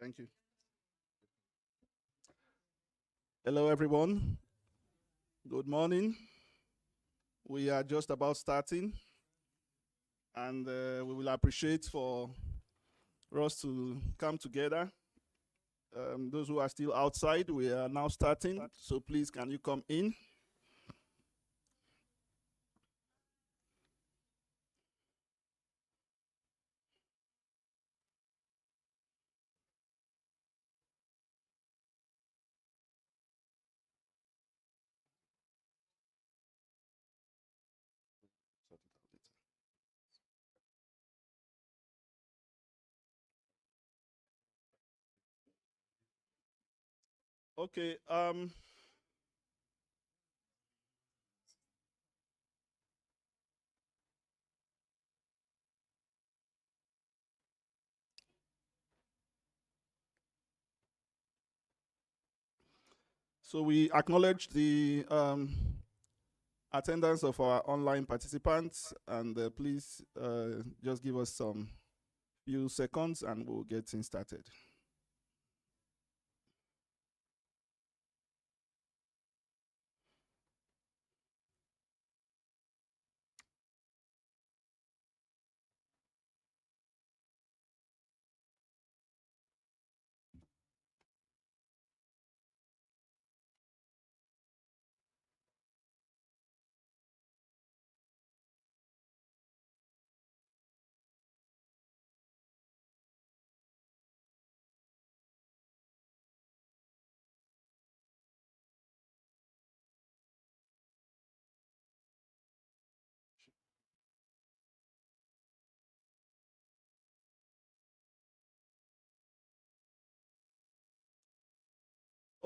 Thank you. Hello, everyone. Good morning. We are just about starting, and we will appreciate for us to come together. Those who are still outside, we are now starting. So please, can you come in? Okay. So we acknowledge the attendance of our online participants, and please just give us some few seconds, and we'll get things started.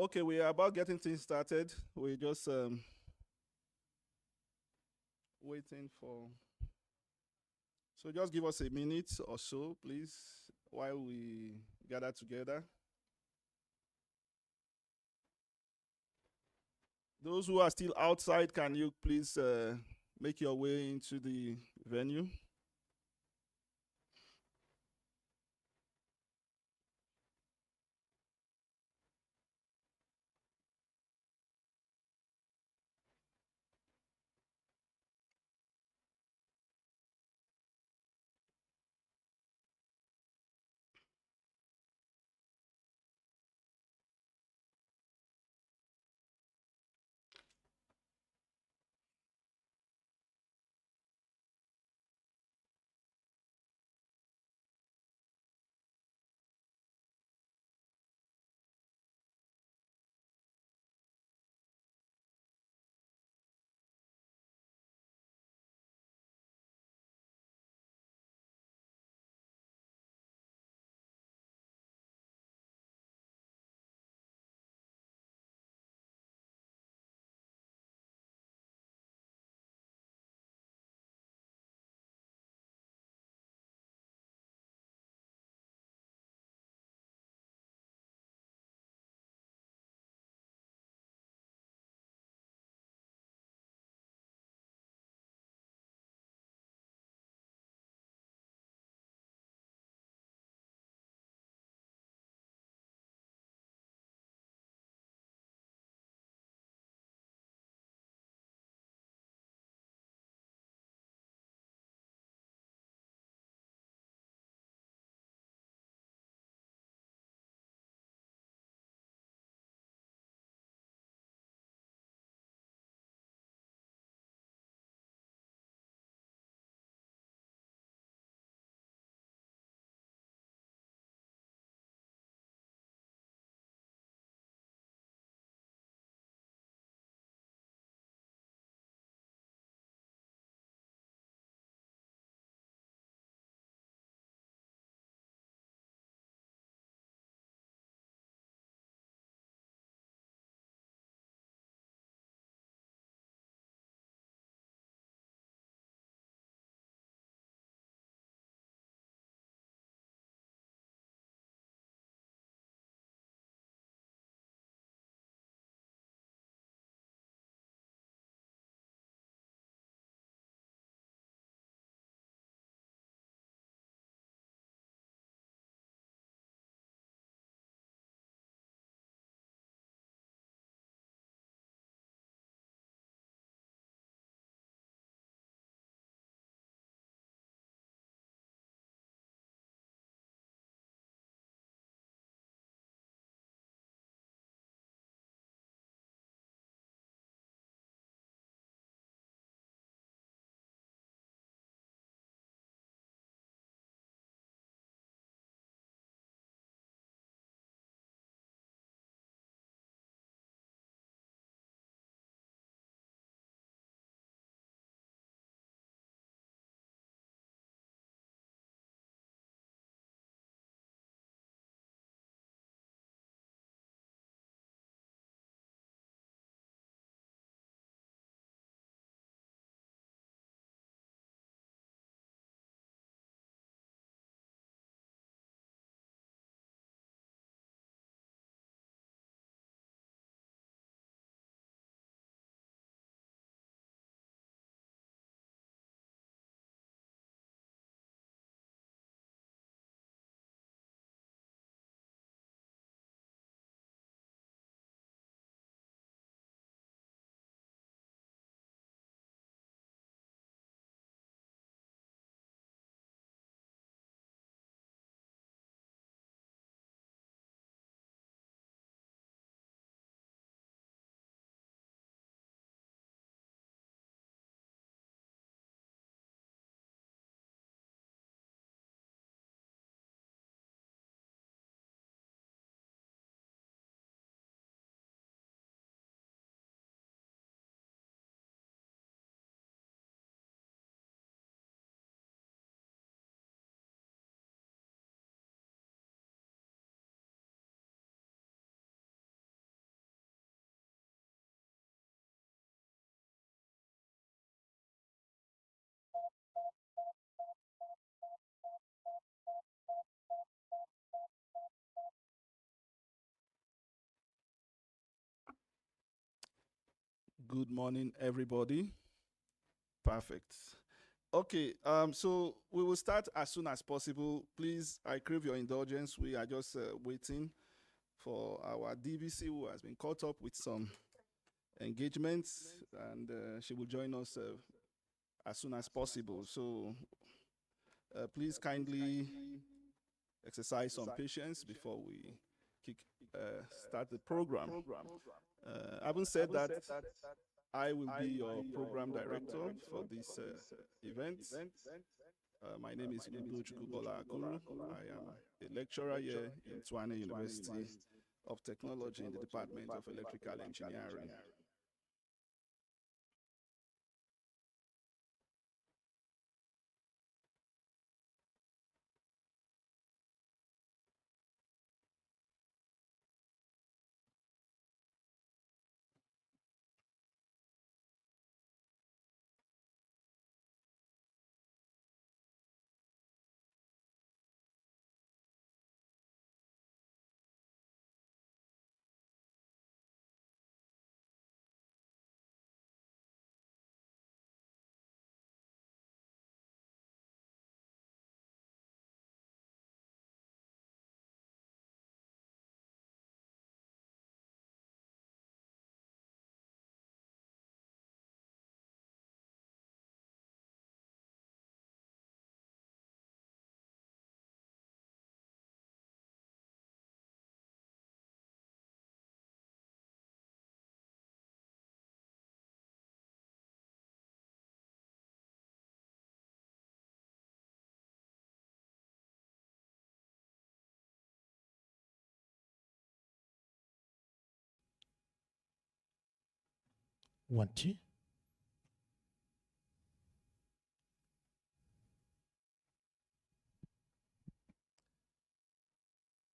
Okay, we are about getting things started. We're just waiting for. So just give us a minute or so, please, while we gather together. Those who are still outside, can you please make your way into the venue? Good morning, everybody. Perfect. Okay, so we will start as soon as possible. Please, I crave your indulgence. We are just waiting for our DVC, who has been caught up with some engagements, and she will join us as soon as possible. So please kindly exercise some patience before we kick, start the program. Having said that, I will be your program director for this event. My name is Ugochukwu Akuru. I am a lecturer here in Tshwane University of Technology in the Department of Electrical Engineering. One, two.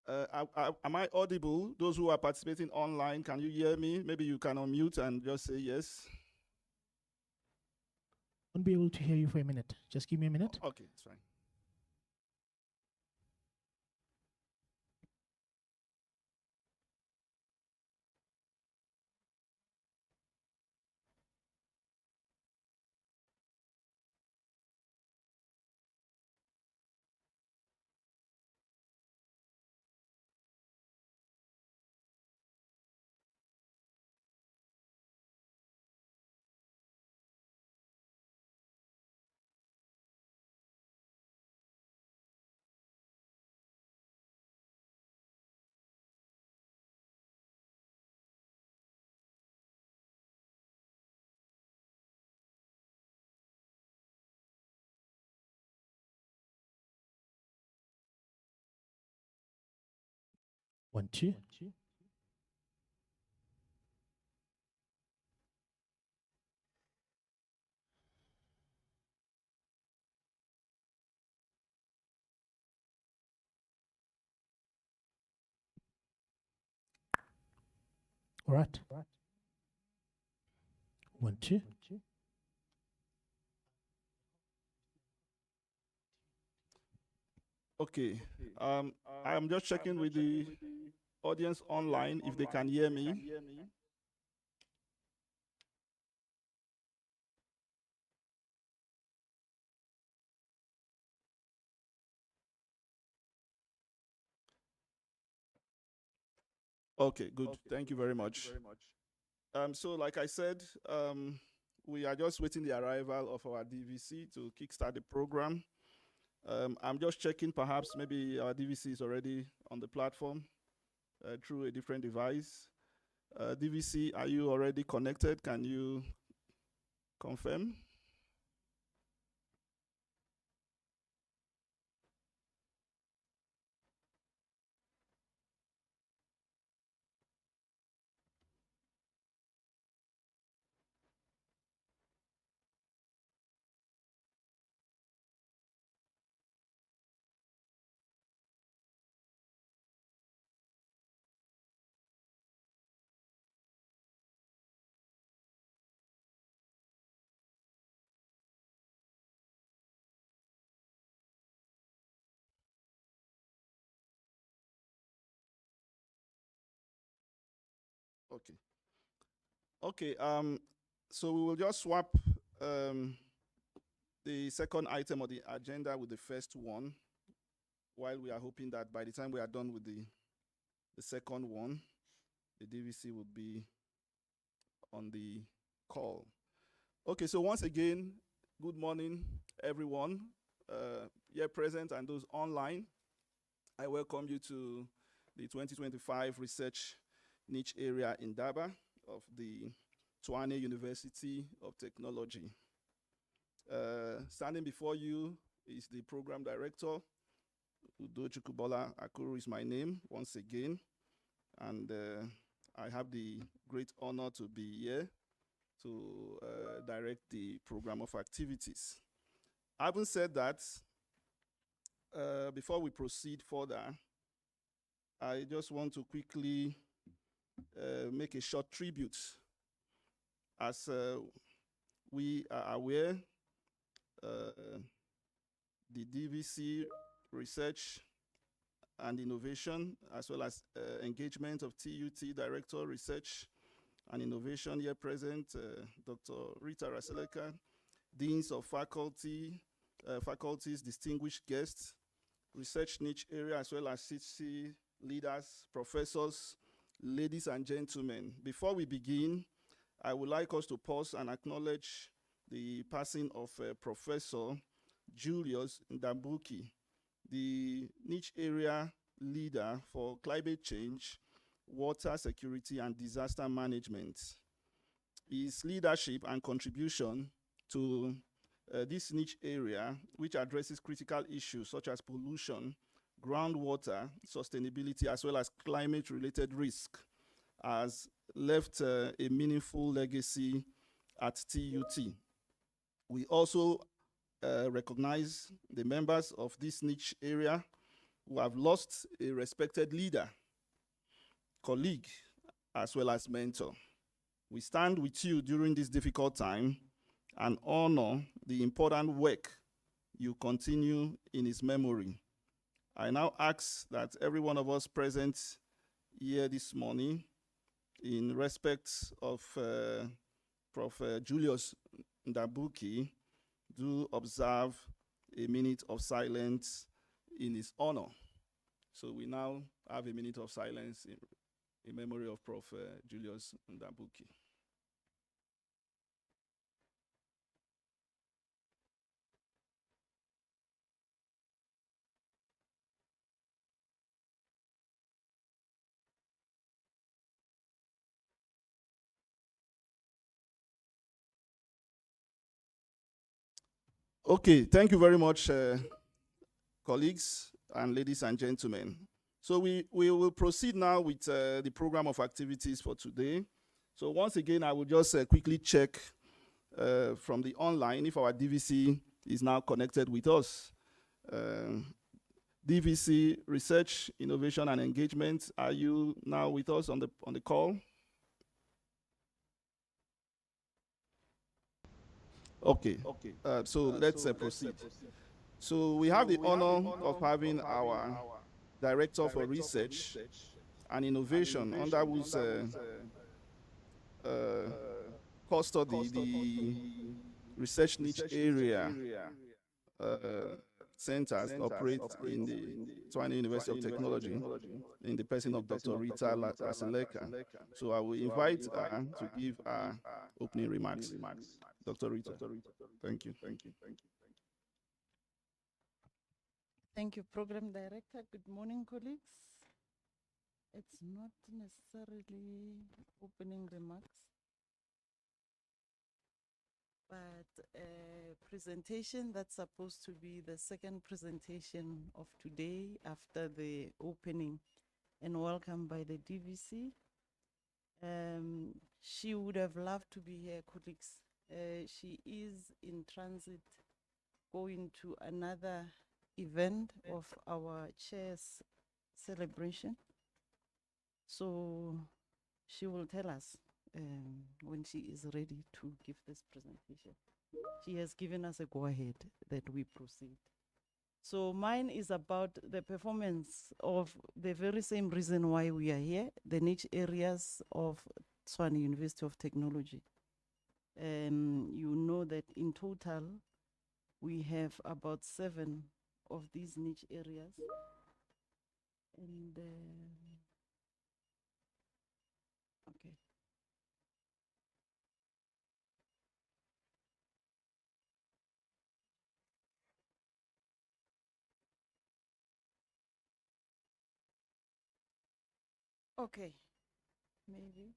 Am I audible? Those who are participating online, can you hear me? Maybe you can unmute and just say yes. Won't be able to hear you for a minute. Just give me a minute. Okay, it's fine. One, two. All right. One, two. Okay. I'm just checking with the audience online if they can hear me. Okay, good. Thank you very much. So like I said, we are just waiting the arrival of our DVC to kickstart the program. I'm just checking, perhaps maybe our DVC is already on the platform through a different device. DVC, are you already connected? Can you confirm? Okay. Okay. So we will just swap um, the second item of the agenda with the first one, while we are hoping that by the time we are done with the second one, the DVC will be on the call. Okay, so once again, good morning, everyone here present and those online. I welcome you to the 2025 Research Niche Area Indaba of the Tshwane University of Technology. Standing before you is the program director. Udo Chukubola Akuru is my name once again, and I have the great honor to be here to direct the program of activities. Having said that, before we proceed further, I just want to quickly make a short tribute. As we are aware, the DVC Research and Innovation, as well as engagement of TUT Director Research and Innovation here present, Dr. Rita Raseleka, Deans of Faculties, distinguished guests, research niche area, as well as CC leaders, professors, ladies and gentlemen. Before we begin, I would like us to pause and acknowledge the passing of Professor Julius Ndambuki, the niche area leader for climate change, water security, and disaster management. His leadership and contribution to this niche area, which addresses critical issues such as pollution, groundwater, sustainability, as well as climate-related risk, has left a meaningful legacy at TUT. We also recognize the members of this niche area who have lost a respected leader, colleague, as well as mentor. We stand with you during this difficult time and honor the important work you continue in his memory. I now ask that every one of us present here this morning, in respect of Prof. Julius Ndambuki, do observe a minute of silence in his honor. So we now have a minute of silence in memory of Prof. Julius Ndambuki. Okay, thank you very much, colleagues and ladies and gentlemen. So we will proceed now with the program of activities for today. So once again, I will just quickly check from the online if our DVC is now connected with us. DVC Research, Innovation and Engagement, are you now with us on the call? Okay, so let's proceed. So we have the honor of having our Director for Research and Innovation, under whose custody the research niche area centers operate in the Tshwane University of Technology, in the person of Dr. Rita Raseleka. So I will invite her to give her opening remarks. Dr. Rita, thank you. Thank you, Program Director. Good morning, colleagues. It's not necessarily opening remarks, but a presentation that's supposed to be the second presentation of today after the opening and welcome by the DVC. She would have loved to be here, colleagues. She is in transit going to another event of our chair's celebration. So she will tell us when she is ready to give this presentation. She has given us a go-ahead that we proceed. So mine is about the performance of the very same reason why we are here, the niche areas of Tshwane University of Technology. You know that in total, we have about 7 of these niche areas. And okay. Okay, maybe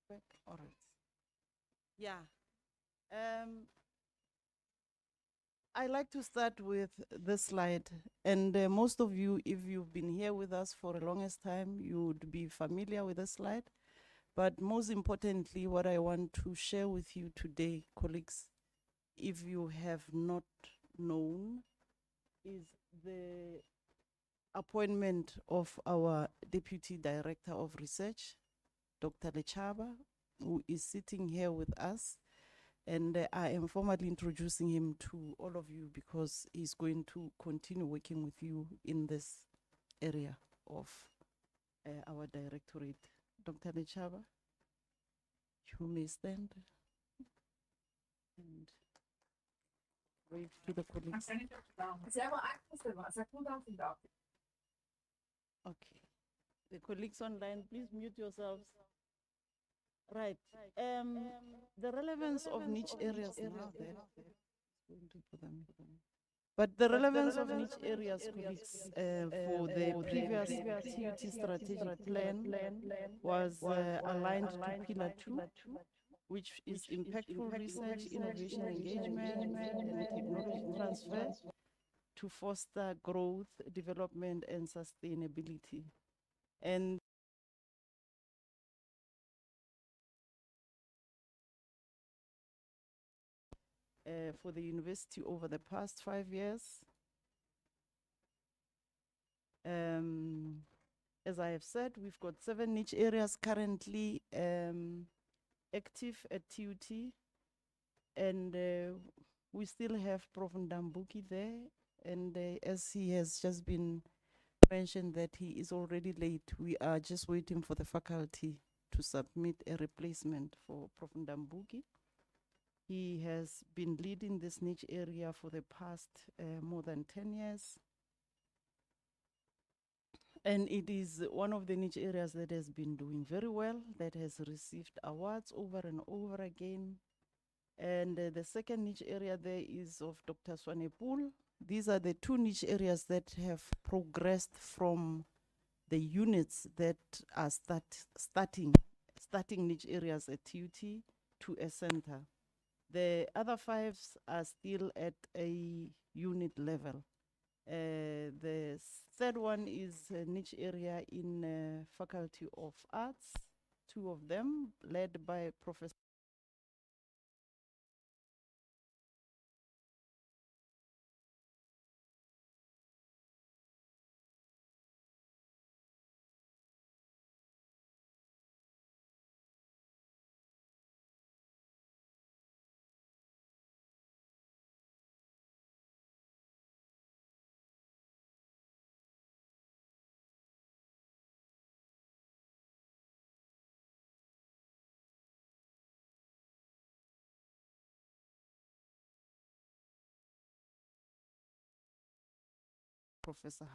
back. All right. Yeah. Um, I like to start with this slide. And most of you, if you've been here with us for the longest time, you would be familiar with this slide. But most importantly, what I want to share with you today, colleagues, if you have not known, is the appointment of our Deputy Director of Research, Dr. Lechaba, who is sitting here with us. And I am formally introducing him to all of you because he's going to continue working with you in this area of our directorate. Dr. Lechaba, you may stand and wave to the colleagues. Okay. The colleagues online, please mute yourselves. Right. The relevance of niche areas now there. Going to put them. But the relevance of niche areas, colleagues, for the previous TUT strategic plan was aligned to Pillar 2, which is impactful research, innovation engagement, and technology transfer to foster growth, development, and sustainability. And for the university over the past 5 years, as I have said, we've got 7 niche areas currently active at TUT, and we still have Prof. Ndambuki there, and as he has just been mentioned that he is already late, we are just waiting for the faculty to submit a replacement for Prof. Ndambuki. He has been leading this niche area for the past more than 10 years. And it is one of the niche areas that has been doing very well, that has received awards over and over again. And the second niche area there is of Dr. Swanepoel. These are the 2 niche areas that have progressed from the units that are starting niche areas at TUT to a center. The other 5 are still at a unit level. The third one is a niche area in Faculty of Arts, 2 of them led by Professor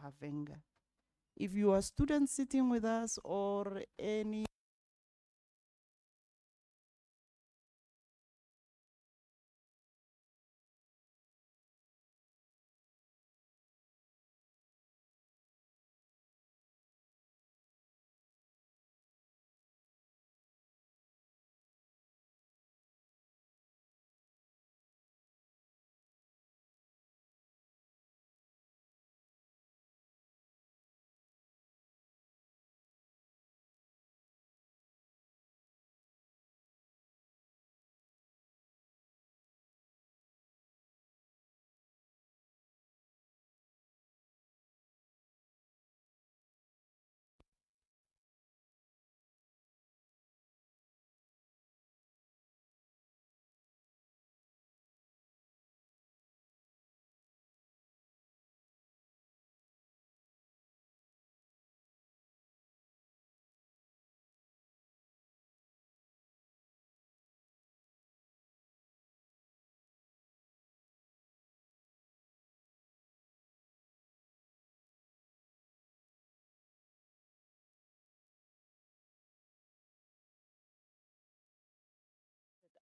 Havenga. If you are students sitting with us or any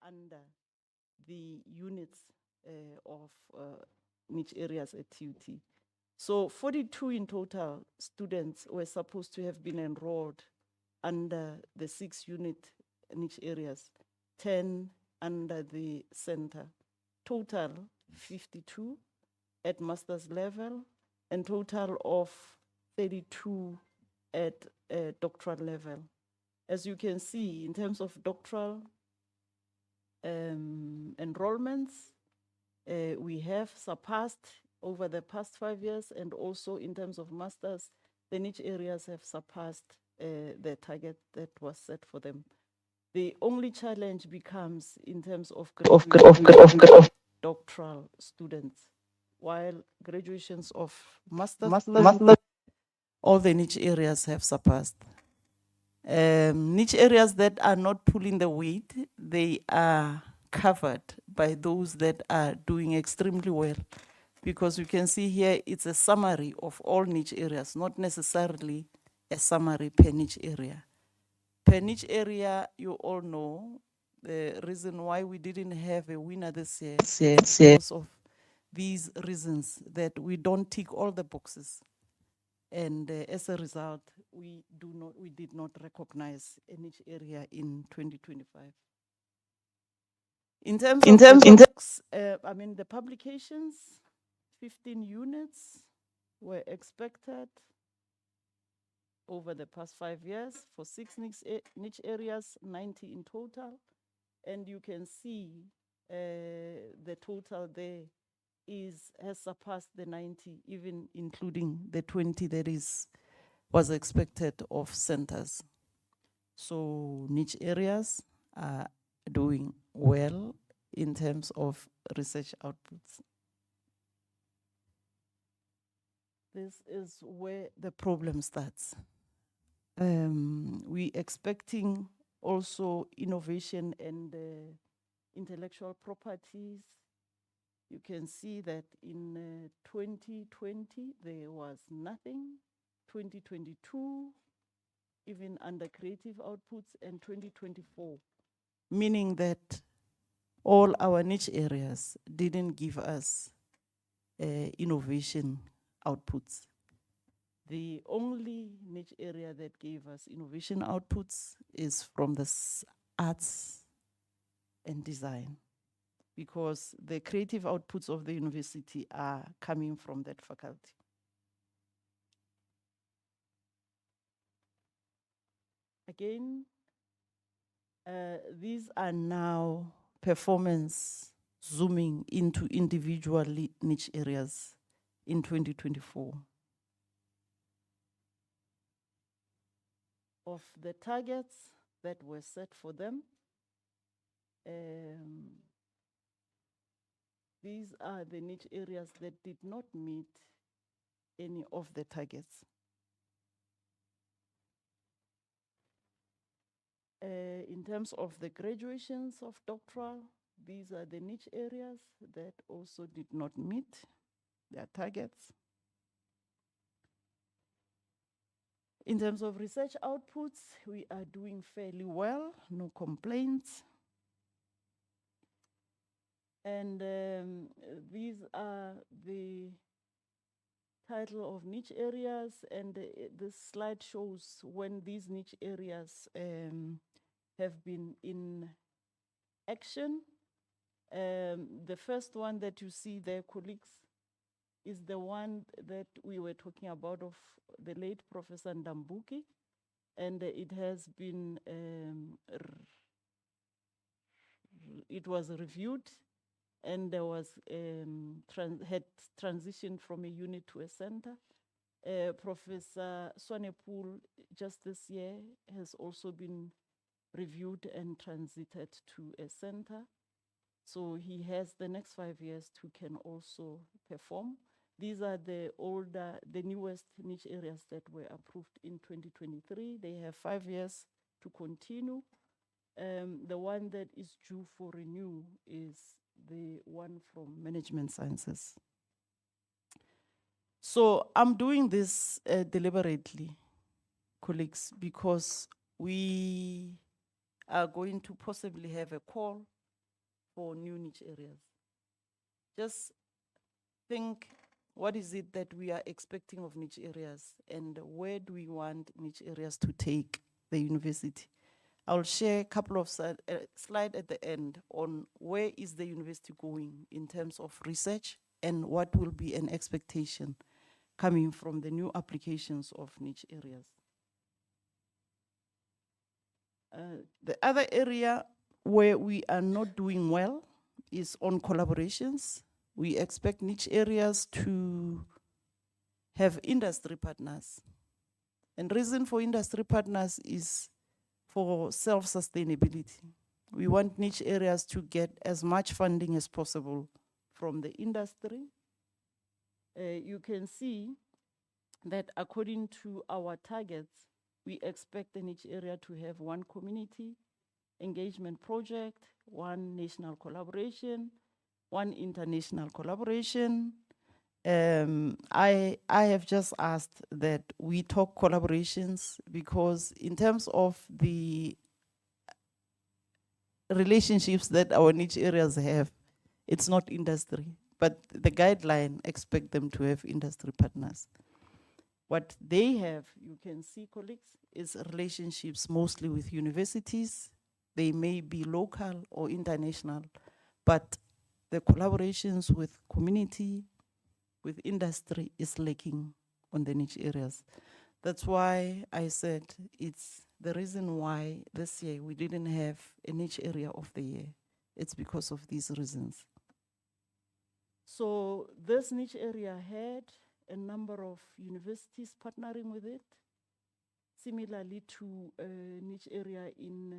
under the units of niche areas at TUT. So 42 in total students were supposed to have been enrolled under the 6-unit niche areas, 10 under the center. Total 52 at master's level, and total of 32 at doctoral level. As you can see, in terms of doctoral enrollments, we have surpassed over the past 5 years, and also in terms of masters, the niche areas have surpassed the target that was set for them. The only challenge becomes in terms of doctoral students, while graduations of master's students, all the niche areas have surpassed. Niche areas that are not pulling the weight, they are covered by those that are doing extremely well, because you can see here it's a summary of all niche areas, not necessarily a summary per niche area. Per niche area, you all know the reason why we didn't have a winner this year is because of these reasons, that we don't tick all the boxes. And as a result, we did not recognize a niche area in 2025. In terms of the books, the publications, 15 units were expected over the past 5 years for 6 niche areas, 90 in total. And you can see the total there has surpassed the 90, even including the 20 that was expected of centers. So niche areas are doing well in terms of research outputs. This is where the problem starts. We expecting also innovation and intellectual properties. You can see that in 2020, there was nothing. 2022, even under creative outputs, and 2024, meaning that all our niche areas didn't give us innovation outputs. The only niche area that gave us innovation outputs is from the arts and design, because the creative outputs of the university are coming from that faculty. Again, these are now performance zooming into individual niche areas in 2024. Of the targets that were set for them, these are the niche areas that did not meet any of the targets. In terms of the graduations of doctoral, these are the niche areas that also did not meet their targets. In terms of research outputs, we are doing fairly well, no complaints. And these are the title of niche areas, and this slide shows when these niche areas have been in action. The first one that you see there, colleagues, is the one that we were talking about of the late Professor Ndambuki, and it has been, it was reviewed, and there was had transitioned from a unit to a center. Professor Swanepoel just this year has also been reviewed and transited to a center. So he has the next 5 years to can also perform. These are the newest niche areas that were approved in 2023. They have 5 years to continue. The one that is due for renew is the one from management sciences. So I'm doing this deliberately, colleagues, because we are going to possibly have a call for new niche areas. Just think, what is it that we are expecting of niche areas, and where do we want niche areas to take the university? I'll share a couple of slides at the end on where is the university going in terms of research and what will be an expectation coming from the new applications of niche areas. The other area where we are not doing well is on collaborations. We expect niche areas to have industry partners. And reason for industry partners is for self-sustainability. We want niche areas to get as much funding as possible from the industry. You can see that according to our targets, we expect the niche area to have one community engagement project, one national collaboration, one international collaboration. I have just asked that we talk collaborations because in terms of the relationships that our niche areas have, it's not industry, but the guideline expect them to have industry partners. What they have, you can see, colleagues, is relationships mostly with universities. They may be local or international, but the collaborations with community, with industry is lacking on the niche areas. That's why I said it's the reason why this year we didn't have a niche area of the year. It's because of these reasons. So this niche area had a number of universities partnering with it, similarly to a niche area in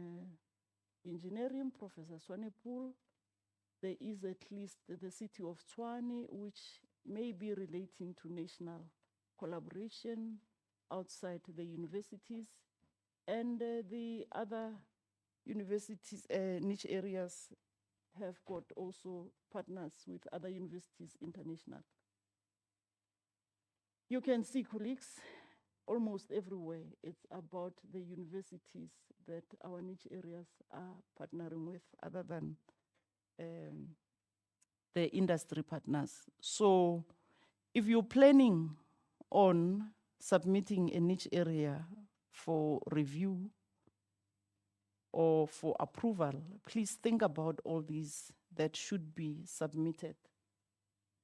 engineering, Professor Swanepoel. There is at least the city of Tshwane, which may be relating to national collaboration outside the universities, and the other universities, niche areas have got also partners with other universities international. You can see, colleagues, almost everywhere it's about the universities that our niche areas are partnering with other than the industry partners. So if you're planning on submitting a niche area for review or for approval, please think about all these that should be submitted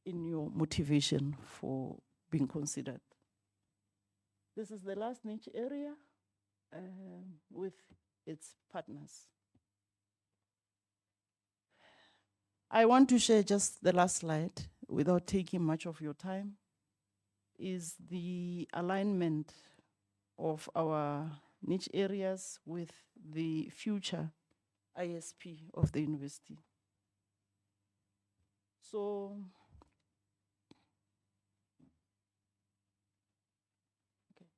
in your motivation for being considered. This is the last niche area with its partners. I want to share just the last slide without taking much of your time, is the alignment of our niche areas with the future ISP of the university. So, okay,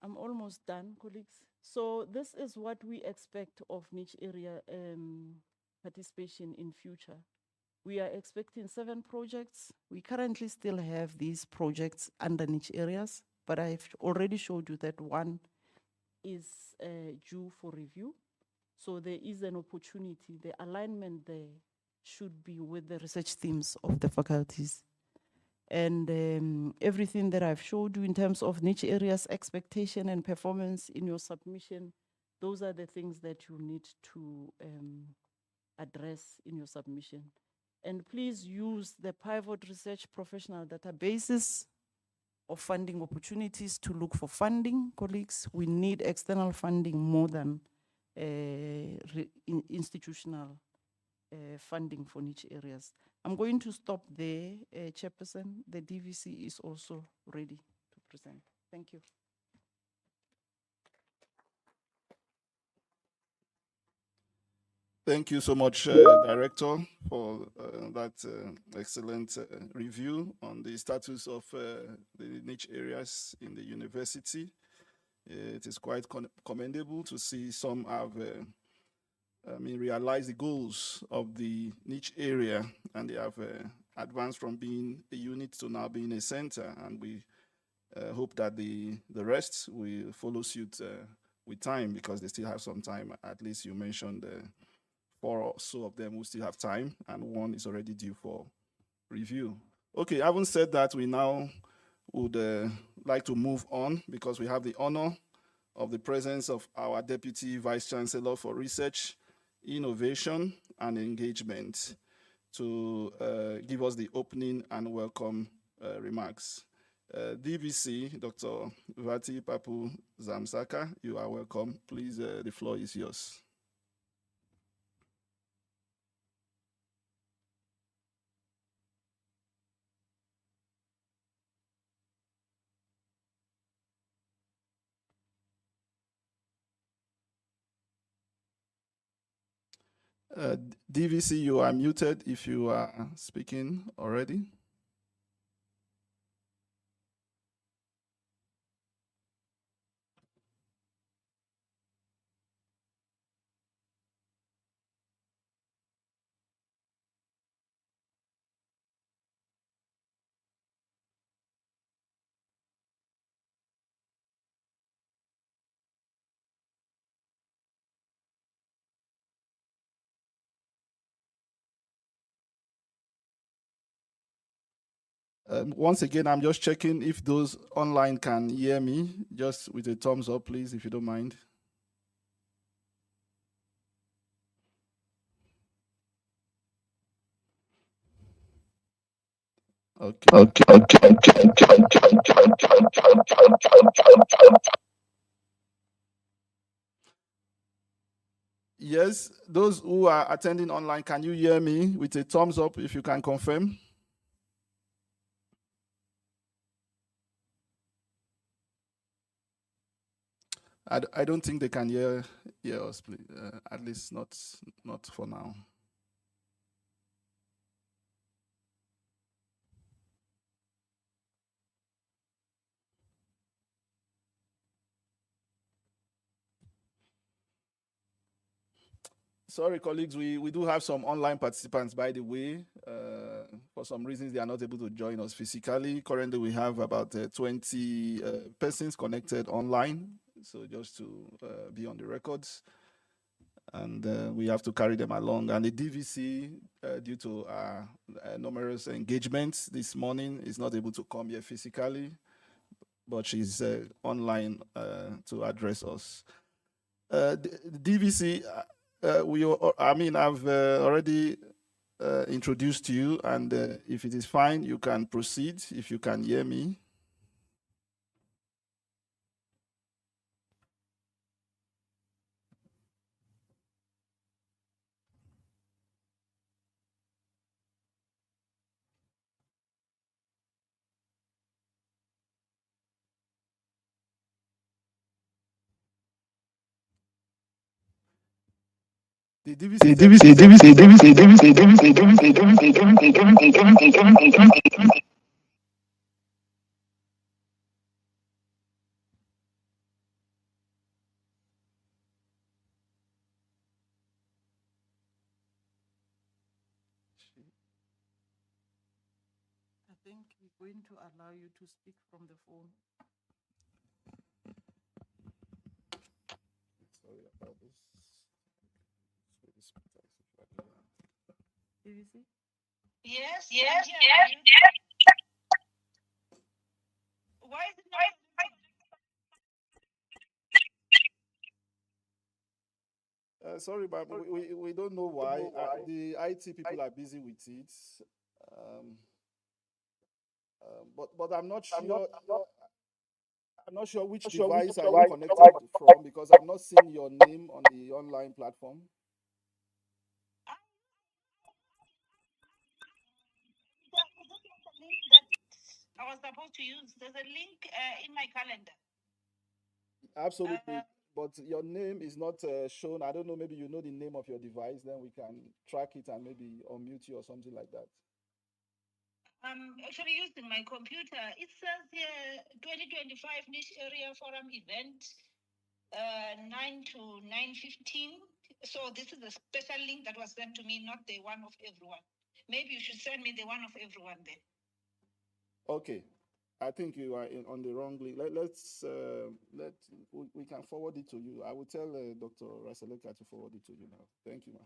I'm almost done, colleagues. So this is what we expect of niche area participation in future. We are expecting 7 projects. We currently still have these projects under niche areas, but I've already showed you that one is due for review. So there is an opportunity. The alignment there should be with the research themes of the faculties. And everything that I've showed you in terms of niche areas, expectation and performance in your submission, those are the things that you need to address in your submission. And please use the Pivot Research Professional Databases of funding opportunities to look for funding, colleagues. We need external funding more than institutional funding for niche areas. I'm going to stop there, Chairperson. The DVC is also ready to present. Thank you. Thank you so much, Director, for that excellent review on the status of the niche areas in the university. It is quite commendable to see some have realized the goals of the niche area, and they have advanced from being a unit to now being a center. And we hope that the rest will follow suit with time, because they still have some time. At least you mentioned four or so of them who still have time, and one is already due for review. Okay, having said that, we now would like to move on because we have the honor of the presence of our Deputy Vice Chancellor for Research, Innovation, and Engagement to give us the opening and welcome remarks. DVC, Dr. Vati Papu Zamsaka, you are welcome. Please, the floor is yours. DVC, you are muted if you are speaking already. Once again, I'm just checking if those online can hear me. Just with a thumbs up, please, if you don't mind. Okay. Yes, those who are attending online, can you hear me with a thumbs up if you can confirm? I don't think they can hear us, please. At least not for now. Sorry, colleagues, we do have some online participants, by the way. For some reasons, they are not able to join us physically. Currently, we have about 20 persons connected online. So just to be on the records. And we have to carry them along. And the DVC, due to numerous engagements this morning, is not able to come here physically, but she's online to address us. The DVC, I've already introduced you, and if it is fine, you can proceed if you can hear me. The DVC. I think we're going to allow you to speak from the phone. Sorry about this. DVC? Yes. Why is it not? Sorry, but we don't know why. The IT people are busy with it. Um, but I'm not sure. I'm not sure which device are you connected from because I've not seen your name on the online platform. The link that I was supposed to use. There's a link in my calendar. Absolutely. But your name is not shown. I don't know. Maybe you know the name of your device. Then we can track it and maybe unmute you or something like that. I'm actually using my computer. It says here 2025 Niche Area Forum event, 9 to 9:15. So this is a special link that was sent to me, not the one of everyone. Maybe you should send me the one of everyone then. Okay. I think you are on the wrong link. We can forward it to you. I will tell Dr. Raseleka to forward it to you now. Thank you, ma'am.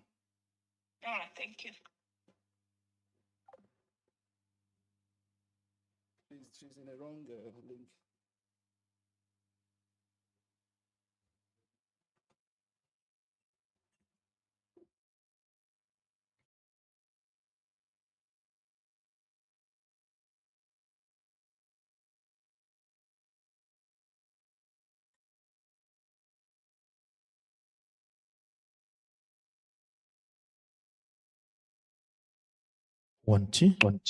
All right, thank you. She's in the wrong link. One, two. One.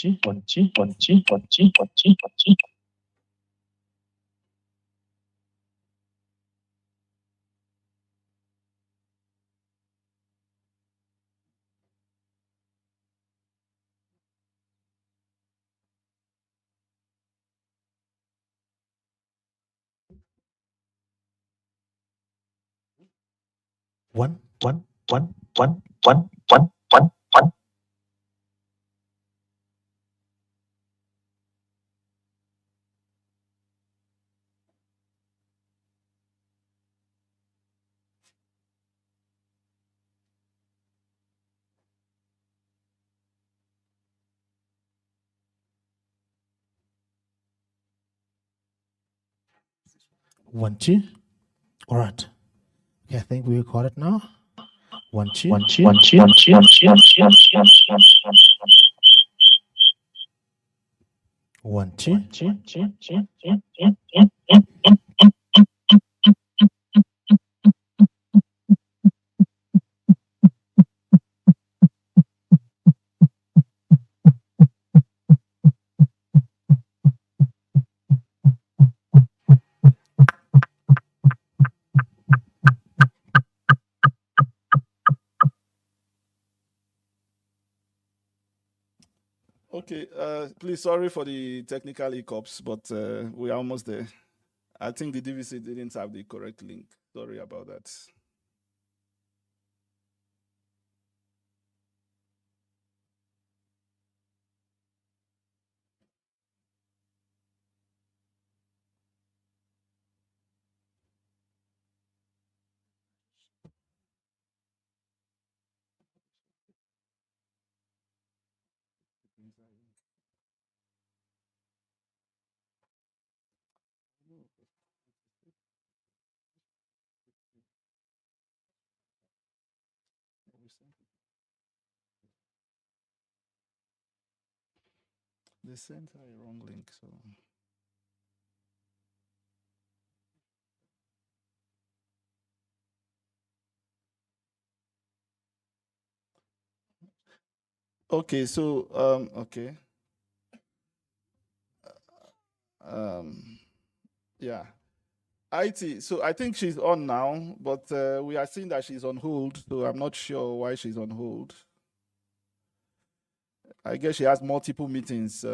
1, 2. All right. Okay, I think we record it now. 1, 2. One, two. Okay, please, sorry for the technical hiccups, but we are almost there. I think the DVC didn't have the correct link. Sorry about that. They sent her a wrong link, so. Okay, so okay. Yeah. IT. So I think she's on now, but we are seeing that she's on hold, so I'm not sure why she's on hold. I guess she has multiple meetings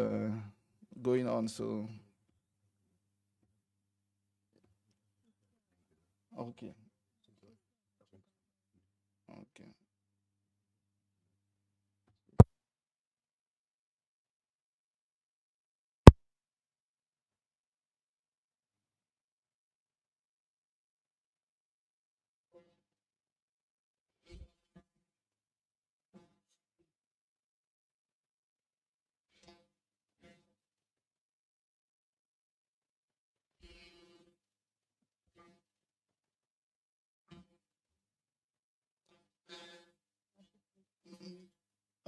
going on, so. Okay. Okay.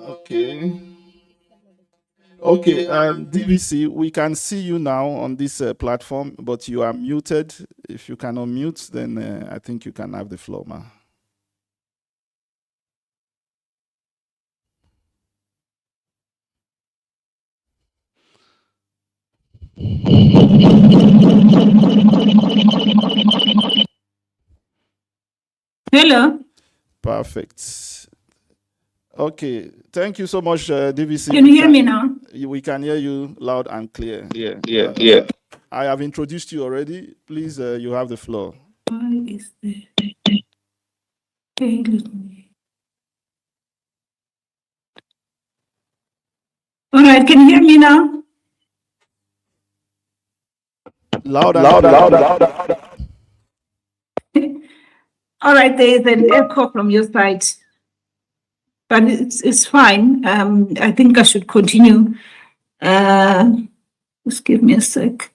Okay. Okay, DVC, we can see you now on this platform, but you are muted. If you can unmute, then I think you can have the floor, ma. Hello. Perfect. Okay, thank you so much, DVC. Can you hear me now? We can hear you loud and clear. Yeah. I have introduced you already. Please, you have the floor. Why is the All right, can you hear me now? Loud and clear. All right, there is an echo from your side. but it's fine. I think I should continue. Just give me a sec.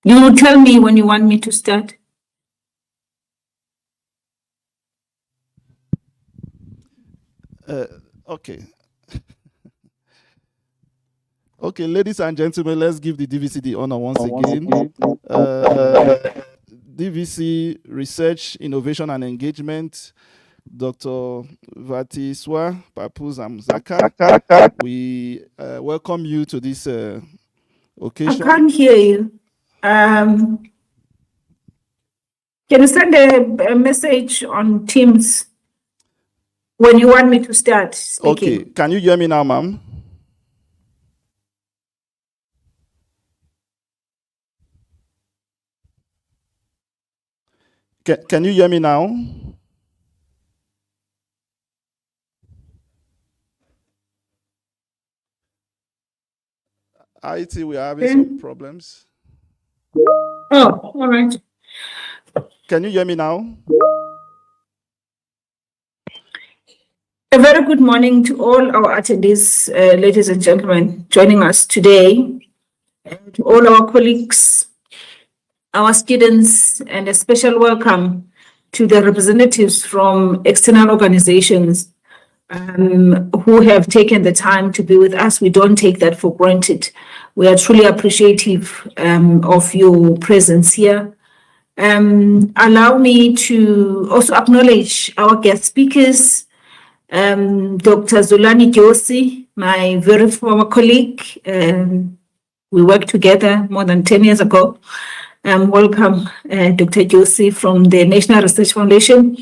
You will tell me when you want me to start. Okay. Okay, ladies and gentlemen, let's give the DVC the honor once again. DVC Research, Innovation and Engagement, Dr. Vatiswa Papuzamzaka. We welcome you to this I occasion. can't hear you. Can you send a message on Teams when you want me to start speaking? Okay, can you hear me now, ma'am? Can you hear me now? IT, we are having some problems. Oh, all right. Can you hear me now? A very good morning to all our attendees, ladies and gentlemen, joining us today, and to all our colleagues, our students, and a special welcome to the representatives from external organizations who have taken the time to be with us. We don't take that for granted. We are truly appreciative of your presence here. Allow me to also acknowledge our guest speakers, Dr. Zulani Josi, my very former colleague. We worked together more than 10 years ago. Welcome, Dr. Josi from the National Research Foundation.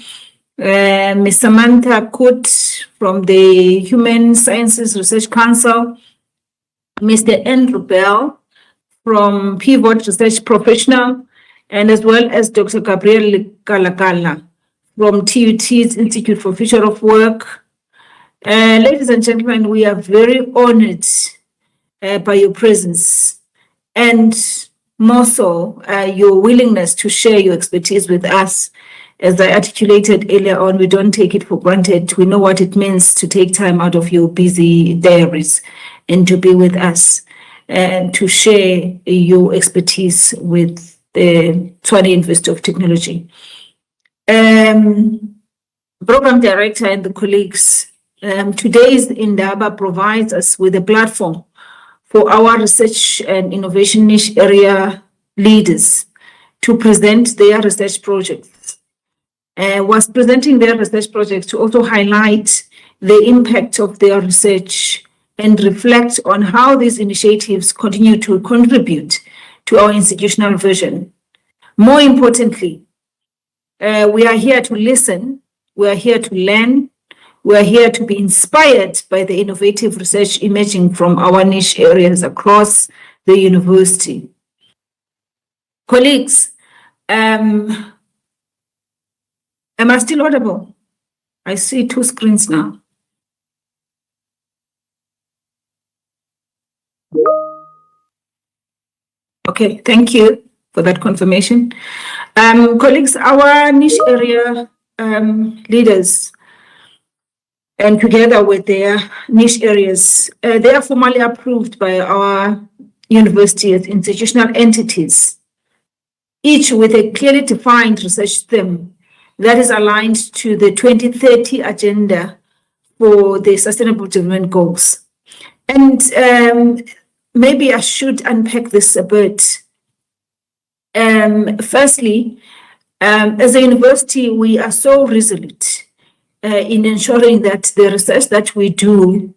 Ms. Samantha Kut from the Human Sciences Research Council. Mr. Andrew Bell from Pivot Research Professional, and as well as Dr. Gabriel Kalakala from TUT's Institute for Future of Work. Ladies and gentlemen, we are very honored by your presence and more so your willingness to share your expertise with us. As I articulated earlier on, we don't take it for granted. We know what it means to take time out of your busy diaries and to be with us and to share your expertise with the Tshwane University of Technology. Program Director and the colleagues, today's Indaba provides us with a platform for our research and innovation niche area leaders to present their research projects. Was presenting their research projects to also highlight the impact of their research and reflect on how these initiatives continue to contribute to our institutional vision. More importantly, we are here to listen, we are here to learn, we are here to be inspired by the innovative research emerging from our niche areas across the university. Colleagues, am I still audible? I see two screens now. Okay, thank you for that confirmation. Colleagues, our niche area leaders, and together with their niche areas, they are formally approved by our university as institutional entities, each with a clearly defined research theme that is aligned to the 2030 agenda for the Sustainable Development Goals. And maybe I should unpack this a bit. Firstly, as a university, we are so resolute in ensuring that the research that we do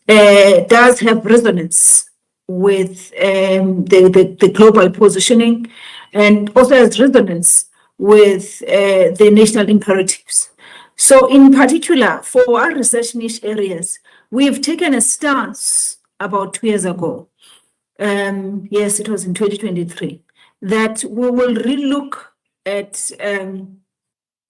does have resonance with the global positioning and also has resonance with the national imperatives. So in particular, for our research niche areas, we've taken a stance about 2 years ago. Yes, it was in 2023, that we will relook at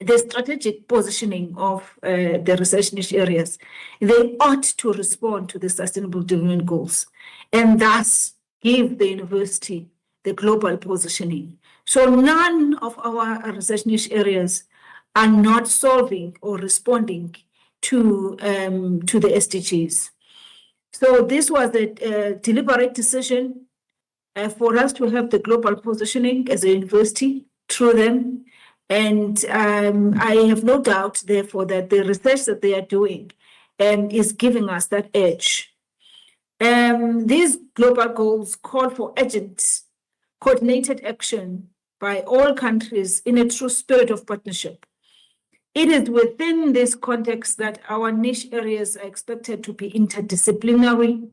the strategic positioning of the research niche areas. They ought to respond to the Sustainable Development Goals and thus give the university the global positioning. So none of our research niche areas are not solving or responding to the SDGs. So this was a deliberate decision for us to have the global positioning as a university through them. And I have no doubt, therefore, that the research that they are doing is giving us that edge. These global goals call for urgent, coordinated action by all countries in a true spirit of partnership. It is within this context that our niche areas are expected to be interdisciplinary.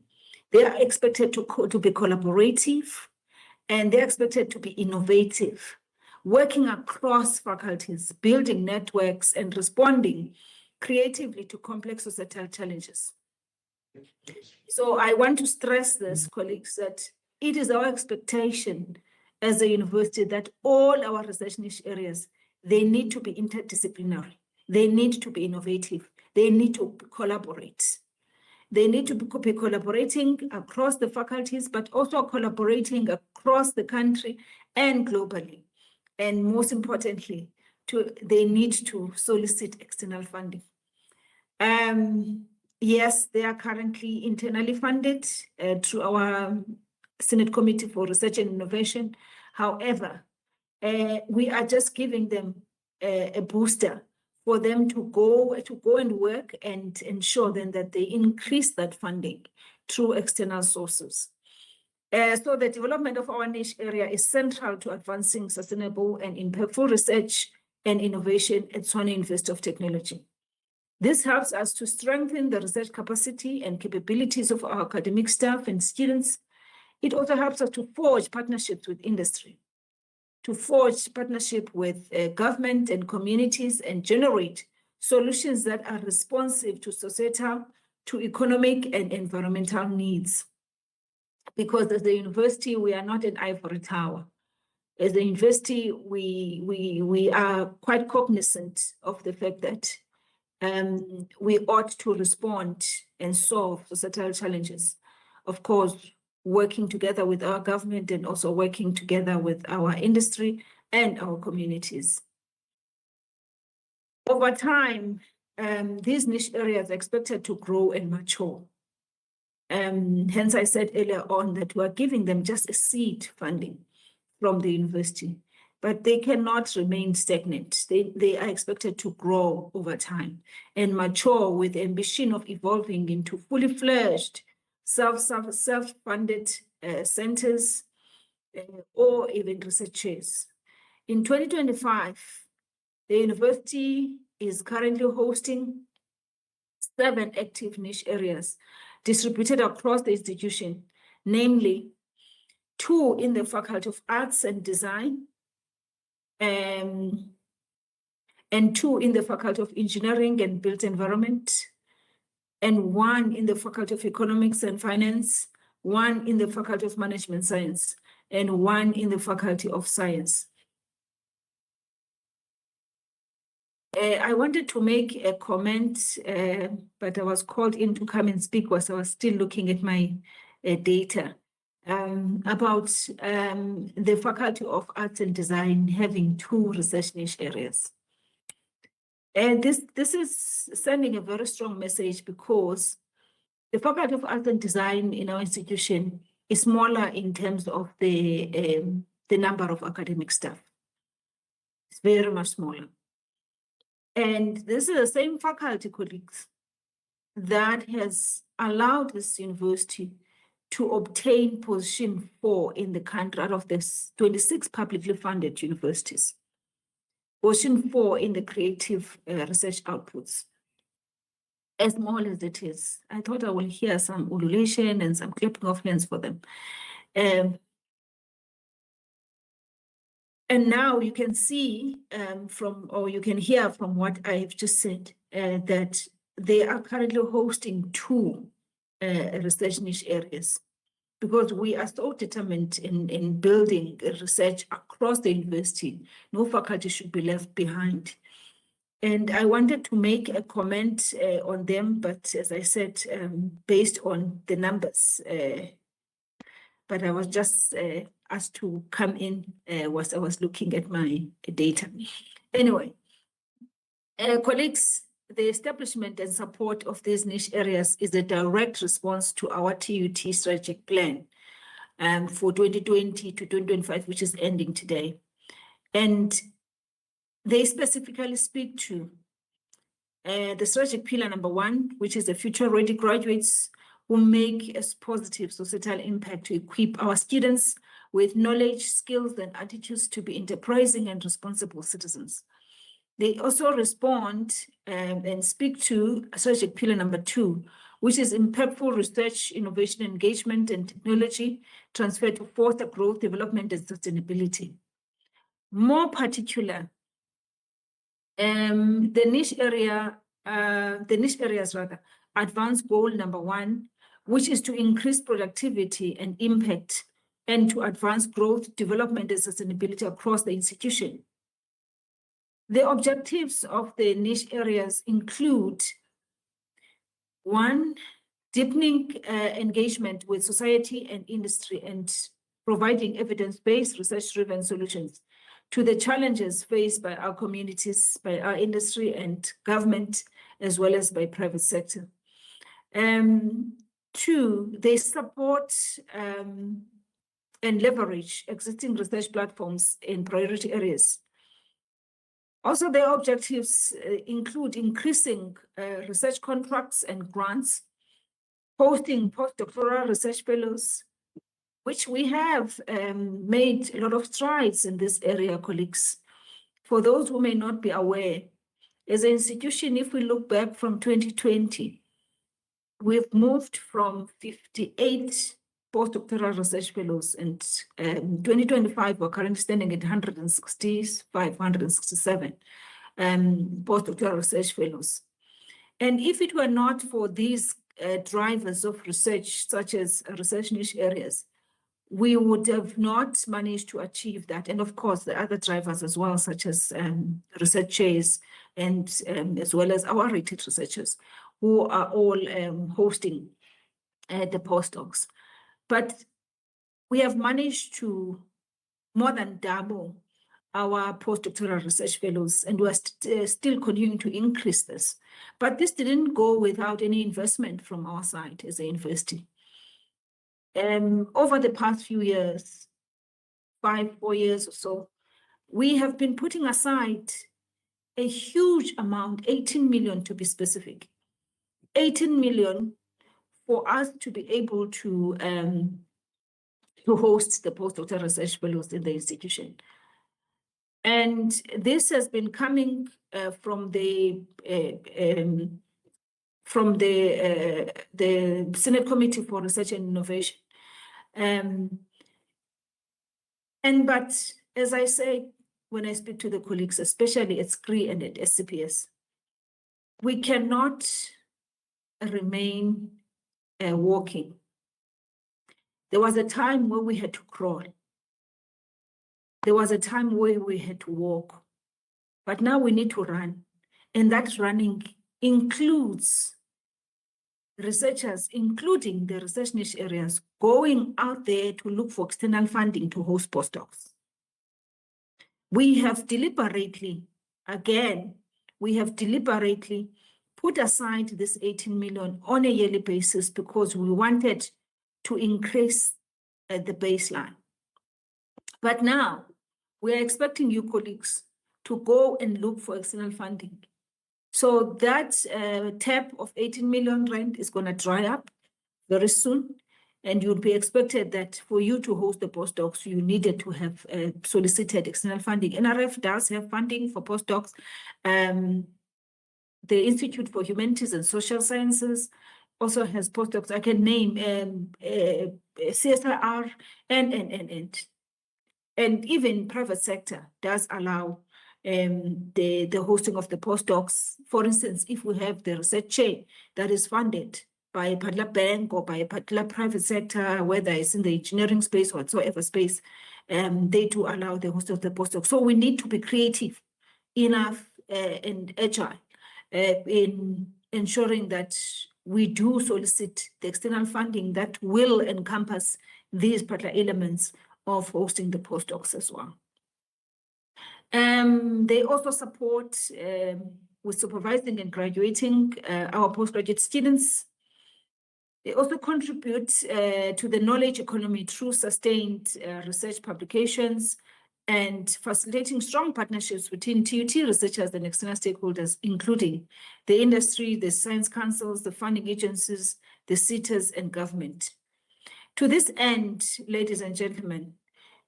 They are expected to be collaborative, and they're expected to be innovative, working across faculties, building networks, and responding creatively to complex societal challenges. So I want to stress this, colleagues, that it is our expectation as a university that all our research niche areas, they need to be interdisciplinary, they need to be innovative, they need to collaborate. They need to be collaborating across the faculties, but also collaborating across the country and globally. And most importantly, they need to solicit external funding. Yes, they are currently internally funded through our Senate Committee for Research and Innovation. However, we are just giving them a booster for them to go and work and ensure then that they increase that funding through external sources. So the development of our niche area is central to advancing sustainable and impactful research and innovation at Tshwane University of Technology. This helps us to strengthen the research capacity and capabilities of our academic staff and students. It also helps us to forge partnerships with industry, to forge partnership with government and communities and generate solutions that are responsive to societal, to economic and environmental needs. Because as a university, we are not an ivory tower. As a university, we are quite cognizant of the fact that we ought to respond and solve societal challenges. Of course, working together with our government and also working together with our industry and our communities. Over time, these niche areas are expected to grow and mature. Hence, I said earlier on that we're giving them just a seed funding from the university, but they cannot remain stagnant. They are expected to grow over time and mature with the ambition of evolving into fully fledged, self-funded centers or even researchers. In 2025, the university is currently hosting 7 active niche areas distributed across the institution, namely 2 in the Faculty of Arts and Design, and 2 in the Faculty of Engineering and Built Environment, and 1 in the Faculty of Economics and Finance, 1 in the Faculty of Management Science, and 1 in the Faculty of Science. I wanted to make a comment, but I was called in to come and speak whilst I was still looking at my data about the Faculty of Arts and Design having 2 research niche areas. And this is sending a very strong message because the Faculty of Arts and Design in our institution is smaller in terms of the number of academic staff. It's very much smaller. And this is the same faculty, colleagues, that has allowed this university to obtain position 4 in the country out of the 26 publicly funded universities. Position 4 in the creative research outputs. As small as it is, I thought I will hear some ululation and some clapping of hands for them. And now you can see or you can hear from what I have just said, that they are currently hosting 2 research niche areas because we are so determined in building research across the university. No faculty should be left behind. And I wanted to make a comment on them, but as I said, based on the numbers, but I was just asked to come in whilst I was looking at my data. Anyway, Colleagues, the establishment and support of these niche areas is a direct response to our TUT strategic plan for 2020 to 2025, which is ending today. And they specifically speak to the strategic pillar number 1, which is the future-ready graduates who make a positive societal impact to equip our students with knowledge, skills, and attitudes to be enterprising and responsible citizens. They also respond and speak to strategic pillar number 2, which is impactful research, innovation, engagement, and technology transfer to foster growth, development, and sustainability. More particular, the niche areas rather, advanced goal number 1, which is to increase productivity and impact and to advance growth, development, and sustainability across the institution. The objectives of the niche areas include 1, deepening engagement with society and industry and providing evidence-based, research-driven solutions to the challenges faced by our communities, by our industry and government, as well as by private sector. 2, they support and leverage existing research platforms in priority areas. Also, their objectives include increasing research contracts and grants, hosting postdoctoral research fellows, which we have made a lot of strides in this area, colleagues. For those who may not be aware, as an institution, if we look back from 2020, we've moved from 58 postdoctoral research fellows, and 2025, we're currently standing at 167 postdoctoral research fellows. And if it were not for these drivers of research, such as research niche areas, we would have not managed to achieve that. And of course, the other drivers as well, such as research chairs and as well as our rated researchers, who are all hosting the postdocs. But we have managed to more than double our postdoctoral research fellows, and we're still continuing to increase this. But this didn't go without any investment from our side as a university. Over the past few years, 4 years or so, we have been putting aside a huge amount, 18 million to be specific, 18 million for us to be able to host the postdoctoral research fellows in the institution. And this has been coming from the Senate Committee for Research and Innovation. But as I say, when I speak to the colleagues, especially at SCRI and at SCPS, we cannot remain walking. There was a time where we had to crawl. There was a time where we had to walk. But now we need to run. And that running includes researchers, including the research niche areas, going out there to look for external funding to host postdocs. We have deliberately, again, put aside this 18 million on a yearly basis because we wanted to increase the baseline. But now we are expecting you colleagues to go and look for external funding. So that tap of 18 million rand is going to dry up very soon. And you'll be expected that for you to host the postdocs, you needed to have solicited external funding. NRF does have funding for postdocs. The Institute for Humanities and Social Sciences also has postdocs. I can name CSIR and even private sector does allow the hosting of the postdocs. For instance, if we have the research chair that is funded by a particular bank or by a particular private sector, whether it's in the engineering space or whatsoever space, they do allow the host of the postdocs. So we need to be creative enough and agile in ensuring that we do solicit the external funding that will encompass these particular elements of hosting the postdocs as well. They also support with supervising and graduating our postgraduate students. They also contribute to the knowledge economy through sustained research publications and facilitating strong partnerships between TUT researchers and external stakeholders, including the industry, the science councils, the funding agencies, the CETAs, and government. To this end, ladies and gentlemen,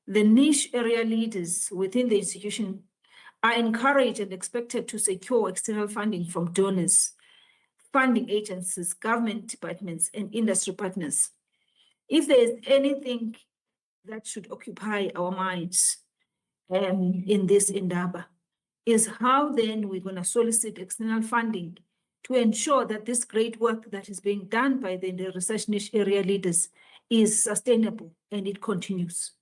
the niche area leaders within the institution are encouraged and expected to secure external funding from donors, funding agencies, government departments, and industry partners. If there is anything that should occupy our minds in this Indaba, is how then we're going to solicit external funding to ensure that this great work that is being done by the research niche area leaders is sustainable and it continues.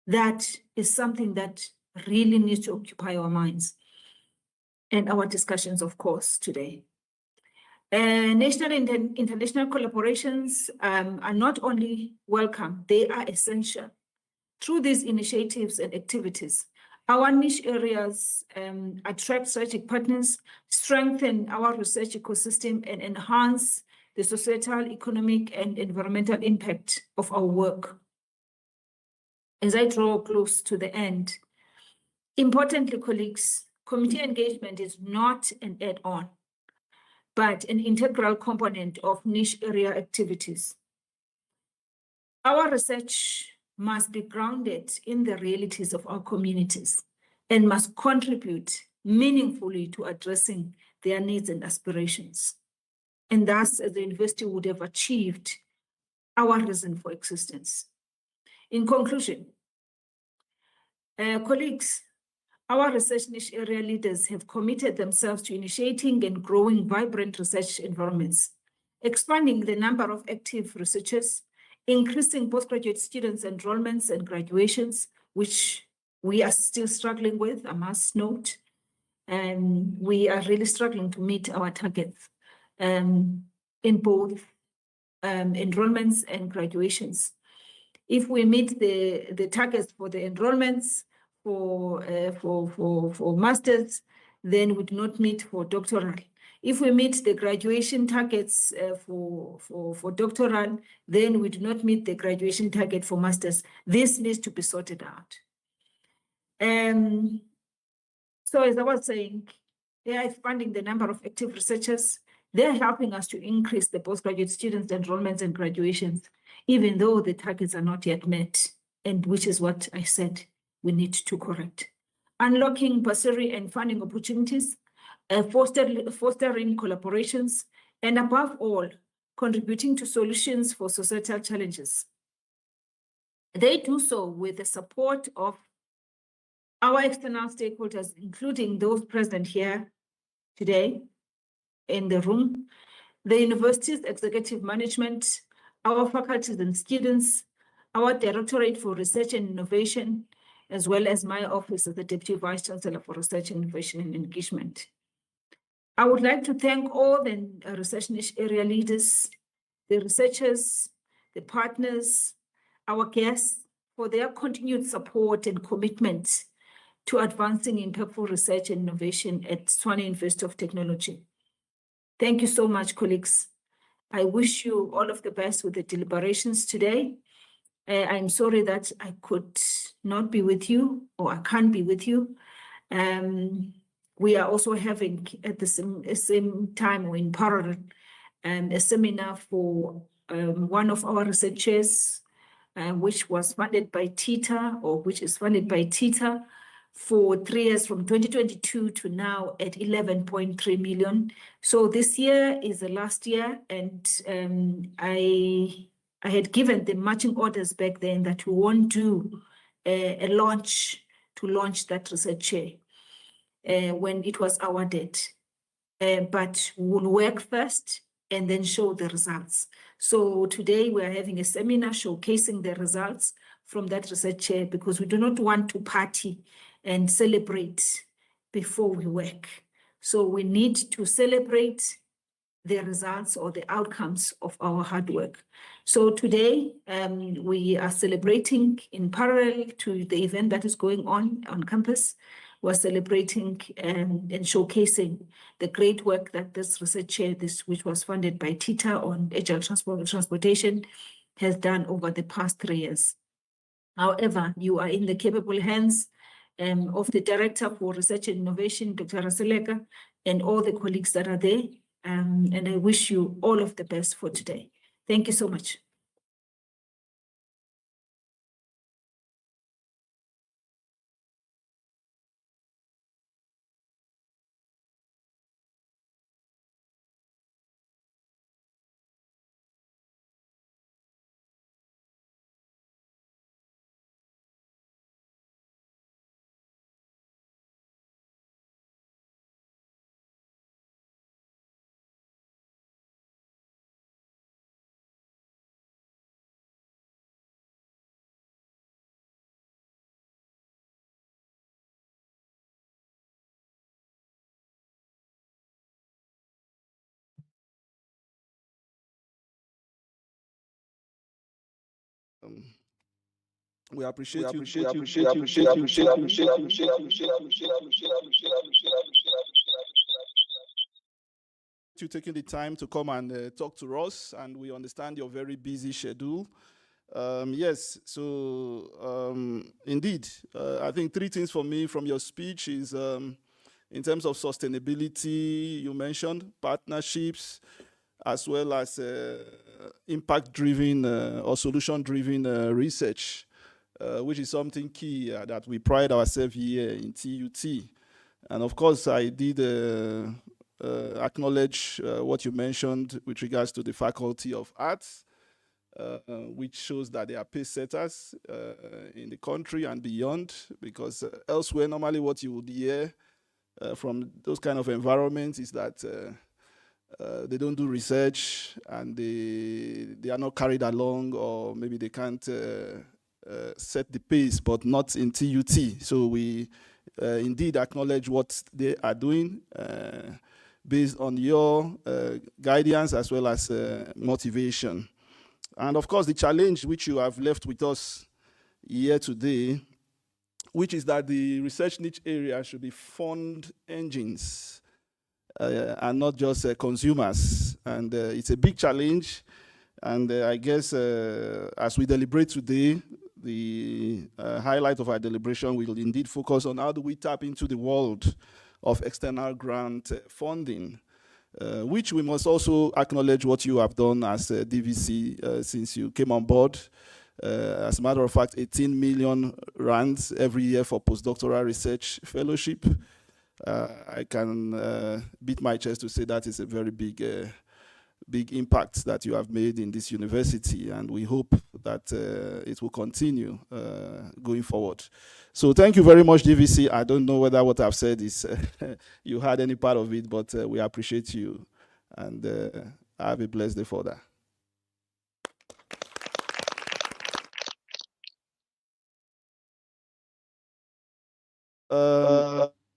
That is something that really needs to occupy our minds and our discussions, of course, today. National and international collaborations are not only welcome, they are essential. Through these initiatives and activities, our niche areas attract strategic partners, strengthen our research ecosystem, and enhance the societal, economic, and environmental impact of our work. As I draw close to the end, importantly, colleagues, community engagement is not an add-on, but an integral component of niche area activities. Our research must be grounded in the realities of our communities and must contribute meaningfully to addressing their needs and aspirations. And thus, as the university would have achieved our reason for existence. In conclusion, colleagues, our research niche area leaders have committed themselves to initiating and growing vibrant research environments, expanding the number of active researchers, increasing postgraduate students' enrollments and graduations, which we are still struggling with, I must note. And we are really struggling to meet our targets in both enrollments and graduations. If we meet the targets for the enrollments for masters, then we do not meet for doctoral. If we meet the graduation targets for doctoral, then we do not meet the graduation target for masters. This needs to be sorted out. So as I was saying, they are expanding the number of active researchers. They're helping us to increase the postgraduate students' enrollments and graduations, even though the targets are not yet met, and which is what I said we need to correct. Unlocking bursary and funding opportunities, fostering collaborations, and above all, contributing to solutions for societal challenges. They do so with the support of our external stakeholders, including those present here today in the room, the university's executive management, our faculties and students, our Directorate for Research and Innovation, as well as my office as the Deputy Vice Chancellor for Research, Innovation and Engagement. I would like to thank all the research niche area leaders, the researchers, the partners, our guests for their continued support and commitment to advancing impactful research and innovation at Tshwane University of Technology. Thank you so much, colleagues. I wish you all of the best with the deliberations today. I'm sorry that I could not be with you, or I can't be with you. We are also having at the same time or in parallel a seminar for one of our researchers, which was funded by TITA, or which is funded by TITA for 3 years from 2022 to now at 11.3 million. So this year is the last year, and I had given the matching orders back then that we won't do a launch to launch that research chair when it was awarded. But we'll work first and then show the results. So today we are having a seminar showcasing the results from that research chair, because we do not want to party and celebrate before we work. So we need to celebrate the results or the outcomes of our hard work. So today we are celebrating in parallel to the event that is going on campus. was celebrating and showcasing the great work that this research chair, which was funded by TITA on agile transportation, has done over the past 3 years. However, you are in the capable hands of the Director for Research and Innovation, Dr. Raseleka, and all the colleagues that are there. And I wish you all of the best for today. Thank you so much. We appreciate you. You taking the time to come and talk to us, and we understand your very busy schedule. Yes, so indeed, I think 3 things for me from your speech is in terms of sustainability, you mentioned partnerships, as well as impact-driven or solution-driven research, which is something key that we pride ourselves here in TUT. And of course, I did acknowledge what you mentioned with regards to the Faculty of Arts, which shows that they are pace setters in the country and beyond, because elsewhere, normally what you would hear from those kind of environments is that they don't do research and they are not carried along, or maybe they can't set the pace, but not in TUT. So we indeed acknowledge what they are doing based on your guidance as well as motivation. And of course, the challenge which you have left with us here today, which is that the research niche area should be fund engines and not just consumers. And it's a big challenge. And I guess as we deliberate today, the highlight of our deliberation will indeed focus on how do we tap into the world of external grant funding, which we must also acknowledge what you have done as DVC since you came on board. As a matter of fact, 18 million rands every year for postdoctoral research fellowship. I can beat my chest to say that is a very big impact that you have made in this university, and we hope that it will continue going forward. So thank you very much, DVC. I don't know whether what I've said is you had any part of it, but we appreciate you, and have a blessed day for that.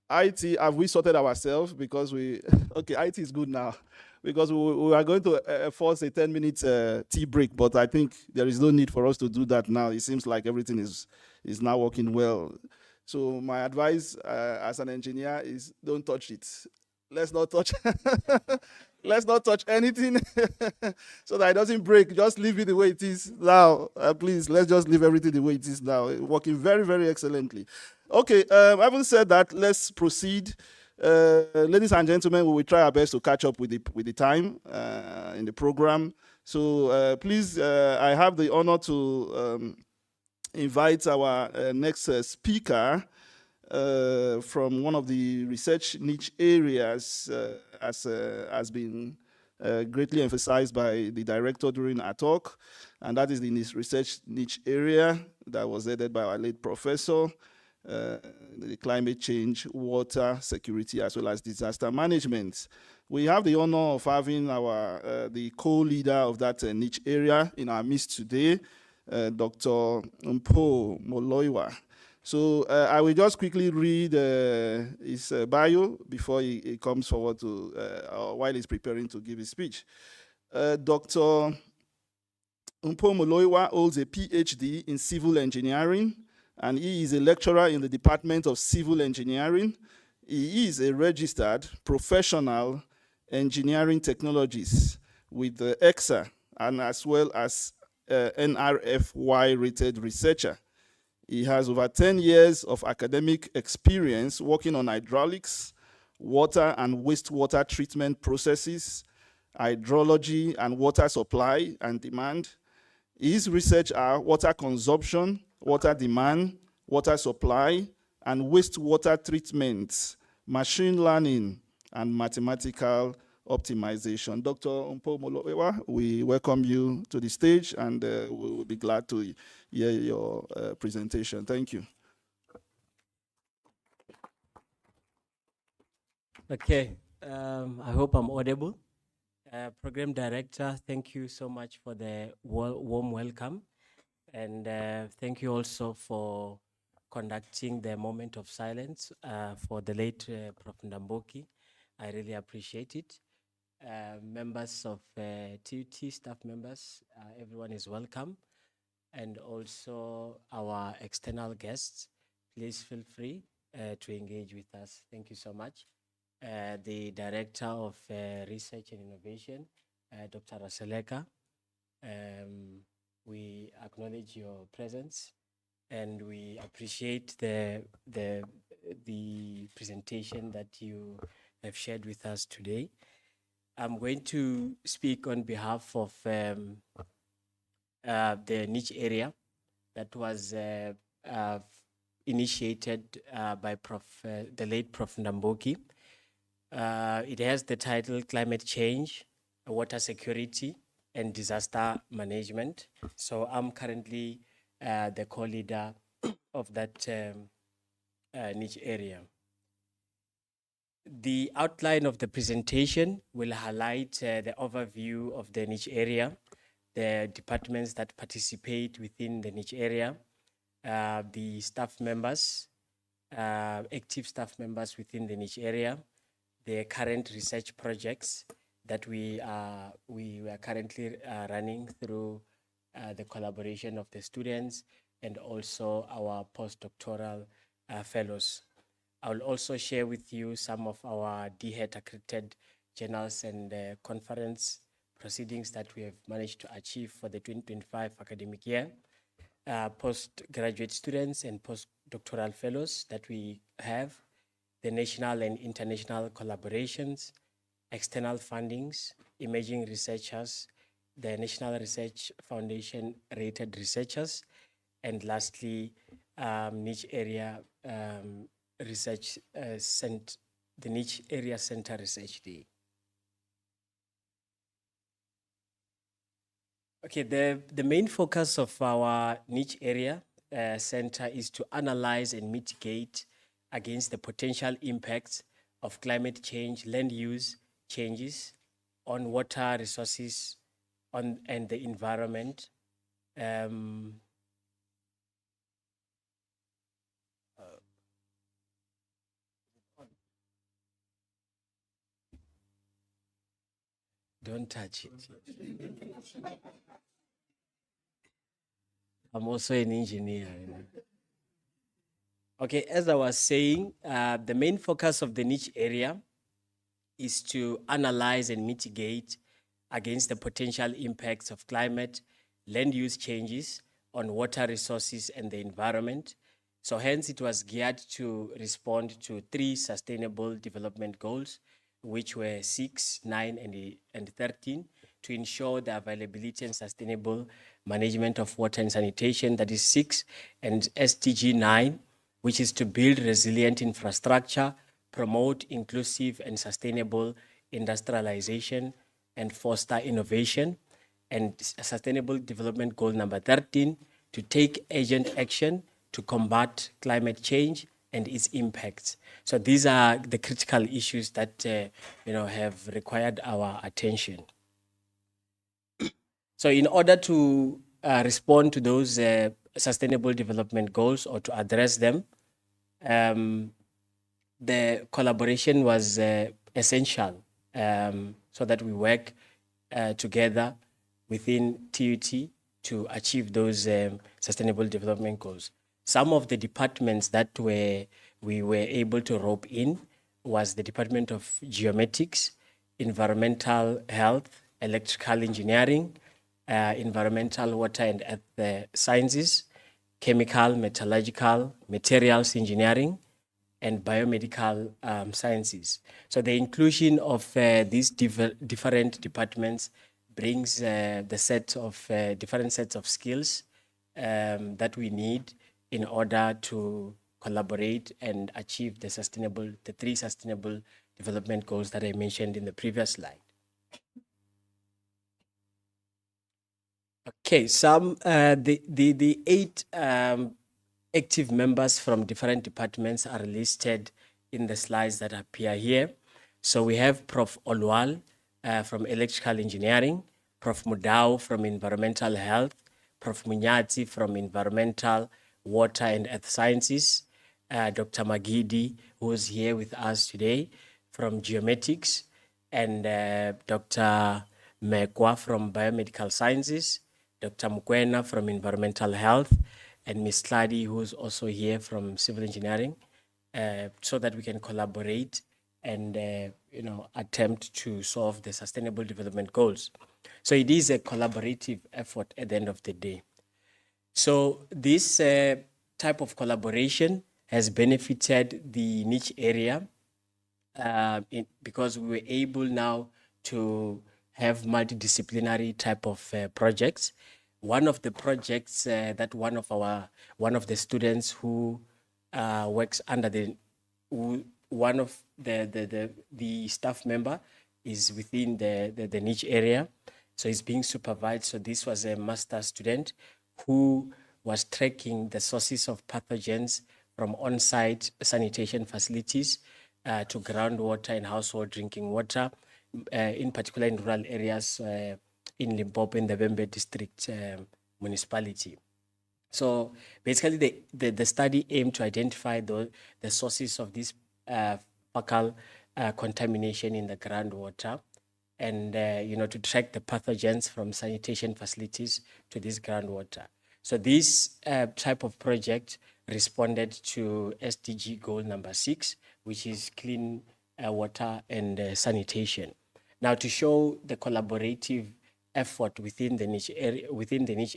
IT, have we sorted ourselves? Because okay, IT is good now. Because we are going to force a 10-minute tea break, but I think there is no need for us to do that now. It seems like everything is now working well. So my advice as an engineer is don't touch it. Let's not touch let's not touch anything so that it doesn't break. Just leave it the way it is now. Please, let's just leave everything the way it is now. Working very, very excellently. Okay, having said that, let's proceed. Ladies and gentlemen, we will try our best to catch up with the time in the program. So please, I have the honor to invite our next speaker from one of the research niche areas, as has been greatly emphasized by the director during our talk, and that is the research niche area that was headed by our late professor, the climate change, water security, as well as disaster management. We have the honor of having our the co-leader of that niche area in our midst today, Dr. Mpo Moloiwa. So I will just quickly read his bio before he comes forward to, while he's preparing to give his speech. Dr. Mpo Moloiwa holds a PhD in civil engineering and he is a lecturer in the Department of Civil Engineering. He is a registered professional engineering technologist with the EXA and as well as NRFY rated researcher. He has over 10 years of academic experience working on hydraulics, water and wastewater treatment processes, hydrology and water supply and demand. His research are water consumption, water demand, water supply, and wastewater treatment, machine learning, and mathematical optimization. Dr. Umpo Molowewa, we welcome you to the stage, and we will be glad to hear your presentation. Thank you. Okay, I hope I'm audible. Program Director, thank you so much for the warm welcome. And thank you also for conducting the moment of silence for the late Prof. Ndamboki. I really appreciate it. Members of TUT, staff members, everyone is welcome. And also our external guests, please feel free to engage with us. Thank you so much. The Director of Research and Innovation, Dr. Raseleka. We acknowledge your presence and we appreciate the presentation that you have shared with us today. I'm going to speak on behalf of the niche area that was initiated by the late Prof. Ndamboki. It has the title Climate Change, Water Security, and Disaster Management. So I'm currently the co-leader of that niche area. The outline of the presentation will highlight the overview of the niche area, the departments that participate within the niche area, the staff members, active staff members within the niche area, the current research projects that we are currently running through the collaboration of the students and also our postdoctoral fellows. I will also share with you some of our DHET accredited journals and conference proceedings that we have managed to achieve for the 2025 academic year, postgraduate students and postdoctoral fellows that we have, the national and international collaborations, external fundings, emerging researchers, the National Research Foundation rated researchers, and lastly, niche area research the Niche Area Center Research Day. Okay, the main focus of our niche area center is to analyze and mitigate against the potential impacts of climate change, land use changes on water resources and the environment. Don't touch it. I'm also an engineer. Okay, as I was saying, the main focus of the niche area is to analyze and mitigate against the potential impacts of climate, land use changes on water resources and the environment. So hence it was geared to respond to 3 sustainable development goals, which were 6, 9, and 13, to ensure the availability and sustainable management of water and sanitation, that is 6, and SDG 9, which is to build resilient infrastructure, promote inclusive and sustainable industrialization, and foster innovation. And Sustainable Development Goal number 13, to take urgent action to combat climate change and its impacts. So these are the critical issues that have required our attention. So in order to respond to those sustainable development goals or to address them, the collaboration was essential so that we work together within TUT to achieve those sustainable development goals. Some of the departments that we were able to rope in was the Department of Geomatics, Environmental Health, Electrical Engineering, Environmental Water and Earth Sciences, Chemical, Metallurgical, Materials Engineering, and Biomedical Sciences. So the inclusion of these different departments brings the set of different sets of skills that we need in order to collaborate and achieve the 3 sustainable development goals that I mentioned in the previous slide. Okay, the 8 active members from different departments are listed in the slides that appear here. So we have Prof. Olwal from Electrical Engineering, Prof. Mudau from Environmental Health, Prof. Munyati from Environmental, Water and Earth Sciences, Dr. Magidi, who is here with us today, from Geomatics, and Dr. Mekwa from Biomedical Sciences, Dr. Mukwena from Environmental Health, and Ms. Tladi, who is also here from Civil Engineering, so that we can collaborate and attempt to solve the Sustainable Development Goals. So it is a collaborative effort at the end of the day. So this type of collaboration has benefited the niche area because we were able now to have multidisciplinary type of projects. One of the projects that one of the students who works under one of the staff member is within the niche area, so he's being supervised. So this was a master student who was tracking the sources of pathogens from on-site sanitation facilities to groundwater and household drinking water, in particular in rural areas in Limpopo, in the Bembe district municipality. So basically the study aimed to identify the sources of this fecal contamination in the groundwater, and to track the pathogens from sanitation facilities to this groundwater. So this type of project responded to SDG goal number 6, which is clean water and sanitation. Now, to show the collaborative effort within the niche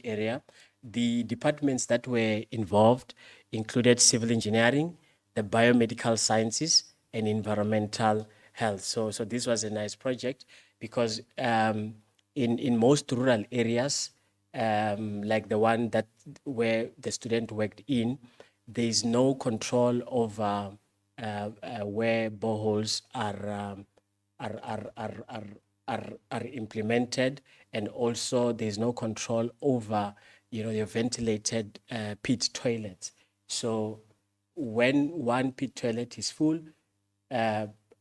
area, the departments that were involved included civil engineering, the biomedical sciences, and environmental health. So this was a nice project because in most rural areas, like the one where the student worked in, there is no control over where boreholes are implemented, and also there's no control over your ventilated pit toilets. So when one pit toilet is full,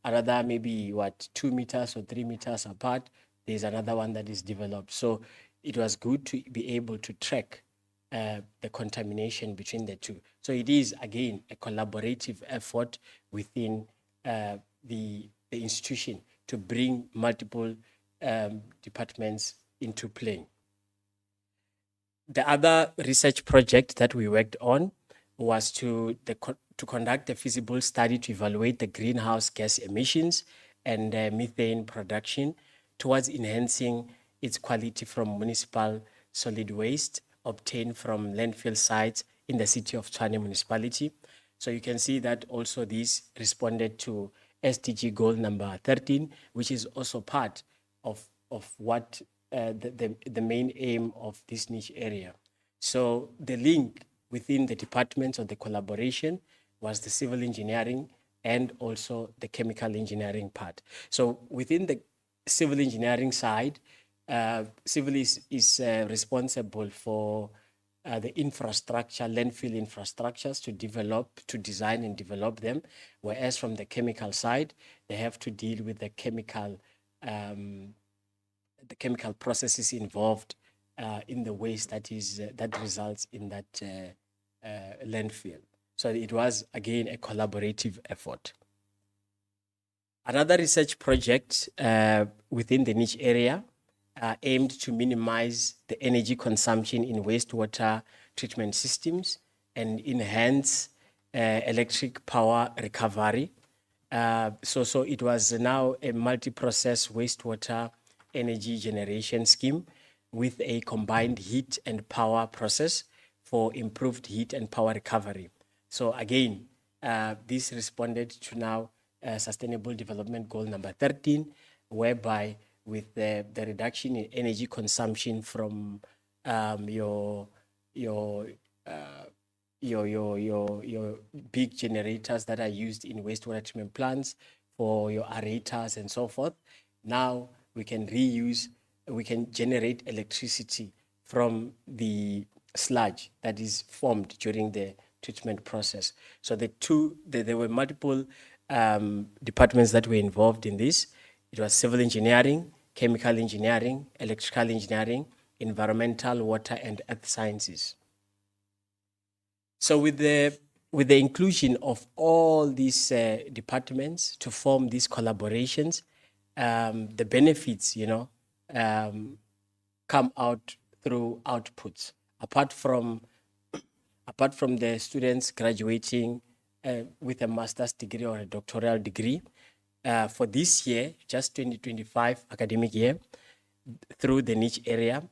another maybe 2 meters or 3 meters apart, there's another one that is developed. So it was good to be able to track the contamination between the two. So it is, again, a collaborative effort within the institution to bring multiple departments into play. The other research project that we worked on was to conduct a feasible study to evaluate the greenhouse gas emissions and methane production towards enhancing its quality from municipal solid waste obtained from landfill sites in the city of Tshwane municipality. So you can see that also this responded to SDG goal number 13, which is also part of what the main aim of this niche area. So the link within the departments of the collaboration was the civil engineering and also the chemical engineering part. So within the civil engineering side, civil is responsible for the infrastructure, landfill infrastructures to design and develop them, whereas from the chemical side, they have to deal with the chemical processes involved in the waste that results in that landfill. So it was, again, a collaborative effort. Another research project within the niche area aimed to minimize the energy consumption in wastewater treatment systems and enhance electric power recovery. So it was now a multi-process wastewater energy generation scheme with a combined heat and power process for improved heat and power recovery. So again, this responded to now Sustainable Development Goal number 13, whereby with the reduction in energy consumption from your big generators that are used in wastewater treatment plants for your aerators and so forth. Now we can generate electricity from the sludge that is formed during the treatment process. So there were multiple departments that were involved in this. It was civil engineering, chemical engineering, electrical engineering, environmental, water, and earth sciences. So with the inclusion of all these departments to form these collaborations, the benefits, come out through outputs. Apart from the students graduating with a master's degree or a doctoral degree, for this year, just 2025 academic year, through the niche area,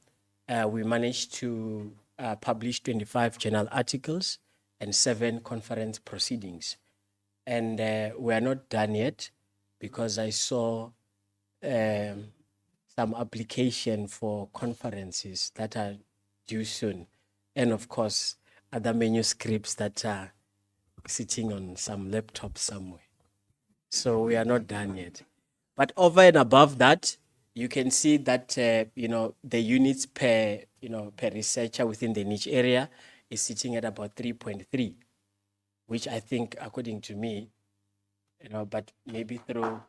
we managed to publish 25 journal articles and 7 conference proceedings. And we are not done yet because I saw some application for conferences that are due soon. And of course, other manuscripts that are sitting on some laptop somewhere. So we are not done yet. But over and above that, you can see that, the units per researcher within the niche area is sitting at about 3.3, which I think, according to me, but maybe through.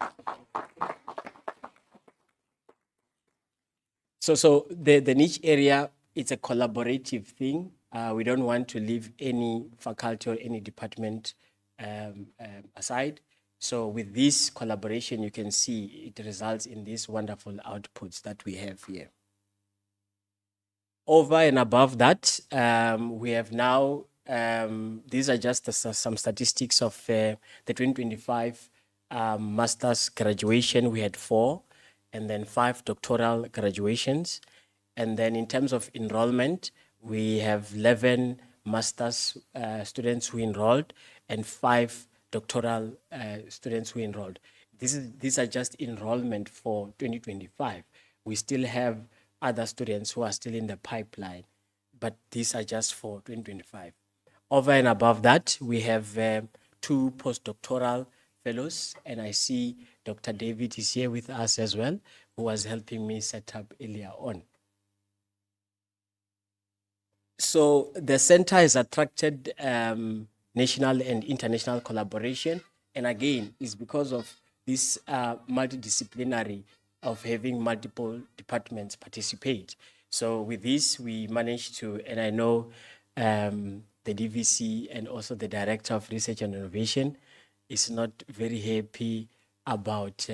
So the niche area, it's a collaborative thing. We don't want to leave any faculty or any department aside. So with this collaboration, you can see it results in these wonderful outputs that we have here. Over and above that, we have now, these are just some statistics of the 2025 master's graduation. We had 4, and then 5 doctoral graduations. And then in terms of enrollment, we have 11 master's students who enrolled and 5 doctoral students who enrolled. These are just enrollment for 2025. We still have other students who are still in the pipeline, but these are just for 2025. Over and above that, we have 2 postdoctoral fellows, and I see Dr. David is here with us as well, who was helping me set up earlier on. So the center has attracted national and international collaboration. And again, it's because of this multidisciplinary of having multiple departments participate. So with this, we managed to, and I know the DVC and also the Director of Research and Innovation is not very happy about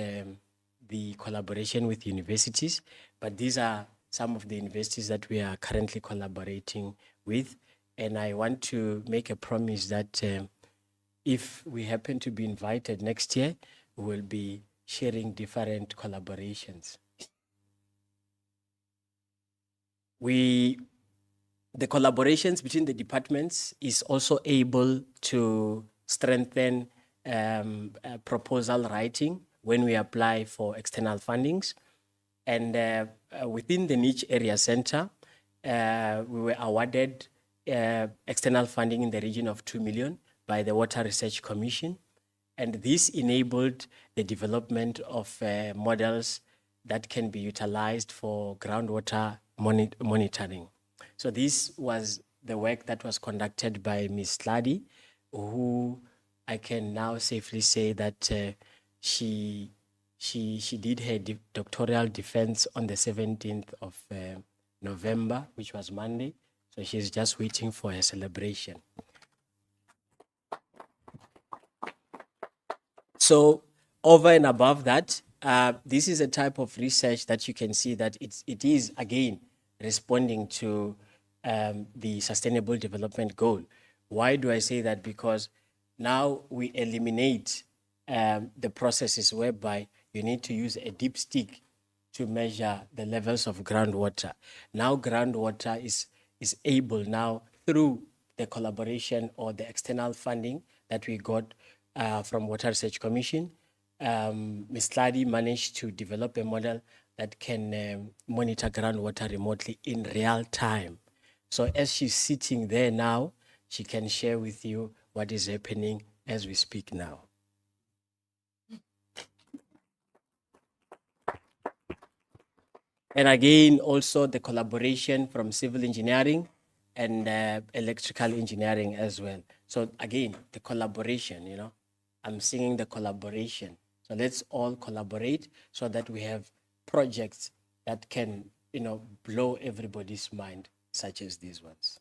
the collaboration with universities, but these are some of the universities that we are currently collaborating with. And I want to make a promise that if we happen to be invited next year, we will be sharing different collaborations. The collaborations between the departments is also able to strengthen proposal writing when we apply for external fundings. And within the niche area center, we were awarded external funding in the region of 2 million by the Water Research Commission. And this enabled the development of models that can be utilized for groundwater monitoring. So this was the work that was conducted by Ms. Sladi, who I can now safely say that she did her doctoral defense on the 17th of November, which was Monday. So she's just waiting for her celebration. So over and above that, this is a type of research that you can see that it is, again, responding to the Sustainable Development Goal, Why do I say that? Because now we eliminate the processes whereby you need to use a dipstick to measure the levels of groundwater. Now groundwater is able now through the collaboration or the external funding that we got from Water Research Commission. Ms. Tladi managed to develop a model that can monitor groundwater remotely in real time. So as she's sitting there now, she can share with you what is happening as we speak now. And again, also the collaboration from civil engineering and electrical engineering as well. So again, the collaboration, you know, I'm singing the collaboration. So let's all collaborate so that we have projects that can, you know, blow everybody's mind, such as these ones.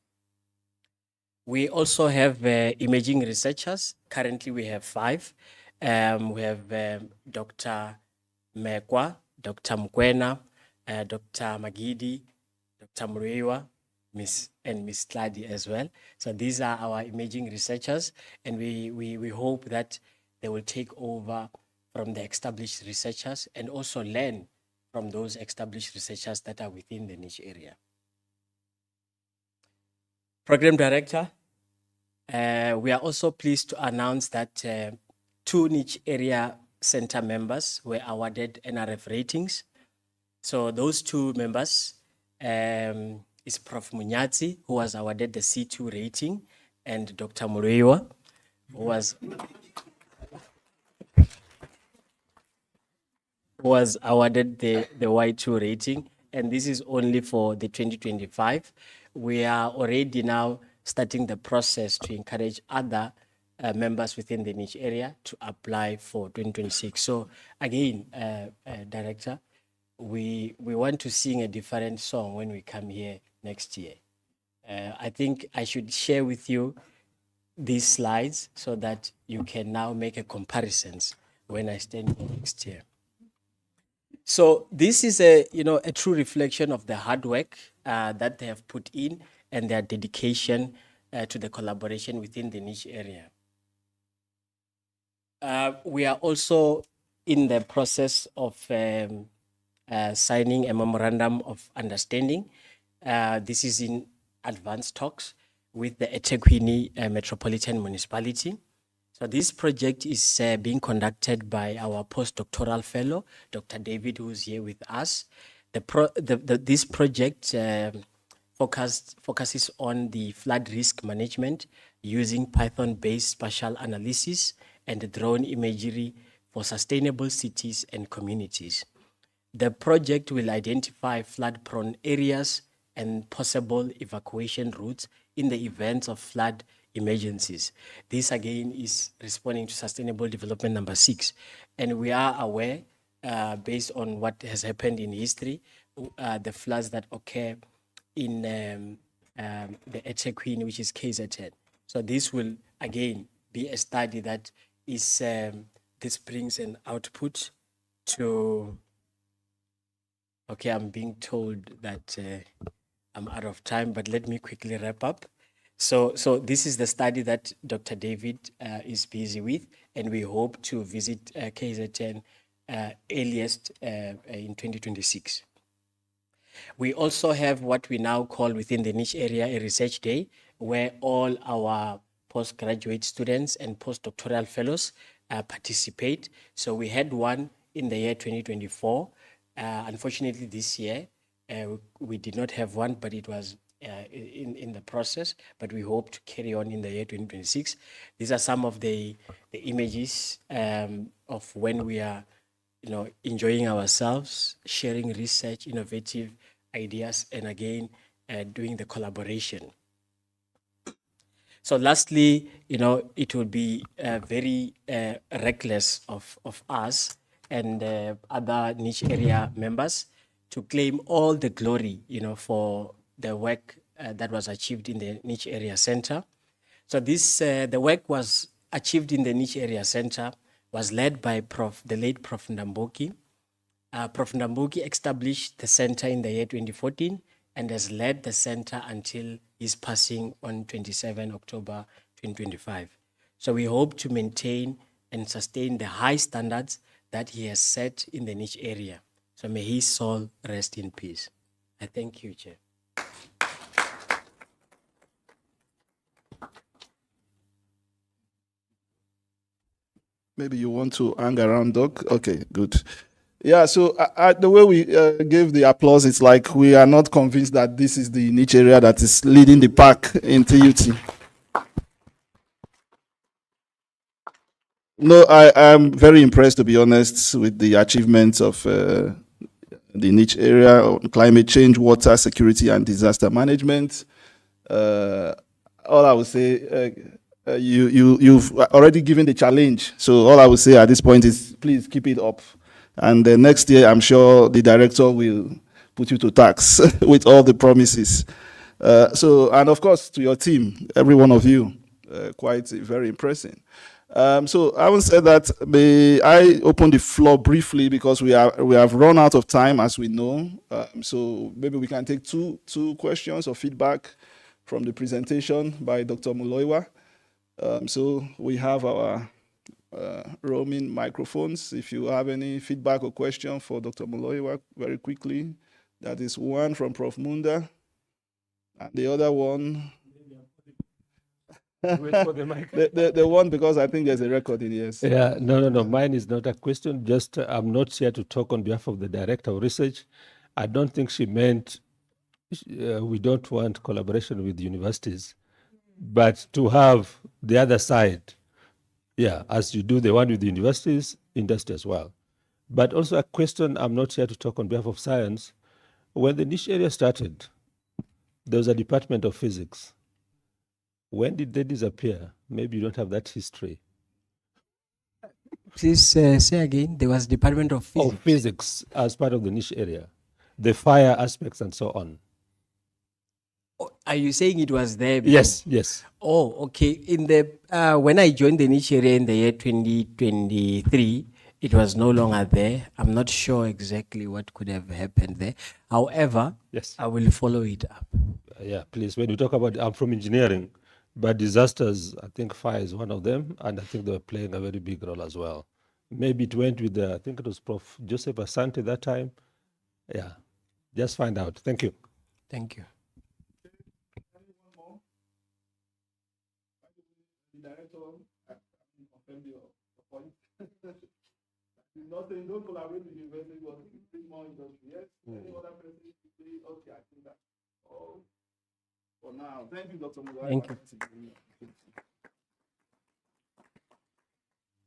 We also have imaging researchers. Currently, we have 5. We have Dr. Mekwa, Dr. Mkwena, Dr. Magidi, Dr. Muriwa, and Miss Tladi as well. So these are our imaging researchers, and we hope that they will take over from the established researchers and also learn from those established researchers that are within the niche area. Program Director, we are also pleased to announce that 2 niche area center members were awarded NRF ratings. So those 2 members is Prof. Munyati, who was awarded the C2 rating, and Dr. Mureiwa, who was awarded the Y2 rating. And this is only for the 2025. We are already now starting the process to encourage other members within the niche area to apply for 2026. So again, Director, we want to sing a different song when we come here next year. I think I should share with you these slides so that you can now make a comparisons when I stand here next year. So this is a true reflection of the hard work that they have put in and their dedication to the collaboration within the niche area. We are also in the process of signing a memorandum of understanding. This is in advanced talks with the eThekwini Metropolitan Municipality. So this project is being conducted by our postdoctoral fellow, Dr. David, who is here with us. This project focuses on the flood risk management using Python-based spatial analysis and drone imagery for sustainable cities and communities. The project will identify flood-prone areas and possible evacuation routes in the event of flood emergencies. This again is responding to Sustainable Development number 6. And we are aware, based on what has happened in history, the floods that occur in the eThekwini, which is KZN. So this will again be a study that is, this brings an output to, okay, I'm being told that I'm out of time, but let me quickly wrap up. So this is the study that Dr. David is busy with, and we hope to visit KZN earliest in 2026. We also have what we now call within the niche area a research day, where all our postgraduate students and postdoctoral fellows participate. So we had one in the year 2024. Unfortunately, this year, we did not have one, but it was in the process, but we hope to carry on in the year 2026. These are some of the images of when we are enjoying ourselves, sharing research, innovative ideas, and again, doing the collaboration. So lastly, it would be very reckless of us and other niche area members to claim all the glory, for the work that was achieved in the niche area center. So this, the work was achieved in the niche area center, was led by the late Prof. Ndambuki. Prof. Ndambuki established the center in the year 2014 and has led the center until his passing on 27 October 2025. So we hope to maintain and sustain the high standards that he has set in the niche area. So may his soul rest in peace. I thank you, Chair. Maybe you want to hang around, Doc? Okay, good. Yeah, so the way we gave the applause, it's like we are not convinced that this is the niche area that is leading the pack in TUT. No, I am very impressed, to be honest, with the achievements of the niche area on climate change, water security, and disaster management. All I would say, you've already given the challenge. So all I would say at this point is please keep it up. And next year, I'm sure the director will put you to tax with all the promises. And of course, to your team, every one of you, quite very impressive. So having said that, may I open the floor briefly because we have run out of time, as we know. So maybe we can take two questions or feedback from the presentation by Dr. Muloiwa. So we have our roaming microphones. If you have any feedback or question for Dr. Muloiwa, very quickly. That is one from Prof. Munda, and the other one. Wait for the mic. The one, because I think there's a recording, yes. Yeah, no. Mine is not a question. Just I'm not here to talk on behalf of the director of research. I don't think she meant we don't want collaboration with universities, but to have the other side, yeah, as you do the one with the universities, industry as well. But also a question, I'm not here to talk on behalf of science. When the niche area started, there was a department of physics. When did they disappear? Maybe you don't have that history. Please say again, there was Department of Physics. Of physics as part of the niche area, the fire aspects and so on. Are you saying it was there? Yes. Oh, okay. In the when I joined the niche area in the year 2023, it was no longer there. I'm not sure exactly what could have happened there. However, yes, I will follow it up. Yeah, please. When you talk about, I'm from engineering, but disasters, I think fire is one of them, and I think they were playing a very big role as well. Maybe it went with I think it was Prof. Joseph Asante that time. Yeah, just find out. Thank you. Thank you. Nothing, don't collaborate with the university, but think more industry. Yes? Any other person say, okay, I think that's all for now. Thank you, Dr. Mugai. Thank you.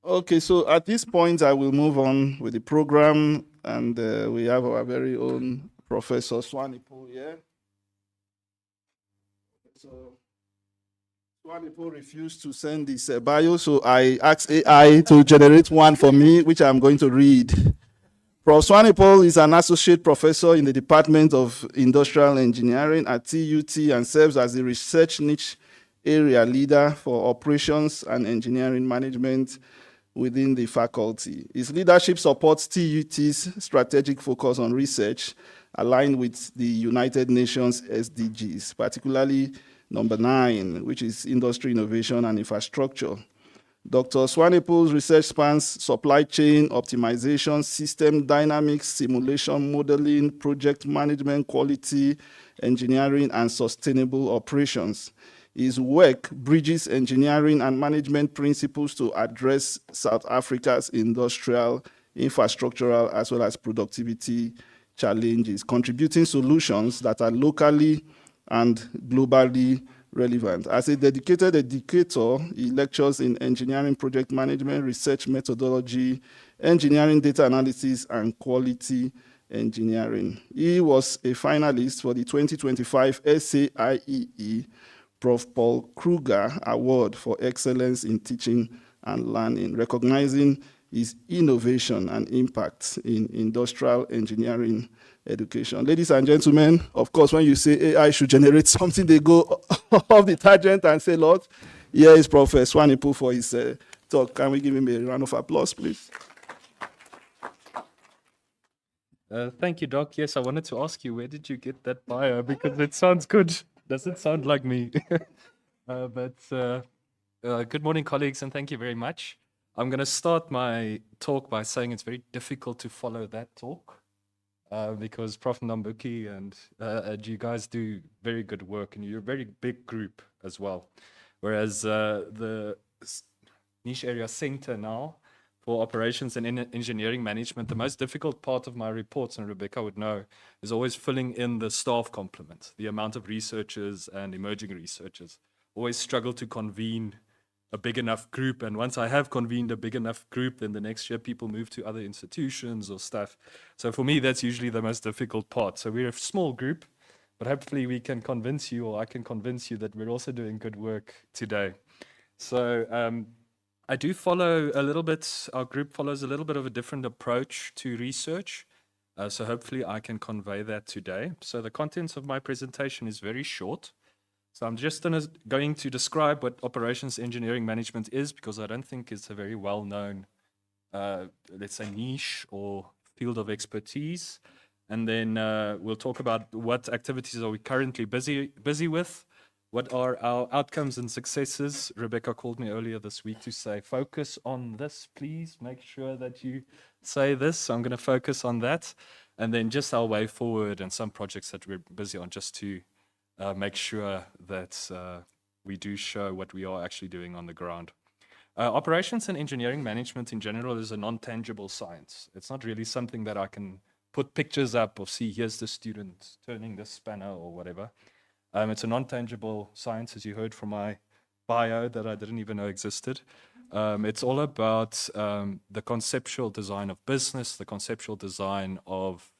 Okay, so at this point, I will move on with the program, and we have our very own Professor Swanipo here. So Swanipo refused to send his bio, so I asked AI to generate one for me, which I'm going to read. Prof. Swanipo is an associate professor in the Department of Industrial Engineering at TUT and serves as the research niche area leader for operations and engineering management within the faculty. His leadership supports TUT's strategic focus on research aligned with the United Nations SDGs, particularly number 9, which is industry innovation and infrastructure. Dr. Swanipo's research spans supply chain optimization, system dynamics, simulation modeling, project management, quality engineering, and sustainable operations. His work bridges engineering and management principles to address South Africa's industrial, infrastructural, as well as productivity challenges, contributing solutions that are locally and globally relevant. As a dedicated educator, he lectures in engineering project management, research methodology, engineering data analysis, and quality engineering. He was a finalist for the 2025 SAIEE Prof. Paul Kruger Award for Excellence in Teaching and Learning, recognizing his innovation and impact in industrial engineering education. Ladies and gentlemen, of course, when you say AI should generate something, they go off the tangent and say, Lord, here is Professor Swanipo for his talk. Can we give him a round of applause, please? Thank you, Doc. Yes, I wanted to ask you, where did you get that bio? Because it sounds good. Does it sound like me? Good morning, colleagues, and thank you very much. I'm going to start my talk by saying it's very difficult to follow that talk because Prof. Nambuki and you guys do very good work, and you're a very big group as well. Whereas niche area center now for operations and engineering management, the most difficult part of my reports, and Rebecca would know, is always filling in the staff complement, the amount of researchers and emerging researchers. Always struggle to convene a big enough group, and once I have convened a big enough group, then the next year people move to other institutions or stuff. So for me, that's usually the most difficult part. So we're a small group, but hopefully we can convince you, or I can convince you, that we're also doing good work today. So I do follow a little bit, our group follows a little bit of a different approach to research. So hopefully I can convey that today. So the contents of my presentation is very short. So I'm just going to describe what operations engineering management is, because I don't think it's a very well-known, let's say, niche or field of expertise. And then we'll talk about what activities are we currently busy with, what are our outcomes and successes. Rebecca called me earlier this week to say, focus on this, please. Make sure that you say this. So I'm going to focus on that. And then just our way forward and some projects that we're busy on, just to make sure that we do show what we are actually doing on the ground. Operations and engineering management in general is a non-tangible science. It's not really something that I can put pictures up or see, here's the student turning this spanner or whatever. It's a non-tangible science, as you heard from my bio that I didn't even know existed. It's all about the conceptual design of business, the conceptual design of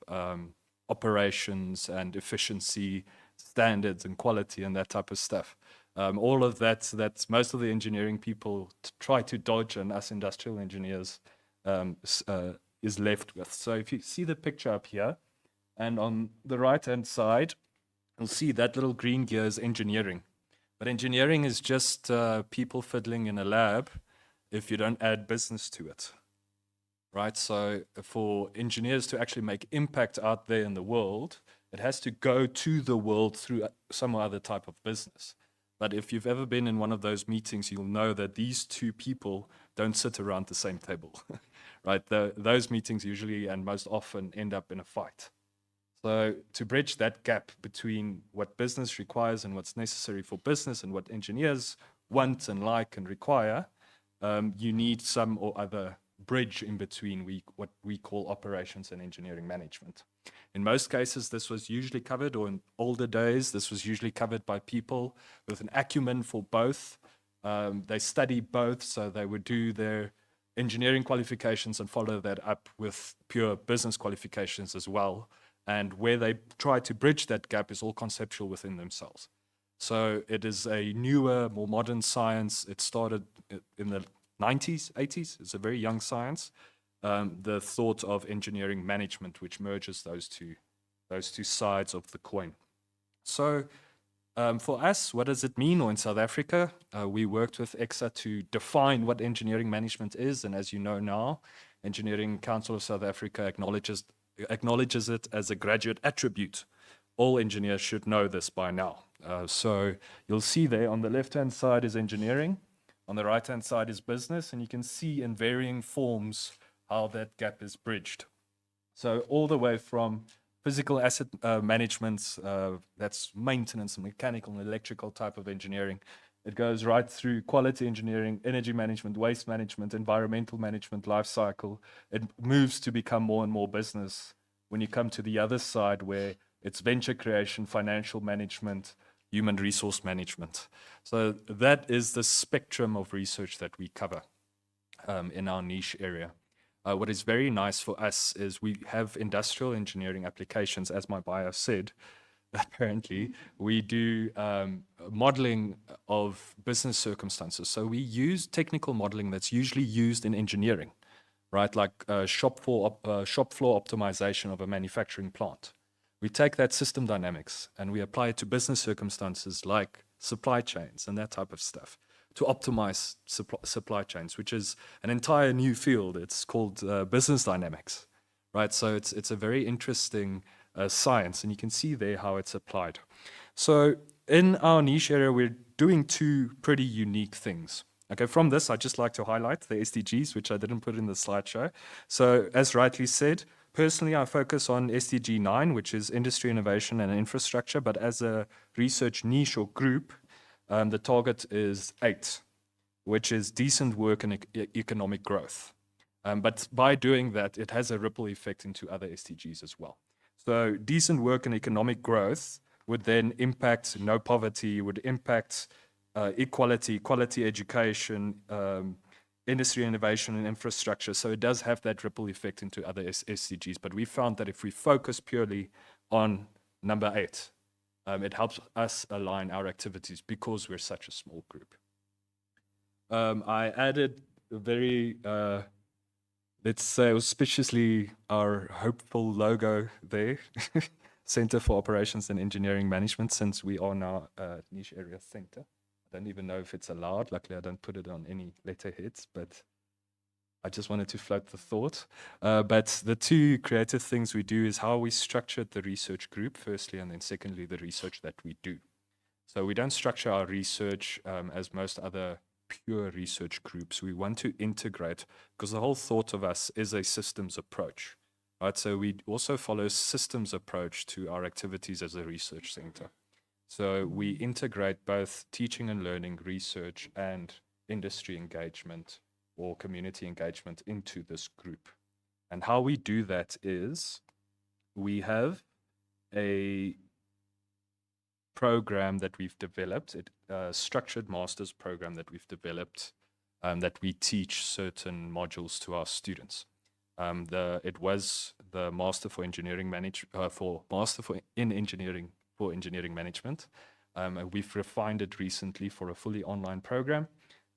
operations and efficiency, standards and quality and that type of stuff. All of that most of the engineering people try to dodge, and us industrial engineers is left with. So if you see the picture up here, and on the right-hand side, you'll see that little green gear is engineering. But engineering is just people fiddling in a lab if you don't add business to it, right? So for engineers to actually make impact out there in the world, it has to go to the world through some other type of business. But if you've ever been in one of those meetings, you'll know that these two people don't sit around the same table, right? Those meetings usually and most often end up in a fight. So to bridge that gap between what business requires and what's necessary for business and what engineers want and like and require, you need some or other bridge in between what we call operations and engineering management. In most cases, this was usually covered, or in older days, this was usually covered by people with an acumen for both. They study both, so they would do their engineering qualifications and follow that up with pure business qualifications as well. And where they try to bridge that gap is all conceptual within themselves. So it is a newer, more modern science. It started in the 90s, 80s. It's a very young science. The thought of engineering management, which merges those two sides of the coin. So for us, what does it mean? Or in South Africa, we worked with EXA to define what engineering management is. And as you know now, Engineering Council of South Africa acknowledges it as a graduate attribute. All engineers should know this by now. So you'll see there on the left-hand side is engineering, on the right-hand side is business, and you can see in varying forms how that gap is bridged. So all the way from physical asset management, that's maintenance and mechanical and electrical type of engineering. It goes right through quality engineering, energy management, waste management, environmental management, life cycle. It moves to become more and more business when you come to the other side, where it's venture creation, financial management, human resource management. So that is the spectrum of research that we cover in our niche area. What is very nice for us is we have industrial engineering applications, as my bio said. Apparently, we do modeling of business circumstances. So we use technical modeling that's usually used in engineering, right? Like shop floor optimization of a manufacturing plant. We take that system dynamics and we apply it to business circumstances like supply chains and that type of stuff to optimize supply chains, which is an entire new field. It's called business dynamics, right? So it's a very interesting science, and you can see there how it's applied. So in our niche area, we're doing two pretty unique things. Okay, from this, I'd just like to highlight the SDGs, which I didn't put in the slideshow. So as rightly said, personally, I focus on SDG 9, which is industry, innovation, and infrastructure. But as a research niche or group, the target is 8, which is decent work and economic growth. But by doing that, it has a ripple effect into other SDGs as well. So decent work and economic growth would then impact no poverty, would impact equality, quality education, industry, innovation, and infrastructure. So it does have that ripple effect into other SDGs. But we found that if we focus purely on number 8, it helps us align our activities because we're such a small group. I added a very, let's say, auspiciously our hopeful logo there, Center for Operations and Engineering Management, since we are now a niche area center. I don't even know if it's allowed. Luckily, I don't put it on any letterheads, but I just wanted to float the thought. But the two creative things we do is how we structured the research group, firstly, and then secondly, the research that we do. So we don't structure our research as most other pure research groups. We want to integrate, because the whole thought of us is a systems approach, right? So we also follow systems approach to our activities as a research center. So we integrate both teaching and learning, research, and industry engagement or community engagement into this group. And how we do that is we have a program that we've developed, a structured master's program that we've developed, that we teach certain modules to our students. It was the Master for Engineering Engineering Management. We've refined it recently for a fully online program.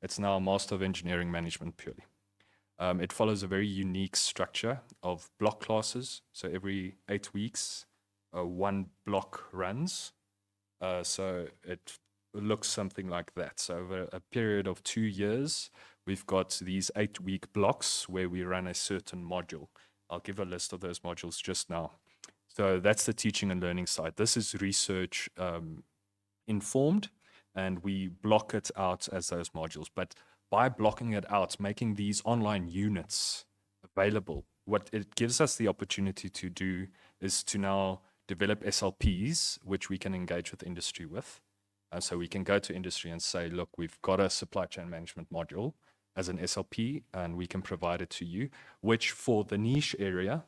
It's now a Master of Engineering Management purely. It follows a very unique structure of block classes. So every 8 weeks, one block runs. So it looks something like that. So over a period of 2 years, we've got these 8-week blocks where we run a certain module. I'll give a list of those modules just now. So that's the teaching and learning side. This is research informed, and we block it out as those modules. But by blocking it out, making these online units available, what it gives us the opportunity to do is to now develop SLPs, which we can engage with industry with. So we can go to industry and say, look, we've got a supply chain management module as an SLP, and we can provide it to you, which for the niche area,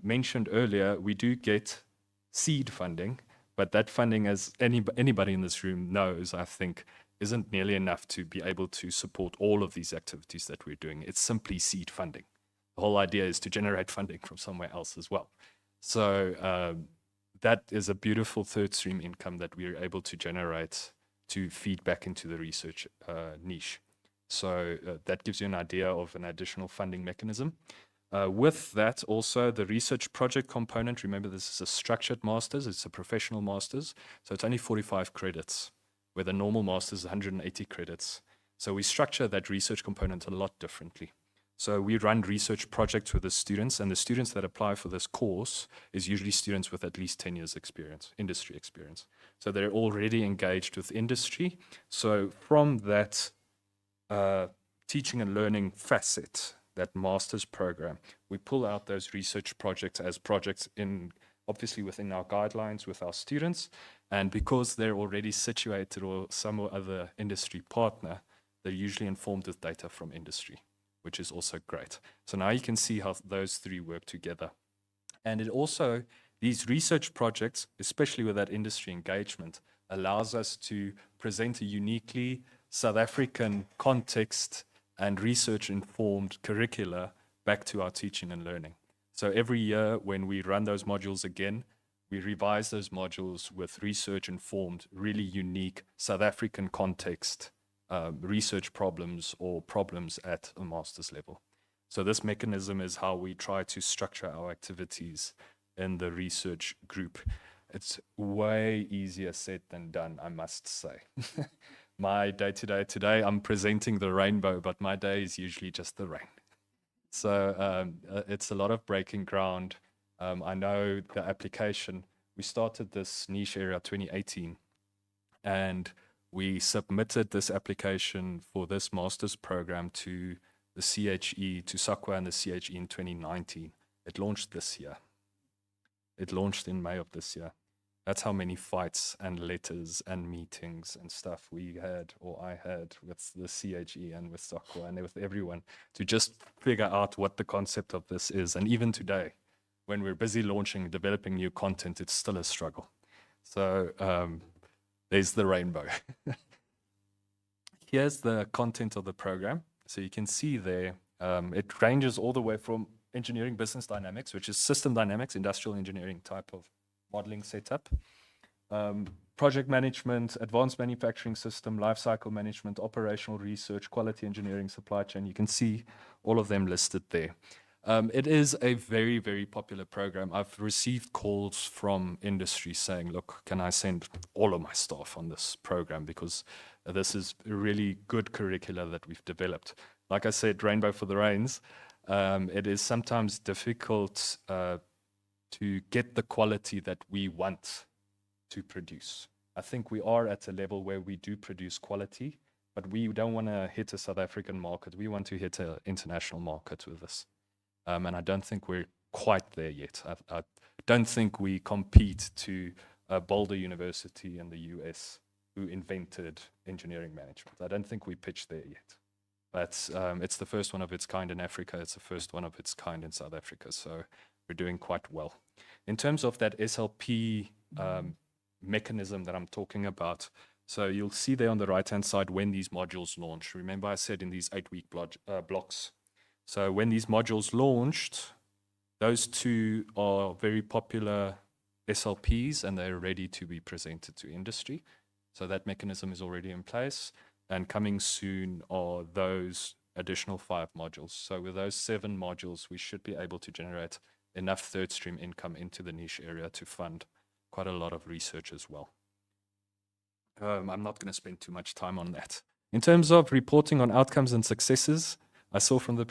mentioned earlier, we do get seed funding, but that funding, as anybody in this room knows, I think, isn't nearly enough to be able to support all of these activities that we're doing. It's simply seed funding. The whole idea is to generate funding from somewhere else as well. So that is a beautiful third stream income that we're able to generate to feed back into the research niche. So that gives you an idea of an additional funding mechanism. With that, also the research project component, remember this is a structured master's, it's a professional master's, so it's only 45 credits, where the normal master's is 180 credits. So we structure that research component a lot differently. So we run research projects with the students, and the students that apply for this course is usually students with at least 10 years experience, industry experience. So they're already engaged with industry. So from that teaching and learning facet, that master's program, we pull out those research projects as projects obviously within our guidelines with our students. And because they're already situated or some other industry partner, they're usually informed with data from industry, which is also great. So now you can see how those three work together. And it also, these research projects, especially with that industry engagement, allows us to present a uniquely South African context and research-informed curricula back to our teaching and learning. So every year when we run those modules again, we revise those modules with research-informed, really unique South African context research problems or problems at a master's level. So this mechanism is how we try to structure our activities in the research group. It's way easier said than done, I must say. My day-to-day today, I'm presenting the rainbow, but my day is usually just the rain. So it's a lot of breaking ground. I know the application, we started this niche area 2018, and we submitted this application for this master's program to the CHE, to SAQA and the CHE in 2019. It launched this year. It launched in May of this year. That's how many fights and letters and meetings and stuff we had, or I had, with the CHE and with SAQA and with everyone to just figure out what the concept of this is. And even today, when we're busy launching, developing new content, it's still a struggle. So there's the rainbow. Here's the content of the program. So you can see there, it ranges all the way from engineering business dynamics, which is system dynamics, industrial engineering type of modeling setup, project management, advanced manufacturing system, life cycle management, operational research, quality engineering, supply chain. You can see all of them listed there. It is a very, very popular program. I've received calls from industry saying, look, can I send all of my staff on this program, because this is a really good curricula that we've developed. Like I said, Rainbow for the Rains, it is sometimes difficult to get the quality that we want to produce. I think we are at a level where we do produce quality, but we don't want to hit a South African market. We want to hit an international market with this. And I don't think we're quite there yet. I don't think we compete to Boulder University in the US, who invented engineering management. I don't think we pitch there yet. But it's the first one of its kind in Africa. It's the first one of its kind in South Africa. So we're doing quite well. In terms of that SLP mechanism that I'm talking about, so you'll see there on the right-hand side when these modules launch. Remember I said in these 8-week blocks. So when these modules launched, those two are very popular SLPs, and they're ready to be presented to industry. So that mechanism is already in place, and coming soon are those additional 5 modules. So with those 7 modules, we should be able to generate enough third stream income into the niche area to fund quite a lot of research as well. I'm not going to spend too much time on that. In terms of reporting on outcomes and successes, I saw from the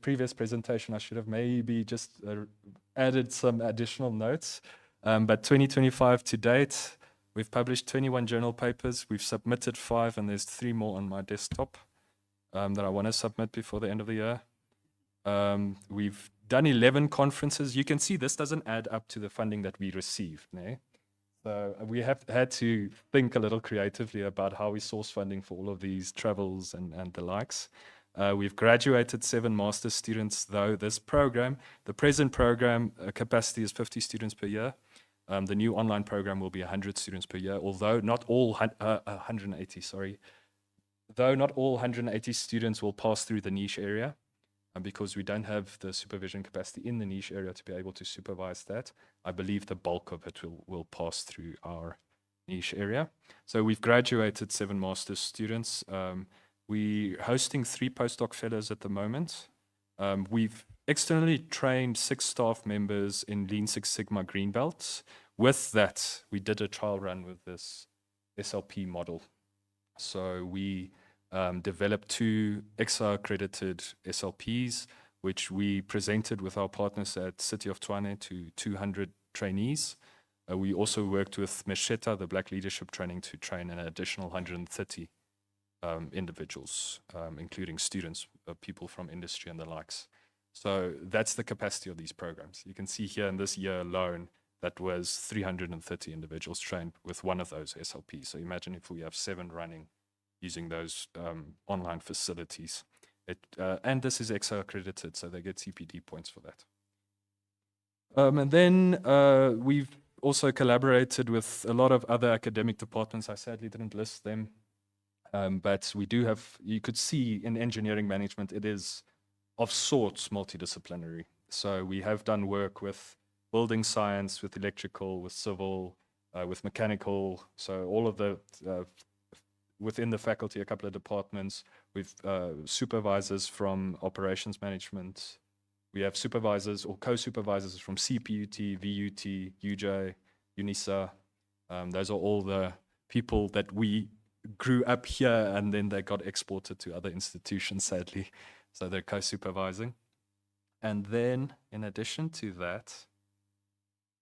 previous presentation, I should have maybe just added some additional notes. But 2025 to date, we've published 21 journal papers. We've submitted 5, and there's 3 more on my desktop that I want to submit before the end of the year. We've done 11 conferences. You can see this doesn't add up to the funding that we received. No? So we have had to think a little creatively about how we source funding for all of these travels and the likes. We've graduated 7 master's students, though this program, the present program capacity is 50 students per year. The new online program will be 100 students per year, although not all 180, sorry. Though not all 180 students will pass through the niche area, because we don't have the supervision capacity in the niche area to be able to supervise that. I believe the bulk of it will pass through our niche area. So we've graduated 7 master's students. We're hosting 3 postdoc fellows at the moment. We've externally trained 6 staff members in Lean Six Sigma Green Belts. With that, we did a trial run with this SLP model. So we developed 2 EXA accredited SLPs, which we presented with our partners at City of Tshwane to 200 trainees. We also worked with Mesheta, the Black Leadership Training, to train an additional 130 individuals, including students, people from industry and the likes. So that's the capacity of these programs. You can see here in this year alone, that was 330 individuals trained with one of those SLPs. So imagine if we have 7 running using those online facilities. And this is EXA accredited, so they get CPD points for that. And then we've also collaborated with a lot of other academic departments. I sadly didn't list them. But we do have, you could see in engineering management, it is of sorts multidisciplinary. So we have done work with building science, with electrical, with civil, with mechanical. So all of the, within the faculty, a couple of departments, with supervisors from operations management. We have supervisors or co-supervisors from CPUT, VUT, UJ, UNISA. Those are all the people that we grew up here, and then they got exported to other institutions, sadly. So they're co-supervising. And then, in addition to that,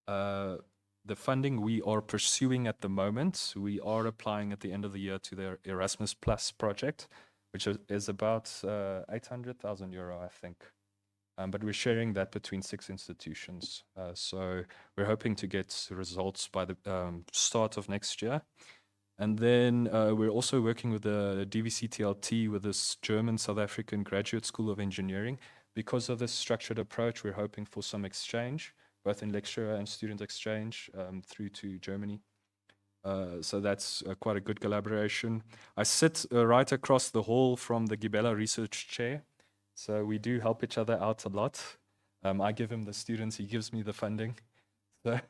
the funding we are pursuing at the moment, we are applying at the end of the year to their Erasmus Plus project, which is about 800,000 euro, I think. But we're sharing that between 6 institutions. So we're hoping to get results by the start of next year. And then we're also working with the DVC-TLT, with this German South African Graduate School of Engineering. Because of this structured approach, we're hoping for some exchange, both in lecturer and student exchange through to Germany. So that's quite a good collaboration. I sit right across the hall from the Gibela Research Chair. So we do help each other out a lot. I give him the students, he gives me the funding. So,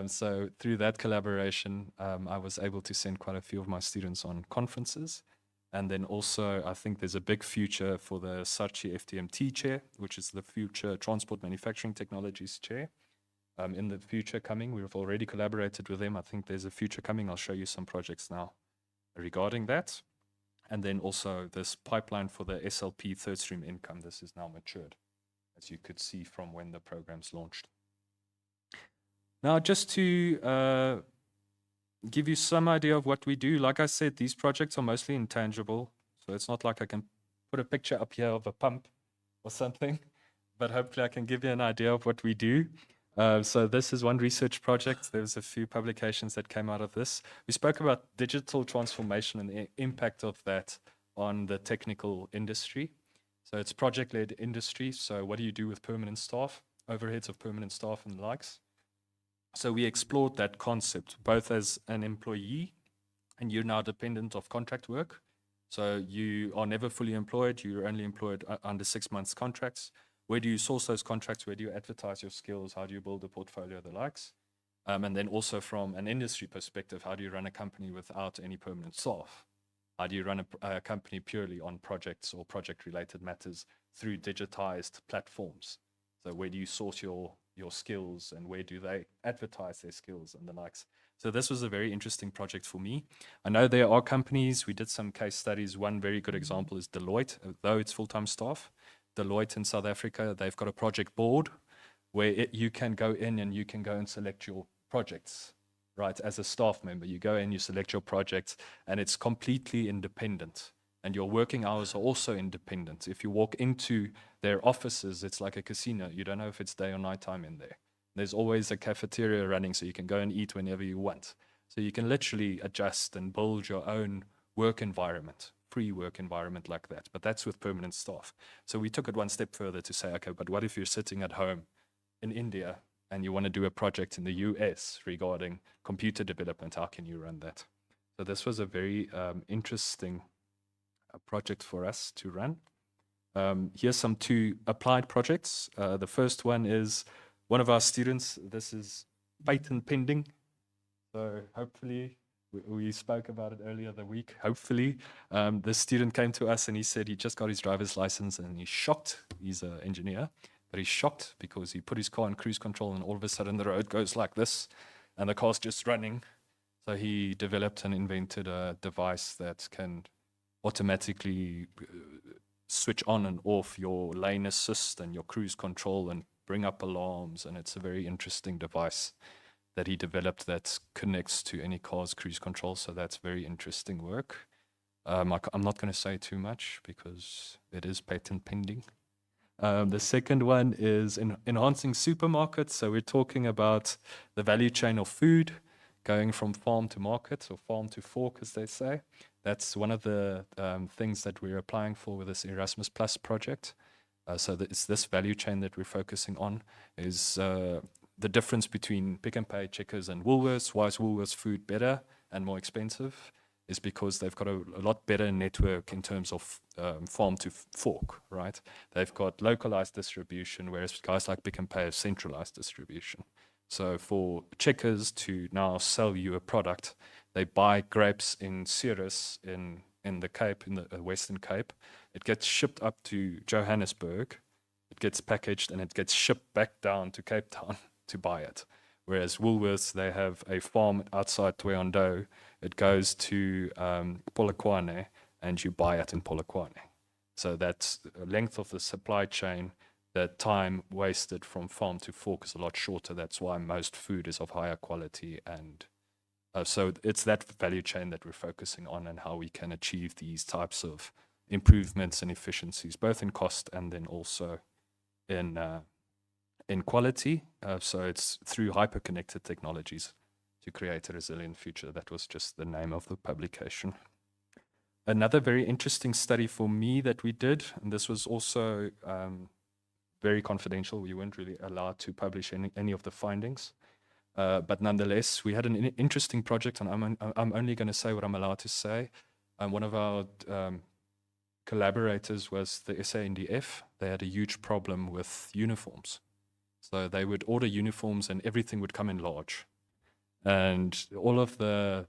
so through that collaboration, I was able to send quite a few of my students on conferences. And then also, I think there's a big future for the Sarchi FTMT chair, which is the Future Transport Manufacturing Technologies chair. In the future coming, we've already collaborated with them. I think there's a future coming. I'll show you some projects now regarding that. And then also this pipeline for the SLP third stream income. This is now matured, as you could see from when the program's launched. Now, just to give you some idea of what we do, like I said, these projects are mostly intangible. So it's not like I can put a picture up here of a pump or something, but hopefully I can give you an idea of what we do. So this is one research project. There's a few publications that came out of this. We spoke about digital transformation and the impact of that on the technical industry. So it's project-led industry. So what do you do with permanent staff, overheads of permanent staff and the likes? So we explored that concept, both as an employee, and you're now dependent of contract work. So you are never fully employed. You're only employed under 6 months contracts. Where do you source those contracts? Where do you advertise your skills? How do you build a portfolio, the likes? And then also from an industry perspective, how do you run a company without any permanent staff? How do you run a company purely on projects or project-related matters through digitized platforms? So where do you source your skills, and where do they advertise their skills and the likes? So this was a very interesting project for me. I know there are companies, we did some case studies. One very good example is Deloitte, though it's full-time staff. Deloitte in South Africa, they've got a project board where you can go in and you can go and select your projects, right? As a staff member, you go in, you select your projects, and it's completely independent. And your working hours are also independent. If you walk into their offices, it's like a casino. You don't know if it's day or night time in there. There's always a cafeteria running, so you can go and eat whenever you want. So you can literally adjust and build your own work environment, free work environment like that. But that's with permanent staff. So we took it one step further to say, okay, but what if you're sitting at home in India and you want to do a project in the US regarding computer development? How can you run that? So this was a very interesting project for us to run. Here's some 2 applied projects. The first one is one of our students. This is patent pending. So hopefully, we spoke about it earlier the week. Hopefully, the student came to us and he said he just got his driver's license and he's shocked. He's an engineer, but he's shocked because he put his car on cruise control and all of a sudden the road goes like this and the car's just running. So he developed and invented a device that can automatically switch on and off your lane assist and your cruise control and bring up alarms. And it's a very interesting device that he developed that connects to any car's cruise control. So that's very interesting work. I'm not going to say too much because it is patent pending. The second one is enhancing supermarkets. So we're talking about the value chain of food going from farm to market, or farm to fork, as they say. That's one of the things that we're applying for with this Erasmus Plus project. So it's this value chain that we're focusing on, is the difference between Pick n Pay, Checkers, and Woolworths. Why is Woolworths food better and more expensive? Is because they've got a lot better network in terms of farm to fork, right? They've got localized distribution, whereas guys like Pick n Pay have centralized distribution. So for Checkers to now sell you a product, they buy grapes in Ceres in the Cape, in the Western Cape. It gets shipped up to Johannesburg. It gets packaged and it gets shipped back down to Cape Town to buy it. Whereas Woolworths, they have a farm outside Tweeondou. It goes to Polokwane and you buy it in Polokwane. So that length of the supply chain the time wasted from farm to fork is a lot shorter. That's why most food is of higher quality. And so it's that value chain that we're focusing on, and how we can achieve these types of improvements and efficiencies, both in cost and then also in quality. So it's through hyper-connected technologies to create a resilient future. That was just the name of the publication. Another very interesting study for me that we did, and this was also very confidential. We weren't really allowed to publish any of the findings. But nonetheless, we had an interesting project, and I'm only going to say what I'm allowed to say. One of our collaborators was the SANDF. They had a huge problem with uniforms. So they would order uniforms and everything would come in large. And all of the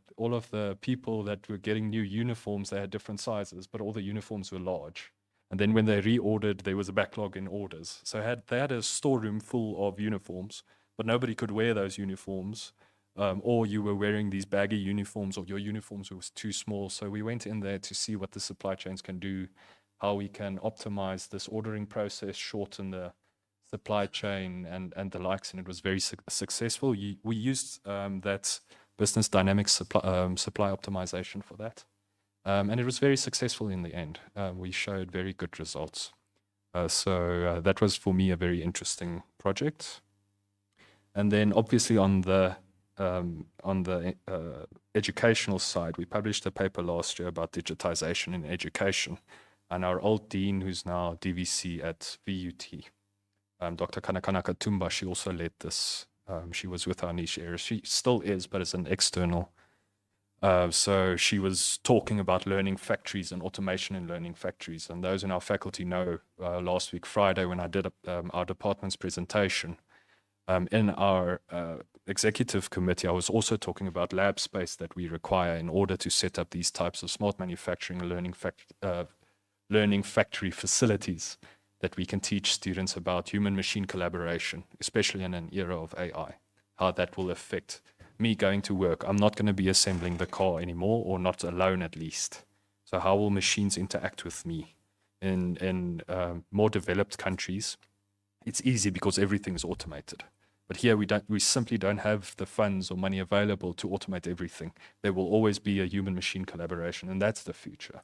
people that were getting new uniforms, they had different sizes, but all the uniforms were large. And then when they reordered, there was a backlog in orders. So they had a storeroom full of uniforms, but nobody could wear those uniforms. Or you were wearing these baggy uniforms, or your uniforms were too small. So we went in there to see what the supply chains can do, how we can optimize this ordering process, shorten the supply chain and the likes, and it was very successful. We used that business dynamics supply optimization for that. And it was very successful in the end. We showed very good results. So that was, for me, a very interesting project. And then obviously on the educational side, we published a paper last year about digitization in education. And our old dean, who's now DVC at VUT, Dr. Kanakanaka Tumba, she also led this. She was with our niche area. She still is, but as an external. So she was talking about learning factories and automation in learning factories. And those in our faculty know last week, Friday, when I did our department's presentation, in our executive committee, I was also talking about lab space that we require in order to set up these types of smart manufacturing and learning factory facilities that we can teach students about human-machine collaboration, especially in an era of AI, how that will affect me going to work. I'm not going to be assembling the car anymore, or not alone at least. So how will machines interact with me? In more developed countries, it's easy because everything is automated. But here we simply don't have the funds or money available to automate everything. There will always be a human-machine collaboration, and that's the future.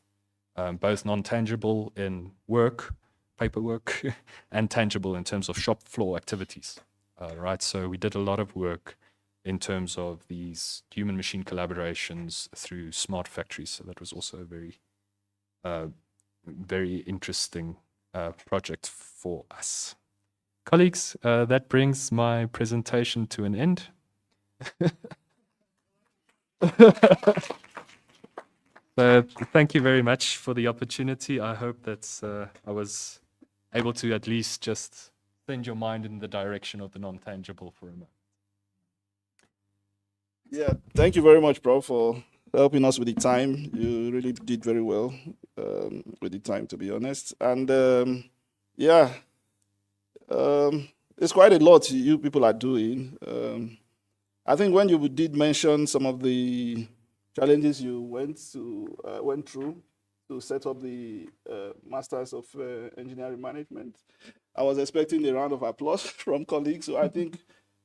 Both non-tangible in work, paperwork, and tangible in terms of shop floor activities, right? So we did a lot of work in terms of these human-machine collaborations through smart factories. So that was also a very, very interesting project for us. Colleagues, that brings my presentation to an end. Thank you very much for the opportunity. I hope that I was able to at least just send your mind in the direction of the non-tangible for a moment. Yeah, thank you very much, Prof, for helping us with the time. You really did very well with the time, to be honest. And it's quite a lot you people are doing. I think when you did mention some of the challenges you went through to set up the Masters of Engineering Management, I was expecting a round of applause from colleagues. So I think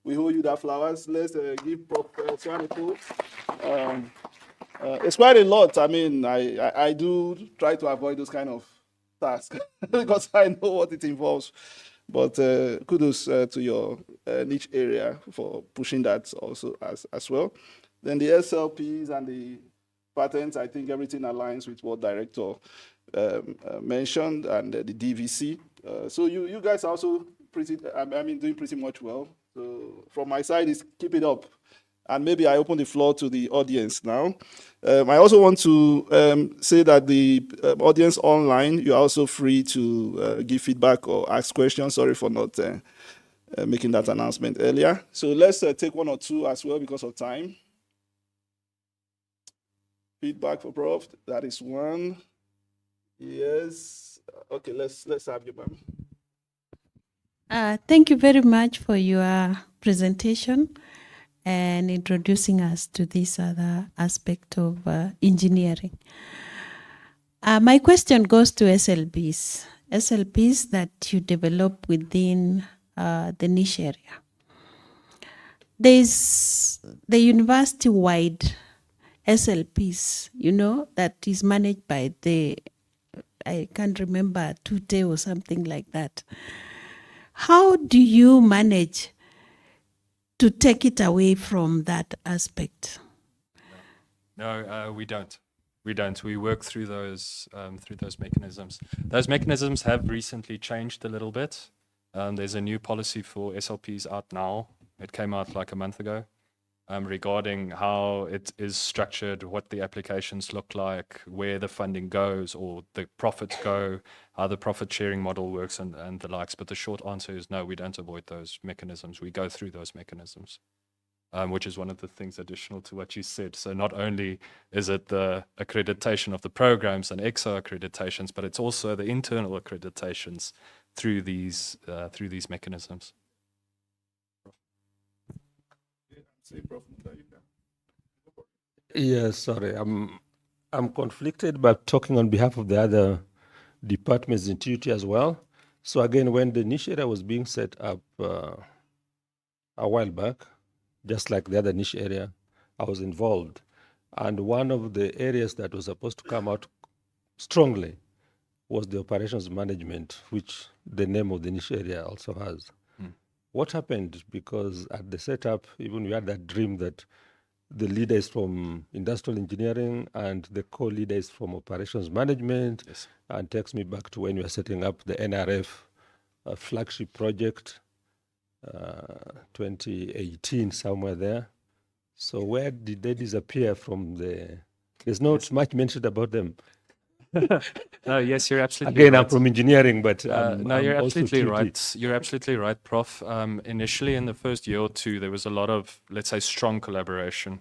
we owe you that flowers. Let's give Prof. Swanepoel. It's quite a lot. I mean, I do try to avoid those kind of tasks because I know what it involves. But kudos to your niche area for pushing that also as well. Then the SLPs and the patents, I think everything aligns with what Director mentioned, and the DVC. So you guys are also doing pretty much well. So from my side, is keep it up. And maybe I open the floor to the audience now. I also want to say that the audience online, you're also free to give feedback or ask questions. Sorry for not making that announcement earlier. So let's take one or two as well because of time. Feedback for Prof. That is one. Yes. Okay, let's have you, ma'am. Thank you very much for your presentation and introducing us to this other aspect of engineering. My question goes to SLBs. SLPs that you develop within the niche area. There's the university-wide SLPs, that is managed by I can't remember, TUT-TV or something like that. How do you manage to take it away from that aspect? No, we don't. We don't. We work through those mechanisms. Those mechanisms have recently changed a little bit. There's a new policy for SLPs out now. It came out like a month ago, regarding how it is structured, what the applications look like, where the funding goes or the profits go, how the profit sharing model works and the likes. But the short answer is no, we don't avoid those mechanisms. We go through those mechanisms. Which is one of the things additional to what you said. So not only is it the accreditation of the programs and EXO accreditations, but it's also the internal accreditations through these mechanisms. Yes, sorry, I'm conflicted, but talking on behalf of the other departments in TUT as well. So again, when the niche area was being set up a while back, just like the other niche area, I was involved. And one of the areas that was supposed to come out strongly was the operations management, which the name of the niche area also has. What happened? Because at the setup, even we had that dream that the leader is from industrial engineering and the co-leader is from operations management. Yes. And takes me back to when we were setting up the NRF flagship project, 2018, somewhere there. So where did they disappear from there's not much mentioned about them. No, yes, you're absolutely Again, right. I'm from engineering, but No, you're I'm also absolutely TUT. right. You're absolutely right, Prof. Initially, in the first year or two, there was a lot of, let's say, strong collaboration.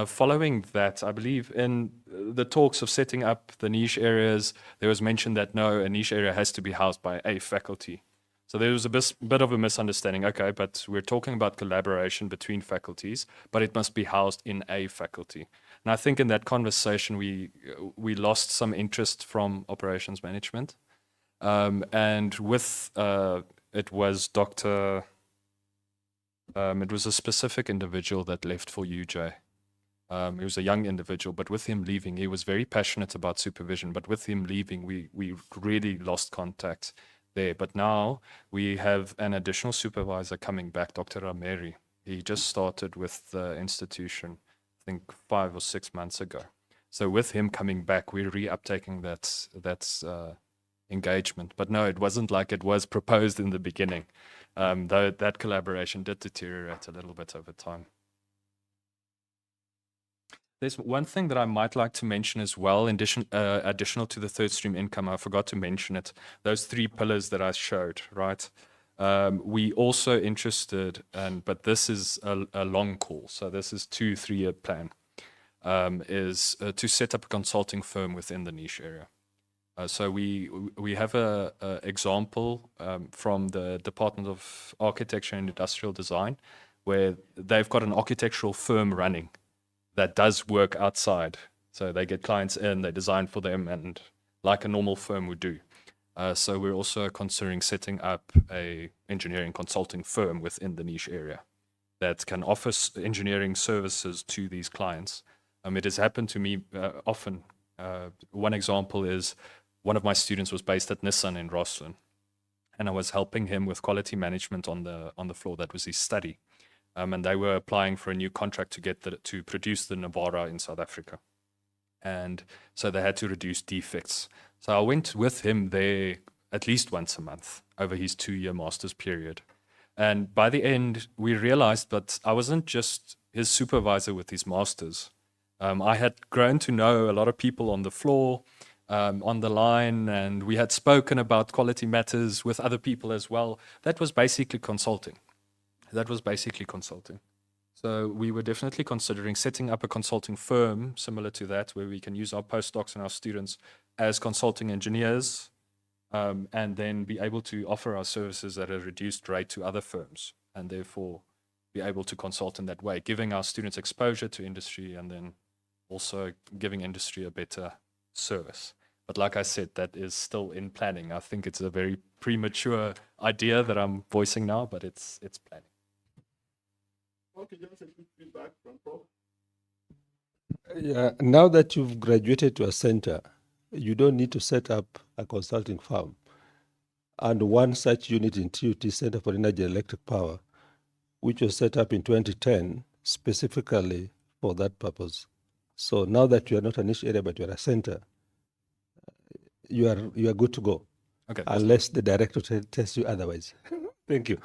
Following that, I believe in the talks of setting up the niche areas, there was mentioned that no, a niche area has to be housed by a faculty. So there was a bit of a misunderstanding. Okay, but we're talking about collaboration between faculties, but it must be housed in a faculty. And I think in that conversation, we lost some interest from operations management. And with it was it was a specific individual that left for UJ. He was a young individual, but with him leaving, he was very passionate about supervision. But with him leaving, we really lost contact there. But now we have an additional supervisor coming back, Dr. Rameri. He just started with the institution, I think 5 or 6 months ago. So with him coming back, we're re-uptaking that engagement. But no, it wasn't like it was proposed in the beginning, though that collaboration did deteriorate a little bit over time. There's one thing that I might like to mention as well, in additional to the third stream income. I forgot to mention it. Those 3 pillars that I showed, right? We also interested, but this is a long call. So this is 2-3 year plan, is to set up a consulting firm within the niche area. So we have a example from the Department of Architecture and Industrial Design, where they've got an architectural firm running that does work outside. So they get clients in, they design for them, and like a normal firm would do. So we're also considering setting up a engineering consulting firm within the niche area that can offer engineering services to these clients. It has happened to me often. One example is one of my students was based at Nissan in Roslyn, and I was helping him with quality management on the floor. That was his study. And they were applying for a new contract to produce the Navara in South Africa. And so they had to reduce defects. So I went with him there at least once a month over his 2-year master's period. And by the end, we realized that I wasn't just his supervisor with his master's. I had grown to know a lot of people on the floor, on the line, and we had spoken about quality matters with other people as well. That was basically consulting. So we were definitely considering setting up a consulting firm similar to that, where we can use our postdocs and our students as consulting engineers, and then be able to offer our services at a reduced rate to other firms, and therefore be able to consult in that way, giving our students exposure to industry and then also giving industry a better service. But like I said, that is still in planning. I think it's a very premature idea that I'm voicing now, but it's planning. Okay, just a quick feedback from Prof. Yeah, now that you've graduated to a center, you don't need to set up a consulting firm. And one such unit in TUT, Center for Energy and Electric Power, which was set up in 2010 specifically for that purpose. So now that you are not a niche area, but you are a center, you are good to go. Okay. Awesome. Unless the director tells you otherwise. Thank you.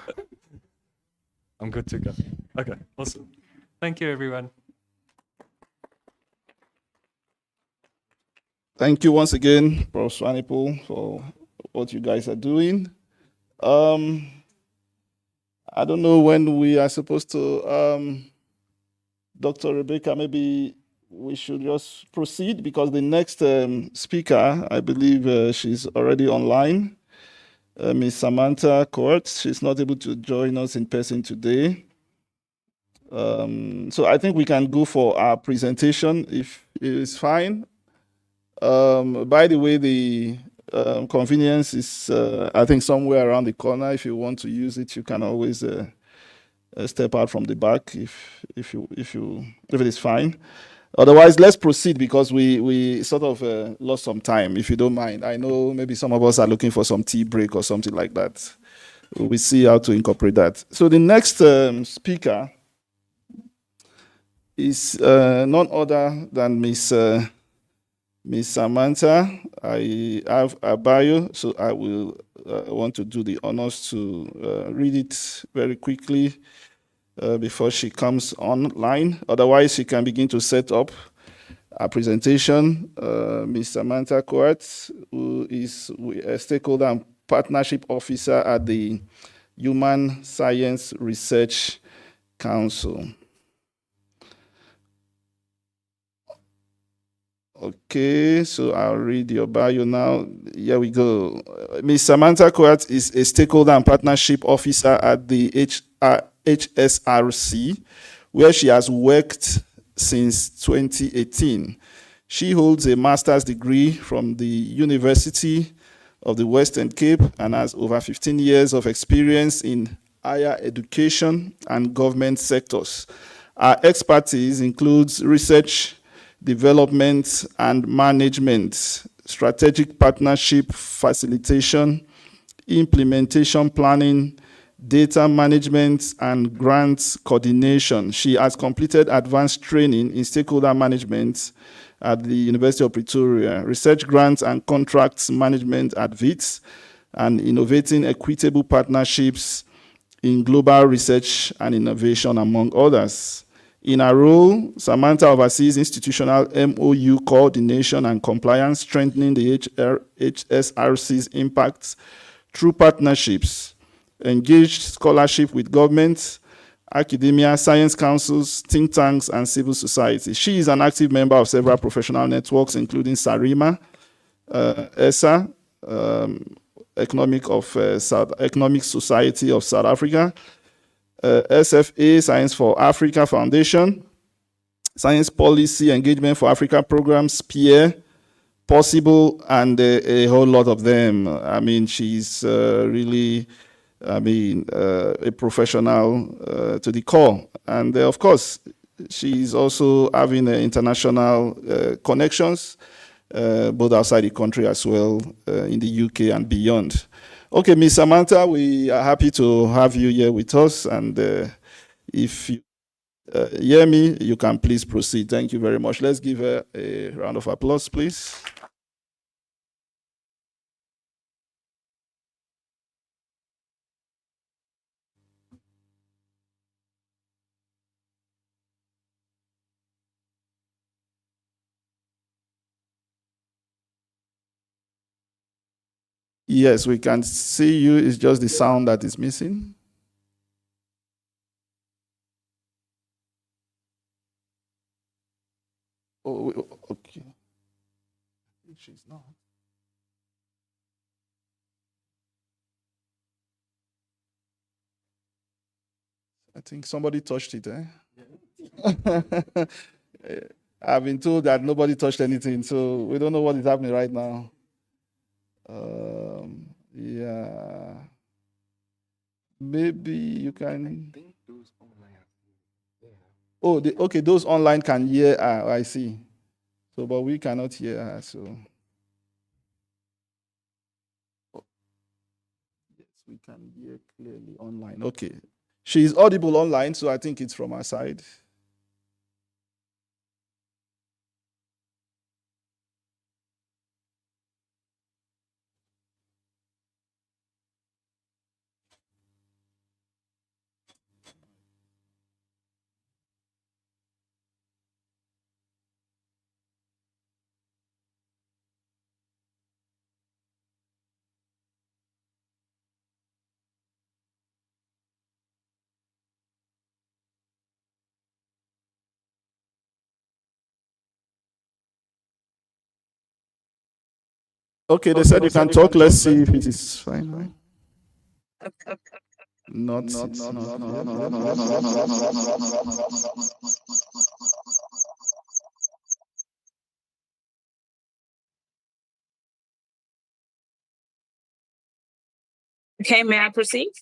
I'm good to go. Okay, awesome. Thank you, everyone. Thank you once again, Prof. Swanepoel, for what you guys are doing. I don't know when we are supposed to, Dr. Rebecca, maybe we should just proceed because the next speaker, I believe she's already online, Ms. Samantha Coates. She's not able to join us in person today. So I think we can go for our presentation if it is fine. By the way, the convenience is, I think, somewhere around the corner. If you want to use it, you can always step out from the back if it is fine. Otherwise, let's proceed because we sort of lost some time, if you don't mind. I know maybe some of us are looking for some tea break or something like that. We see how to incorporate that. So the next speaker is none other than Miss Samantha. I have a bio, so I will want to do the honors to read it very quickly before she comes online. Otherwise, she can begin to set up a presentation. Ms. Samantha Coates, who is a stakeholder and partnership officer at the Human Science Research Council. Okay, so I'll read your bio now. Here we go. Ms. Samantha Coates is a stakeholder and partnership officer at the HSRC, where she has worked since 2018. She holds a master's degree from the University of the Western Cape and has over 15 years of experience in higher education and government sectors. Her expertise includes research, development and management, strategic partnership facilitation, implementation planning, data management, and grants coordination. She has completed advanced training in stakeholder management at the University of Pretoria, research grants and contracts management at WITS, and innovating equitable partnerships in global research and innovation, among others. In her role, Samantha oversees institutional MOU coordination and compliance, strengthening the HSRC's impact through partnerships, engaged scholarship with government, academia, science councils, think tanks, and civil society. She is an active member of several professional networks, including SARIMA, ESA, Economic Society of South Africa, SFA, Science for Africa Foundation, Science Policy Engagement for Africa Programs, PIER, Possible, and a whole lot of them. I mean, she's really, a professional to the core. And of course, she's also having international connections, both outside the country as well, in the UK and beyond. Okay, Ms. Samantha, we are happy to have you here with us. And if you hear me, you can please proceed. Thank you very much. Let's give her a round of applause, please. Yes, we can see you. It's just the sound that is missing. Oh, okay. She's not. I think somebody touched it, eh? I've been told that nobody touched anything, so we don't know what is happening right now. Yeah. Maybe you can. Oh, okay, those online can hear. I see. So, but we cannot hear her. So, yes, we can hear clearly online. Okay, she's audible online, so I think it's from our side. Okay, they said you can talk. Let's see if it is fine now. Not. Okay, may I proceed?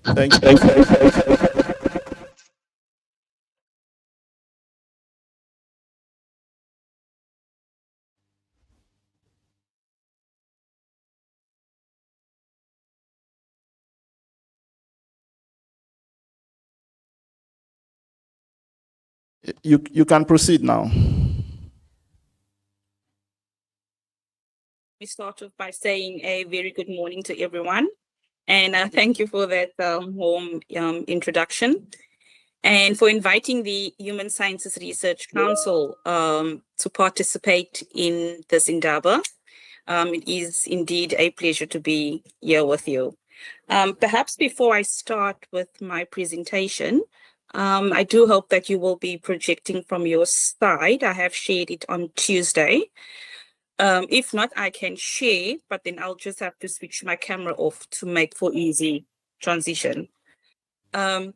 Thank you. You can proceed now. We start off by saying a very good morning to everyone. And thank you for that warm introduction and for inviting the Human Sciences Research Council to participate in this Indaba. It is indeed a pleasure to be here with you. Perhaps before I start with my presentation, I do hope that you will be projecting from your side. I have shared it on Tuesday. If not, I can share, but then I'll just have to switch my camera off to make for easy transition. In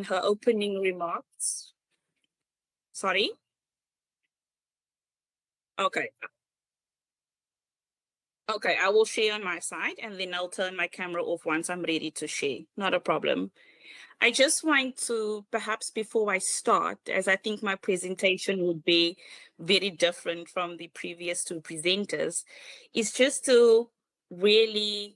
her opening remarks, sorry. Okay. Okay, I will share on my side and then I'll turn my camera off once I'm ready to share. Not a problem. I just want to, perhaps before I start, as I think my presentation would be very different from the previous two presenters, is just to really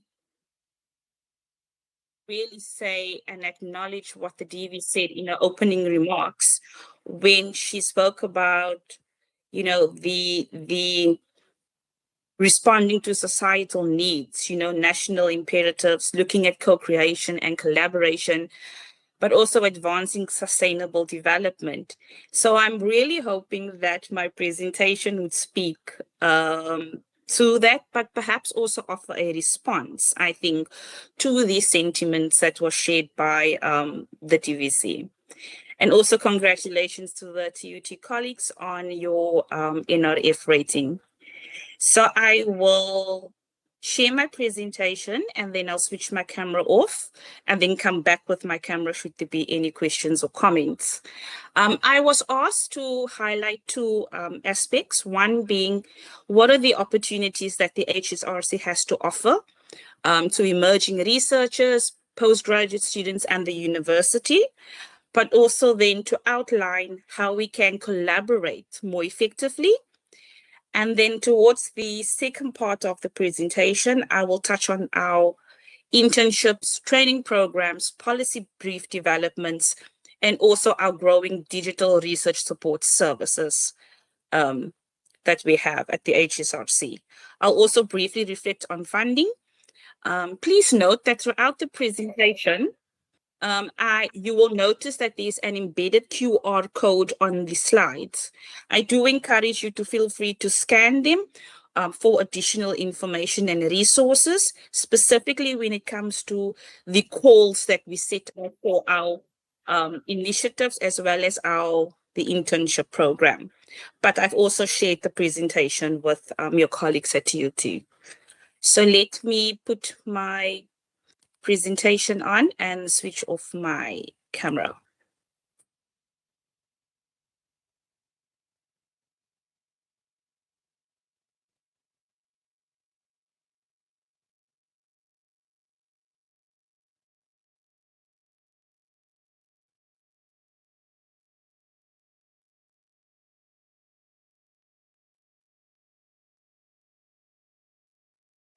say and acknowledge what the DV said in her opening remarks when she spoke about, you know, the responding to societal needs, you know, national imperatives, looking at co-creation and collaboration, but also advancing sustainable development. So I'm really hoping that my presentation would speak to that, but perhaps also offer a response, I think, to these sentiments that were shared by the TVC. And also congratulations to the TUT colleagues on your NRF rating. So I will share my presentation and then I'll switch my camera off and then come back with my camera should there be any questions or comments. I was asked to highlight two aspects, one being what are the opportunities that the HSRC has to offer to emerging researchers, postgraduate students and the university, but also then to outline how we can collaborate more effectively. And then towards the second part of the presentation, I will touch on our internships, training programs, policy brief developments, and also our growing digital research support services that we have at the HSRC. I'll also briefly reflect on funding. Please note that throughout the presentation, you will notice that there's an embedded QR code on the slides. I do encourage you to feel free to scan them for additional information and resources, specifically when it comes to the calls that we set up for our initiatives as well as the internship program. But I've also shared the presentation with your colleagues at TUT. So let me put my presentation on and switch off my camera.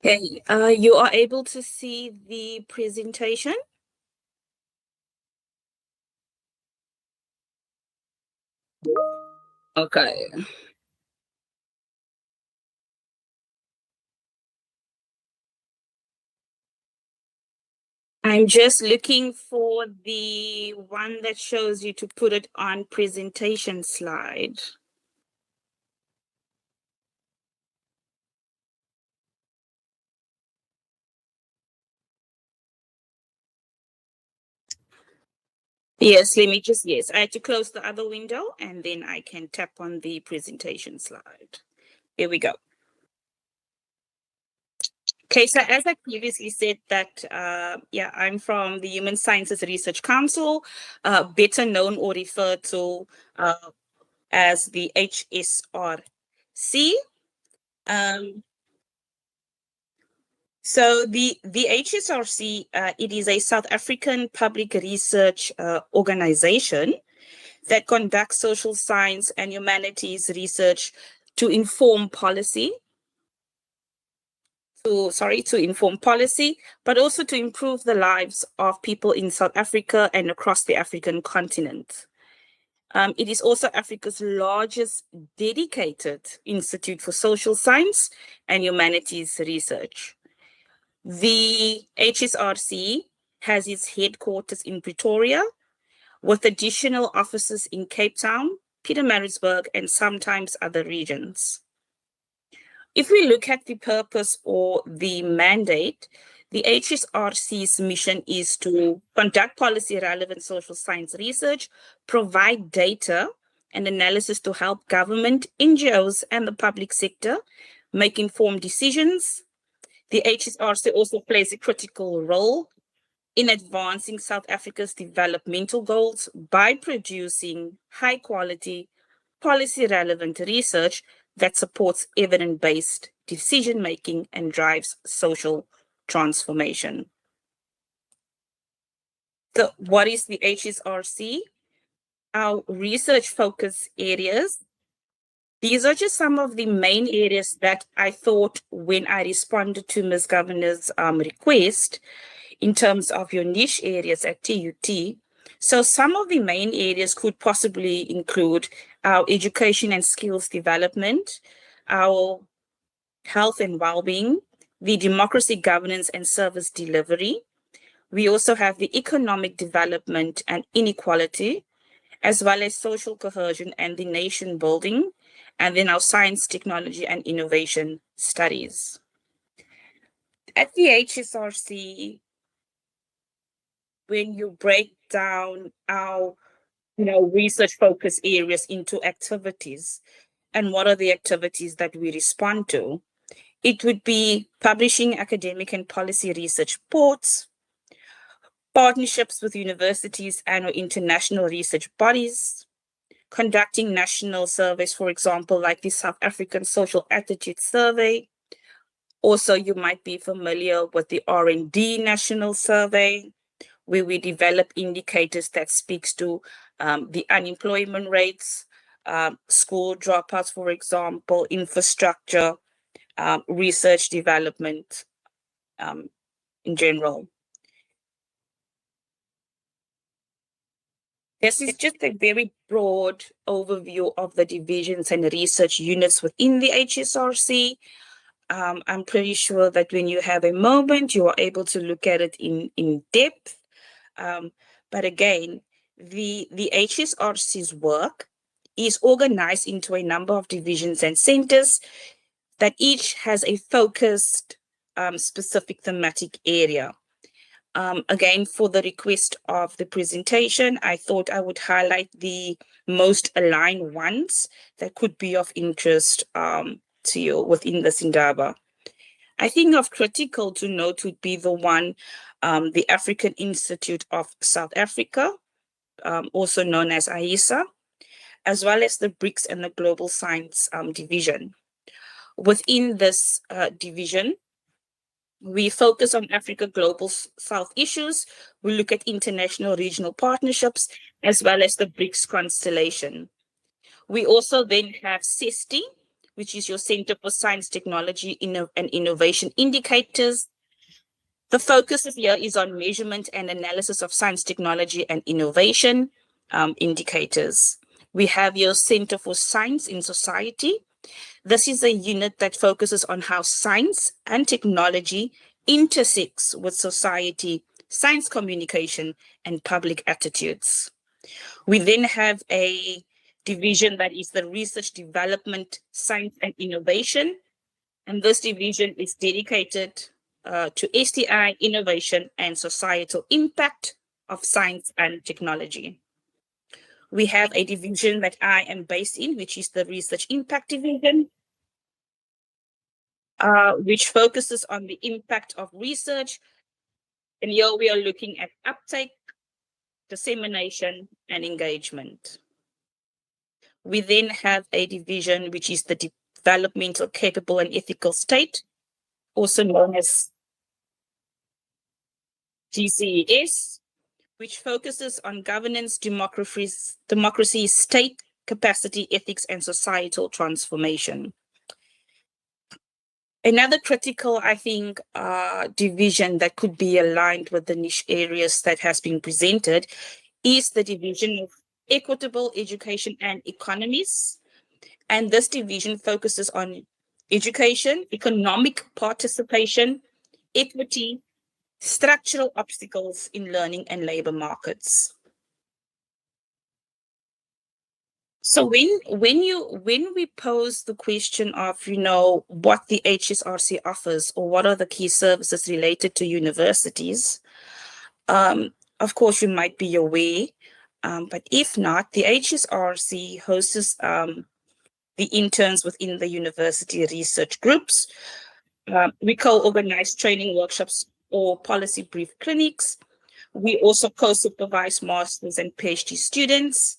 Okay, you are able to see the presentation? Okay. I'm just looking for the one that shows you to put it on presentation slide. Yes, yes, I had to close the other window and then I can tap on the presentation slide. Here we go. Okay, so as I previously said that, I'm from the Human Sciences Research Council, better known or referred to as the HSRC. So the HSRC, it is a South African public research organization that conducts social science and humanities research to inform policy, but also to improve the lives of people in South Africa and across the African continent. It is also Africa's largest dedicated institute for social science and humanities research. The HSRC has its headquarters in Pretoria, with additional offices in Cape Town, Pietermaritzburg, and sometimes other regions. If we look at the purpose or the mandate, the HSRC's mission is to conduct policy-relevant social science research, provide data and analysis to help government, NGOs, and the public sector make informed decisions. The HSRC also plays a critical role in advancing South Africa's developmental goals by producing high-quality, policy-relevant research that supports evidence-based decision-making and drives social transformation. So what is the HSRC? Our research focus areas. These are just some of the main areas that I thought when I responded to Ms. Governor's request in terms of your niche areas at TUT. So some of the main areas could possibly include our education and skills development, our health and well-being, the democracy governance and service delivery. We also have the economic development and inequality, as well as social cohesion and the nation building, and then our science, technology, and innovation studies. At the HSRC, when you break down our research focus areas into activities, and what are the activities that we respond to, it would be publishing academic and policy research reports, partnerships with universities and or international research bodies, conducting national surveys, for example, like the South African Social Attitude Survey. Also, you might be familiar with the R&D National Survey, where we develop indicators that speaks to the unemployment rates, school dropouts, for example, infrastructure, research development in general. This is just a very broad overview of the divisions and research units within the HSRC. I'm pretty sure that when you have a moment, you are able to look at it in depth. But again, the HSRC's work is organized into a number of divisions and centers that each has a focused specific thematic area. Again, for the request of the presentation, I thought I would highlight the most aligned ones that could be of interest to you within this Indaba. I think of critical to note would be the one, the African Institute of South Africa, also known as AISA, as well as the BRICS and the Global Science Division. Within this division, we focus on Africa Global South issues. We look at international regional partnerships, as well as the BRICS constellation. We also then have CESTI, which is your Center for Science, Technology and Innovation Indicators. The focus here is on measurement and analysis of science, technology, and innovation indicators. We have your Center for Science in Society. This is a unit that focuses on how science and technology intersects with society, science communication, and public attitudes. We then have a division that is the Research Development, Science and Innovation. And this division is dedicated to STI, innovation, and societal impact of science and technology. We have a division that I am based in, which is the Research Impact Division, which focuses on the impact of research. And here we are looking at uptake, dissemination, and engagement. We then have a division which is the Developmental, Capable, and Ethical State, also known as GCES, which focuses on governance, democracy, state capacity, ethics, and societal transformation. Another critical, I think, division that could be aligned with the niche areas that has been presented is the division of equitable education and economies. And this division focuses on education, economic participation, equity, structural obstacles in learning and labor markets. So when we pose the question of, what the HSRC offers or what are the key services related to universities, of course you might be aware, but if not, the HSRC hosts the interns within the university research groups. We co-organize training workshops or policy brief clinics. We also co-supervise masters and PhD students.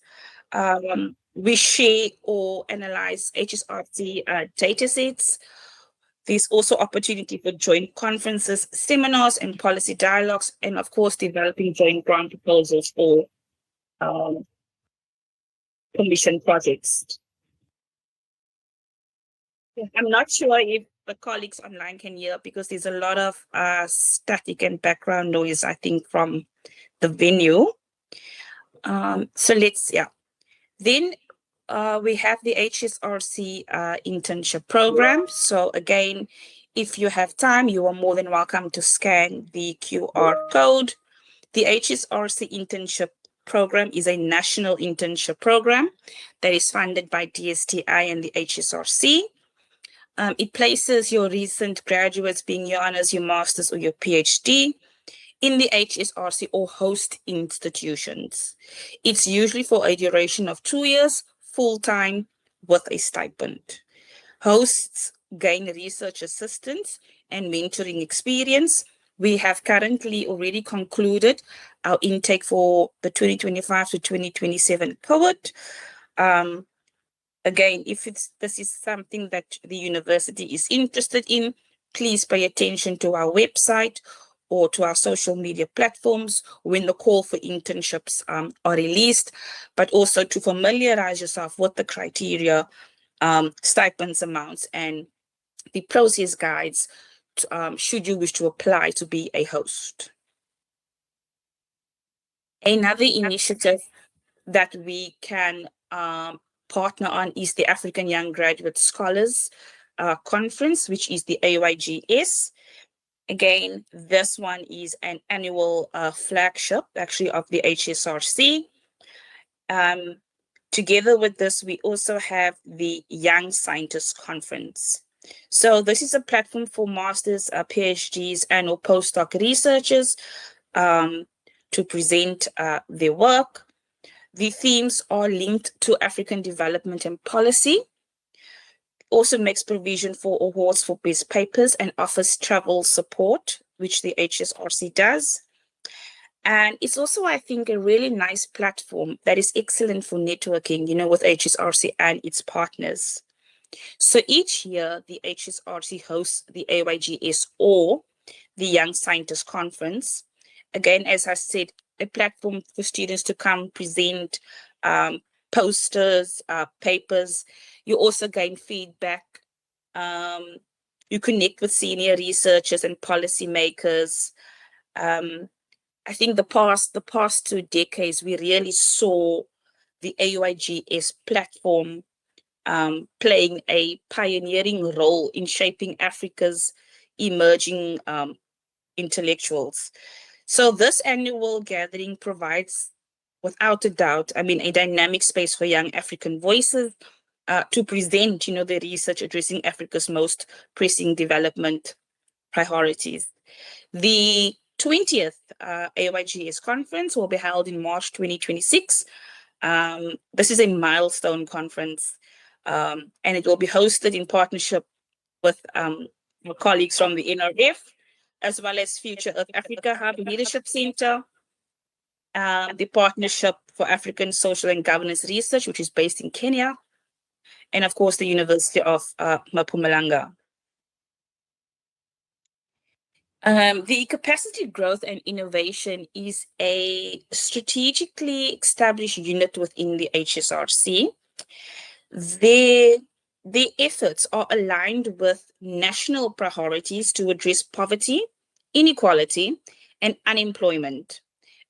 We share or analyze HSRC data sets. There's also opportunity for joint conferences, seminars, and policy dialogues, and of course, developing joint grant proposals for commission projects. I'm not sure if the colleagues online can hear because there's a lot of static and background noise, I think, from the venue. So Then we have the HSRC internship program. So again, if you have time, you are more than welcome to scan the QR code. The HSRC internship program is a national internship program that is funded by DSTI and the HSRC. It places your recent graduates, being your honors, your masters, or your PhD, in the HSRC or host institutions. It's usually for a duration of 2 years, full-time, with a stipend. Hosts gain research assistance and mentoring experience. We have currently already concluded our intake for the 2025 to 2027 cohort. Again, if this is something that the university is interested in, please pay attention to our website or to our social media platforms when the call for internships are released, but also to familiarize yourself with the criteria, stipends amounts, and the process guides should you wish to apply to be a host. Another initiative that we can partner on is the African Young Graduate Scholars Conference, which is the AYGS. Again, this one is an annual flagship, actually, of the HSRC. Together with this, we also have the Young Scientist Conference. So this is a platform for masters, PhDs, and or postdoc researchers to present their work. The themes are linked to African development and policy. also makes provision for awards for best papers and offers travel support, which the HSRC does. And it's also, I think, a really nice platform that is excellent for networking, with HSRC and its partners. So each year, the HSRC hosts the AYGS or the Young Scientist Conference. Again, as I said, a platform for students to come present posters, papers. You also gain feedback. You connect with senior researchers and policymakers. I think the past 2 decades, we really saw the AYGS platform playing a pioneering role in shaping Africa's emerging intellectuals. So this annual gathering provides, without a doubt, a dynamic space for young African voices to present, the research addressing Africa's most pressing development priorities. The 20th AYGS conference will be held in March 2026. This is a milestone conference, and it will be hosted in partnership with colleagues from the NRF, as well as Future of Africa Hub Leadership Center, the Partnership for African Social and Governance Research, which is based in Kenya, and of course the University of Mpumalanga. The capacity growth and innovation is a strategically established unit within the HSRC. Their efforts are aligned with national priorities to address poverty, inequality, and unemployment.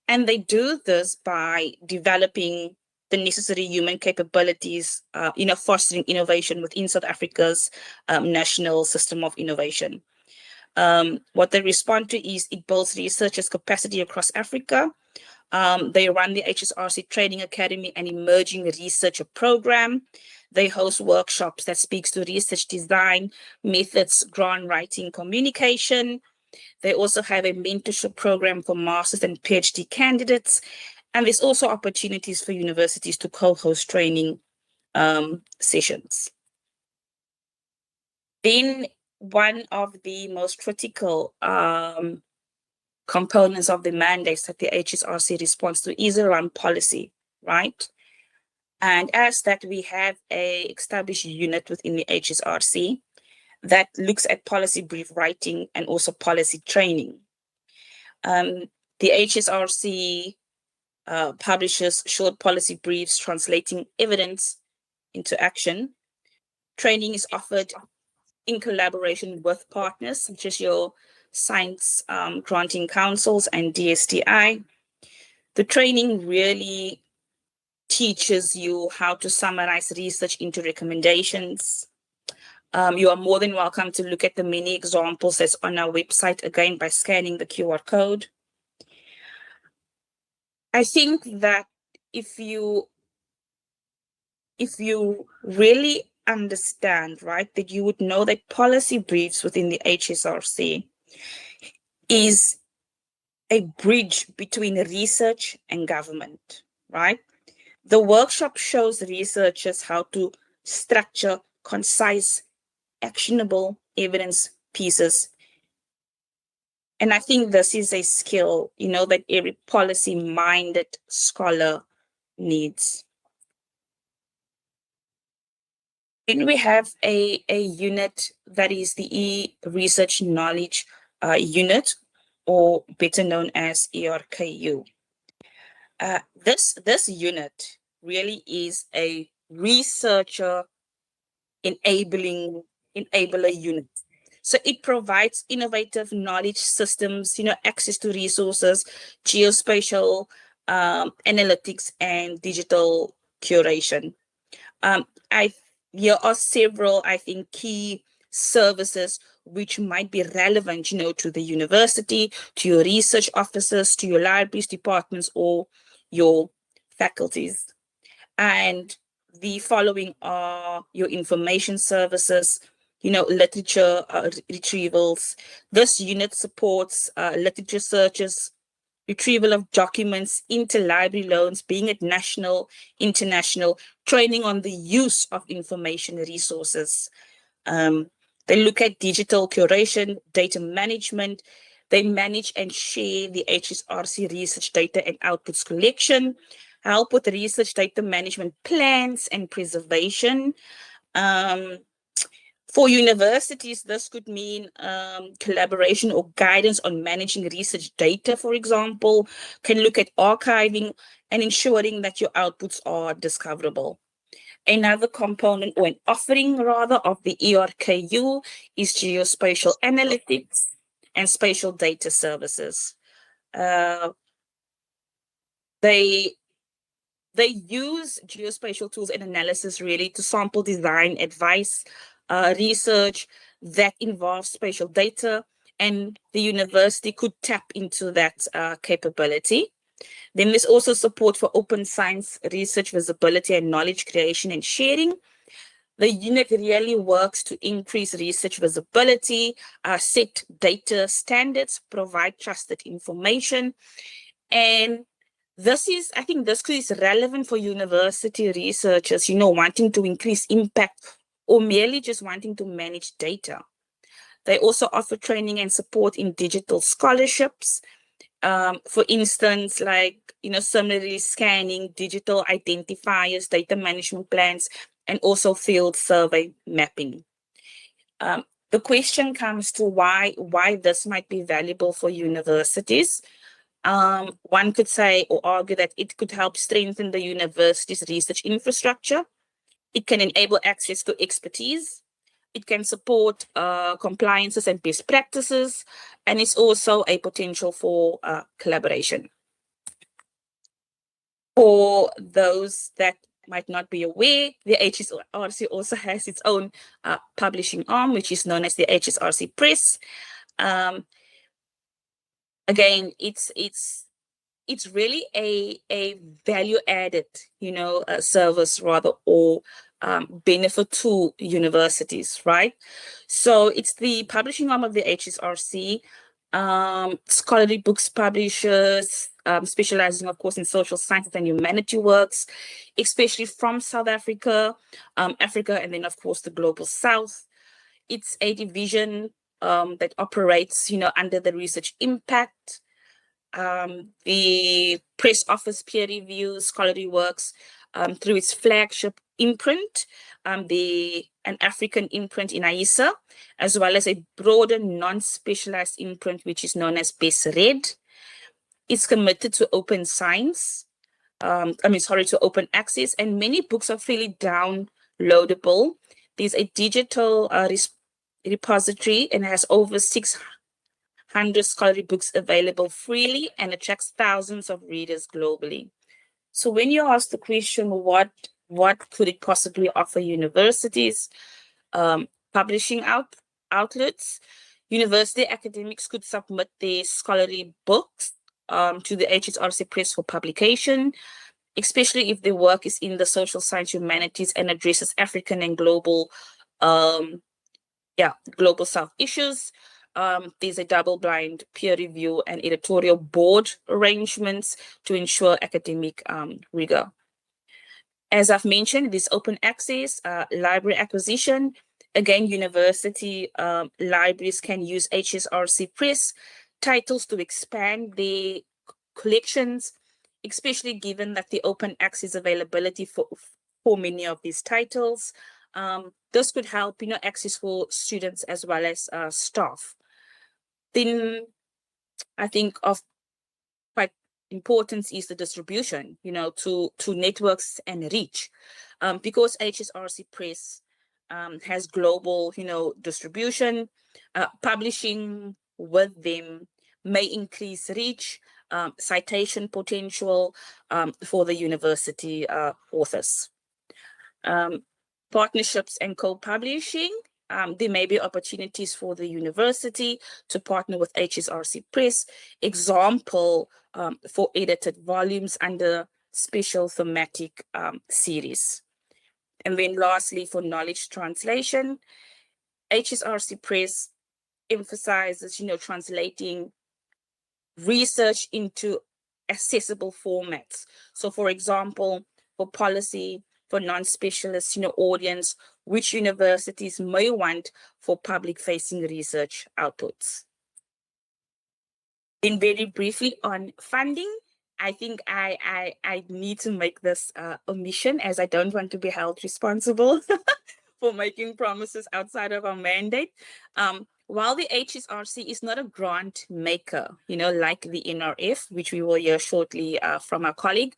And they do this by developing the necessary human capabilities, fostering innovation within South Africa's national system of innovation. What they respond to is it builds researchers' capacity across Africa. They run the HSRC Training Academy and Emerging Researcher Program. They host workshops that speaks to research design, methods, grant writing, communication. They also have a mentorship program for master's and PhD candidates. And there's also opportunities for universities to co-host training sessions. Then one of the most critical components of the mandates that the HSRC responds to is around policy, right? And as that, we have a established unit within the HSRC that looks at policy brief writing and also policy training. The HSRC publishes short policy briefs translating evidence into action. Training is offered in collaboration with partners such as your science granting councils and DSTI. The training really teaches you how to summarize research into recommendations. You are more than welcome to look at the many examples that's on our website, again, by scanning the QR code. I think that if you really understand, right, that you would know that policy briefs within the HSRC is a bridge between research and government, right? The workshop shows researchers how to structure concise, actionable evidence pieces. And I think this is a skill, that every policy-minded scholar needs. Then we have a unit that is the e-research knowledge unit, or better known as ERKU. This unit really is a researcher enabler unit. So it provides innovative knowledge systems, access to resources, geospatial analytics, and digital curation. Here are several, I think, key services which might be relevant, to the university, to your research offices, to your libraries, departments, or your faculties. And the following are your information services, literature retrievals. This unit supports literature searches, retrieval of documents, interlibrary loans, being it national, international, training on the use of information resources. They look at digital curation, data management. They manage and share the HSRC research data and outputs collection, help with research data management plans and preservation. For universities, this could mean collaboration or guidance on managing research data, for example, can look at archiving and ensuring that your outputs are discoverable. Another component or an offering rather of the ERKU is geospatial analytics and spatial data services. They use geospatial tools and analysis really to sample design advice, research that involves spatial data, and the university could tap into that capability. Then there's also support for open science research, visibility, and knowledge creation and sharing. The unit really works to increase research visibility, set data standards, provide trusted information. And I think this is relevant for university researchers, wanting to increase impact or merely just wanting to manage data. They also offer training and support in digital scholarships. For instance, similarly scanning, digital identifiers, data management plans, and also field survey mapping. The question comes to why this might be valuable for universities. One could say or argue that it could help strengthen the university's research infrastructure. It can enable access to expertise. It can support compliances and best practices, and it's also a potential for collaboration. For those that might not be aware, the HSRC also has its own publishing arm, which is known as the HSRC Press. Again, it's really a value-added, service rather, or benefit to universities, right? So it's the publishing arm of the HSRC, scholarly books publishers, specializing, of course, in social sciences and humanity works, especially from South Africa, Africa, and then, of course, the Global South. It's a division that operates, under the research impact. The press office peer reviews scholarly works through its flagship imprint, an African imprint in AISA, as well as a broader non-specialized imprint, which is known as Best Read. It's committed to open science, to open access, and many books are freely downloadable. There's a digital repository and has over 600 scholarly books available freely and attracts thousands of readers globally. So when you ask the question, what could it possibly offer universities? Publishing outlets, university academics could submit their scholarly books to the HSRC Press for publication, especially if their work is in the social science humanities and addresses African and global South issues. There's a double-blind peer review and editorial board arrangements to ensure academic rigor. As I've mentioned, this open access, library acquisition. Again, university libraries can use HSRC Press titles to expand their collections, especially given that the open access availability for many of these titles. This could help, access for students as well as staff. Then I think of quite importance is the distribution, to networks and reach, because HSRC Press has global, distribution. Publishing with them may increase reach, citation potential for the university authors. Partnerships and co-publishing. There may be opportunities for the university to partner with HSRC Press, example, for edited volumes under special thematic series. And then lastly, for knowledge translation, HSRC Press emphasizes, translating research into accessible formats. So for example, for policy, for non-specialist, audience, which universities may want for public-facing research outputs. Then very briefly on funding, I think I need to make this omission, as I don't want to be held responsible for making promises outside of our mandate. While the HSRC is not a grant maker, like the NRF, which we will hear shortly from our colleague,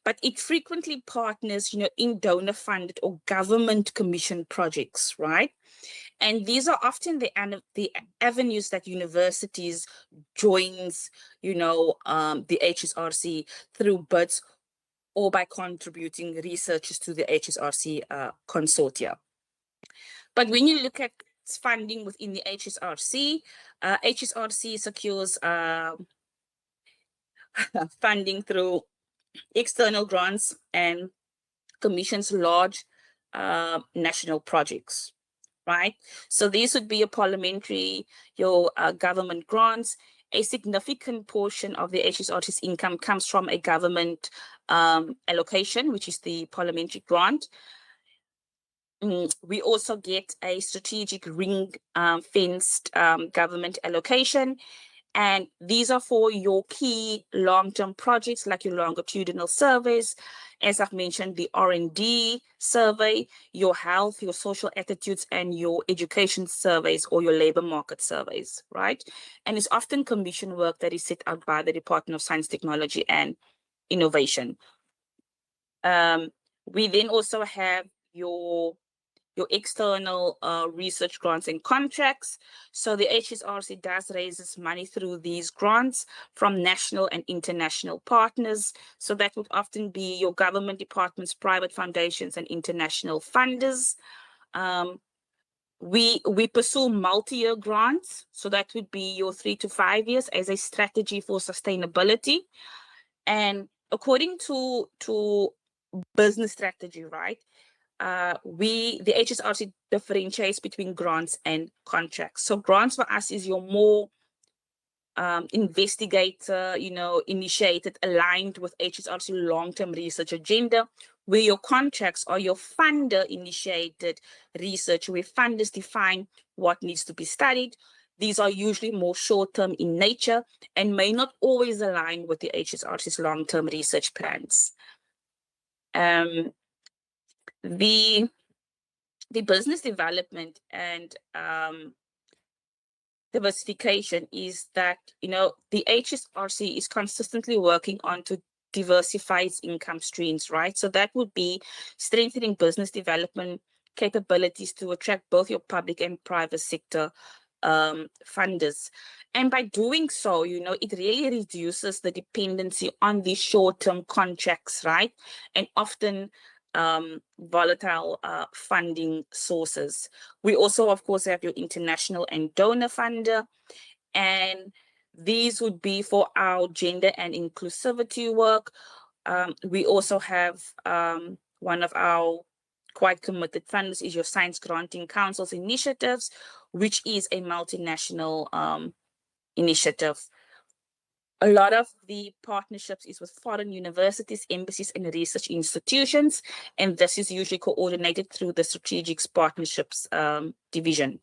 but it frequently partners, in donor-funded or government-commissioned projects, right? And these are often the avenues that universities joins, the HSRC through bids or by contributing researchers to the HSRC consortia. But when you look at funding within the HSRC, HSRC secures funding through external grants and commissions large national projects, right? So these would be your parliamentary, your government grants. A significant portion of the HSRC's income comes from a government allocation, which is the parliamentary grant. We also get a strategic ring-fenced government allocation. And these are for your key long-term projects, like your longitudinal surveys. As I've mentioned, the R&D survey, your health, your social attitudes, and your education surveys or your labor market surveys, right? And it's often commission work that is set out by the Department of Science, Technology, and Innovation. We then also have your external research grants and contracts. So the HSRC does raises money through these grants from national and international partners. So that would often be your government departments, private foundations, and international funders. We pursue multi-year grants. So that would be your 3 to 5 years as a strategy for sustainability. And according to business strategy, right? The HSRC differentiates between grants and contracts. So grants for us is your more investigator, initiated, aligned with HSRC long-term research agenda, where your contracts are your funder-initiated research, where funders define what needs to be studied. These are usually more short-term in nature and may not always align with the HSRC's long-term research plans. The business development and diversification is that, the HSRC is consistently working on to diversify its income streams, right? So that would be strengthening business development capabilities to attract both your public and private sector funders. And by doing so, it really reduces the dependency on these short-term contracts, right? And often volatile funding sources. We also, of course, have your international and donor funder, and these would be for our gender and inclusivity work. We also have one of our quite committed funders is your Science Granting Council's initiatives, which is a multinational initiative. A lot of the partnerships is with foreign universities, embassies, and research institutions, and this is usually coordinated through the Strategic Partnerships Division.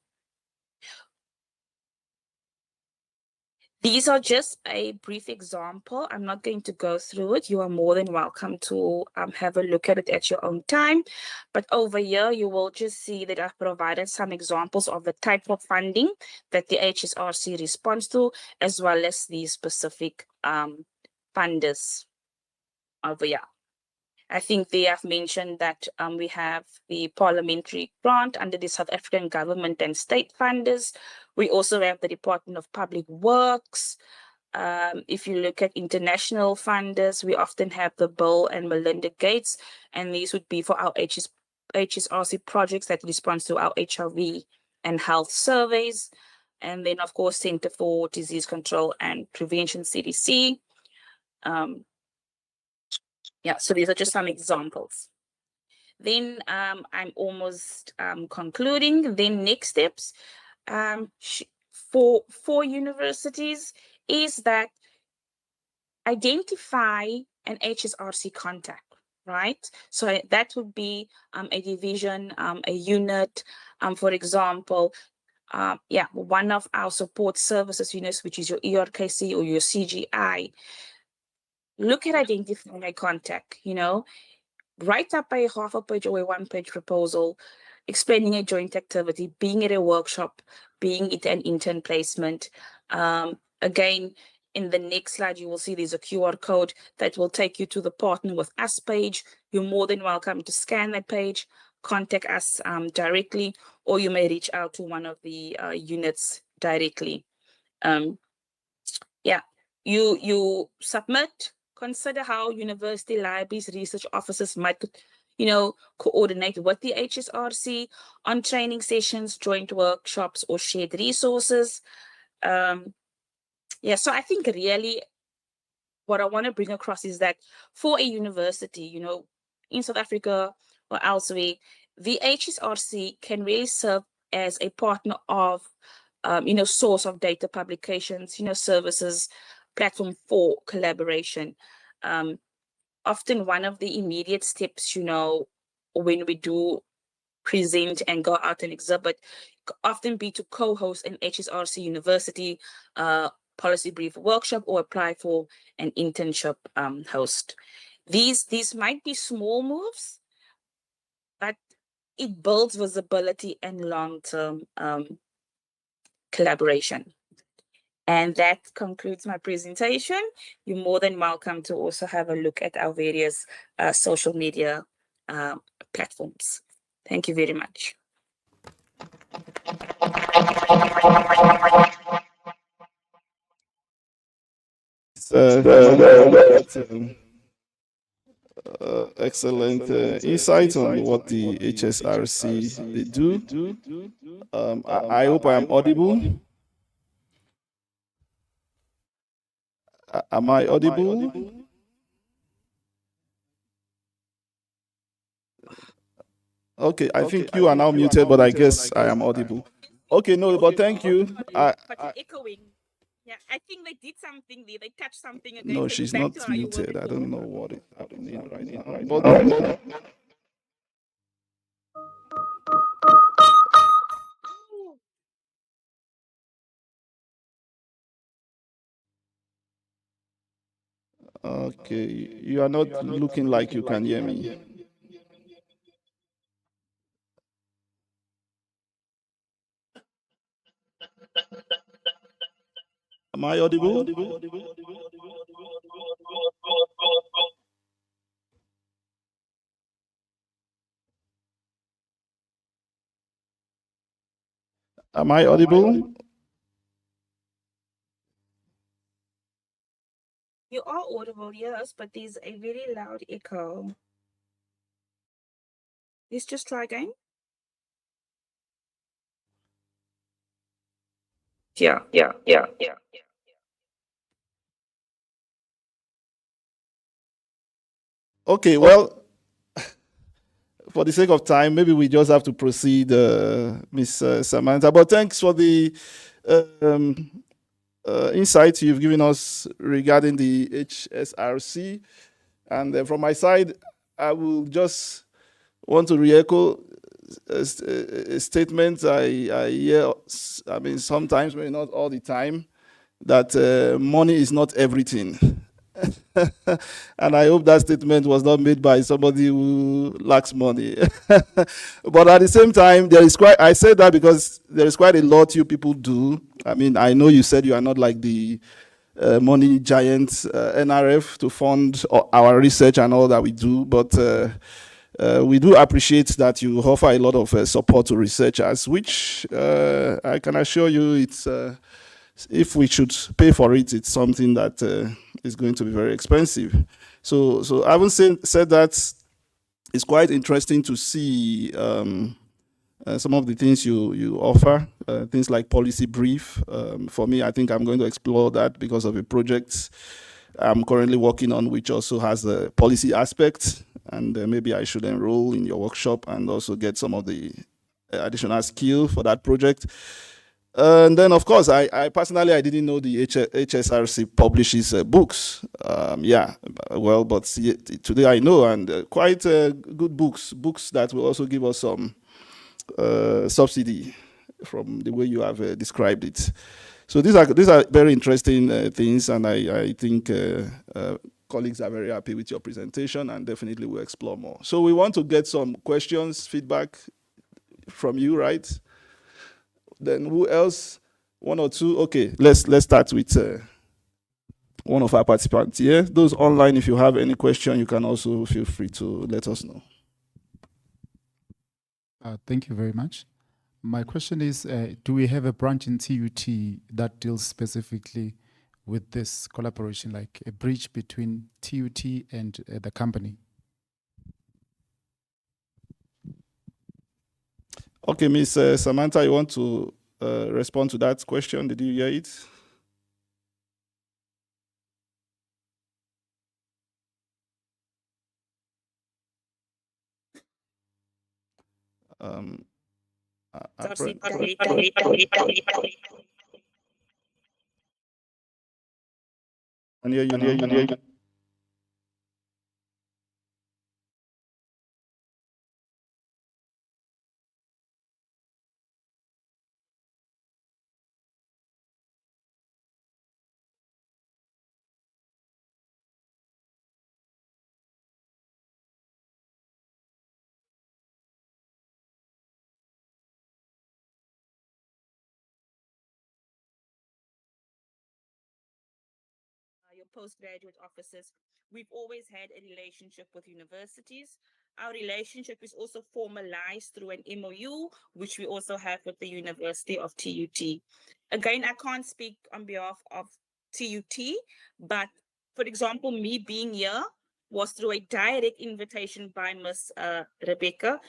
These are just a brief example. I'm not going to go through it. You are more than welcome to have a look at it at your own time. But over here, you will just see that I've provided some examples of the type of funding that the HSRC responds to, as well as the specific funders over here. I think they have mentioned that we have the parliamentary grant under the South African government and state funders. We also have the Department of Public Works. If you look at international funders, we often have the Bill and Melinda Gates, and these would be for our HSRC projects that respond to our HIV and health surveys. And then, of course, Center for Disease Control and Prevention, CDC. Yeah, so these are just some examples. Then I'm almost concluding. Then next steps for universities is that identify an HSRC contact, right? So that would be a division, a unit, for example, one of our support services units, which is your ERKC or your CGI. Look at identifying a contact, write up a half a page or a 1-page proposal explaining a joint activity, being it a workshop, being it an intern placement. Again, in the next slide, you will see there's a QR code that will take you to the Partner with Us page. You're more than welcome to scan that page, contact us directly, or you may reach out to one of the units directly. You submit, consider how university libraries, research offices might coordinate with the HSRC on training sessions, joint workshops, or shared resources. So I think really what I want to bring across is that for a university, in South Africa or elsewhere, the HSRC can really serve as a partner of, source of data publications, services, platform for collaboration. Often one of the immediate steps, when we do present and go out and exhibit, often be to co-host an HSRC university policy brief workshop or apply for an internship host. These might be small moves, but it builds visibility and long-term collaboration. And that concludes my presentation. You're more than welcome to also have a look at our various social media platforms. Thank you very much. Excellent insight on what the HSRC they do. I hope I am audible. Am I audible? Okay, I think you are now muted, but I guess I am audible. Okay, no, but thank you. But it's echoing. Yeah, I think they did something there. They touched something again. No, she's not muted. I don't know what is happening right now. But okay, you are not looking like you can hear me. Am I audible? Am I audible? You are audible, yes, but there's a very loud echo. Let's just try again. Yeah. Okay, well, for the sake of time, maybe we just have to proceed, Ms. Samantha. But thanks for the insight you've given us regarding the HSRC. And from my side, I will just want to re-echo a statement I hear, sometimes, maybe not all the time, that money is not everything. And I hope that statement was not made by somebody who lacks money. But at the same time, I said that because there is quite a lot you people do. I know you said you are not like the money giant NRF to fund our research and all that we do, but we do appreciate that you offer a lot of support to researchers, which I can assure you it's if we should pay for it, it's something that is going to be very expensive. So having said that, it's quite interesting to see some of the things you offer, things like policy brief. For me, I think I'm going to explore that because of a project I'm currently working on, which also has a policy aspect, and maybe I should enroll in your workshop and also get some of the additional skill for that project. And then, of course, I personally, I didn't know the HSRC publishes books. Yeah, well, but today I know, and quite good books that will also give us some subsidy from the way you have described it. So these are very interesting things, and I think colleagues are very happy with your presentation, and definitely will explore more. So we want to get some questions, feedback from you, right? Then who else? One or two? Okay, let's start with one of our participants here. Those online, if you have any question, you can also feel free to let us know. Thank you very much. My question is, do we have a branch in TUT that deals specifically with this collaboration, like a bridge between TUT and the company? Okay, Ms. Samantha, you want to respond to that question? Did you hear it? And hear you now. Your postgraduate officers, we've always had a relationship with universities. Our relationship is also formalized through an MOU, which we also have with the University of TUT. Again, I can't speak on behalf of TUT, but for example, me being here was through a direct invitation by Ms. Rebecca.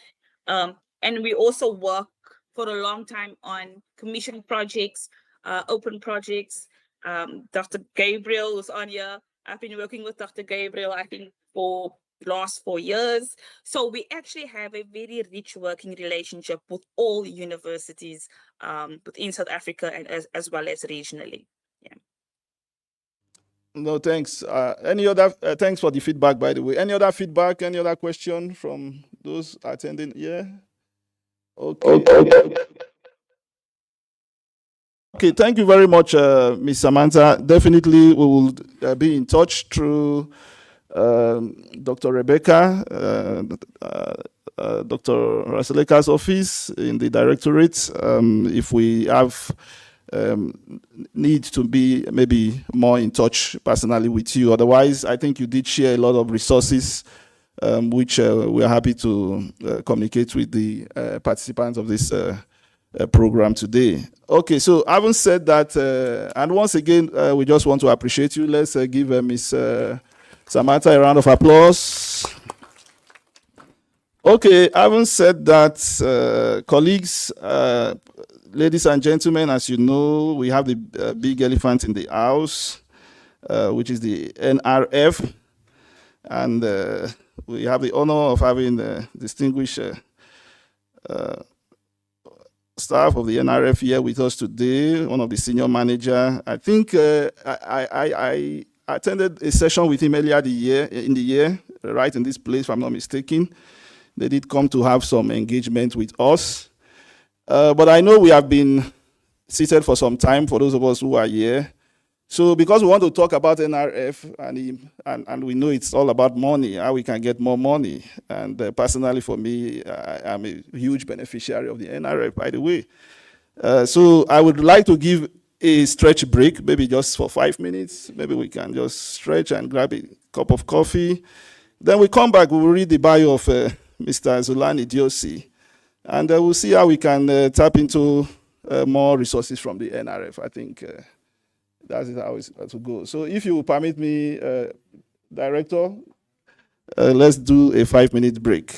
And we also work for a long time on commission projects, open projects. Dr. Gabriel was on here. I've been working with Dr. Gabriel, I think, for the last 4 years. So we actually have a very rich working relationship with all universities within South Africa and as well as regionally. Yeah. No, thanks. Any other? Thanks for the feedback, by the way. Any other feedback? Any other question from those attending here? Okay. Okay, thank you very much, Ms. Samantha. Definitely, we will be in touch through Dr. Rebecca, Dr. Raseleka's office in the directorate. If we have need to be maybe more in touch personally with you. Otherwise, I think you did share a lot of resources, which we are happy to communicate with the participants of this program today. Okay, so having said that, and once again, we just want to appreciate you. Let's give Ms. Samantha a round of applause. Okay, having said that, colleagues, ladies and gentlemen, as you know, we have the big elephant in the house, which is the NRF, and we have the honor of having the distinguished staff of the NRF here with us today, one of the senior manager. I think I attended a session with him earlier in the year, right in this place, if I'm not mistaken. They did come to have some engagement with us. But I know we have been seated for some time for those of us who are here. So because we want to talk about NRF and we know it's all about money, how we can get more money. And personally for me, I'm a huge beneficiary of the NRF, by the way. So I would like to give a stretch break, maybe just for 5 minutes. Maybe we can just stretch and grab a cup of coffee. Then we come back, we will read the bio of Mr. Zulani Diosi. And we'll see how we can tap into more resources from the NRF. I think that is how it's to go. So if you will permit me, Director, let's do a 5-minute break,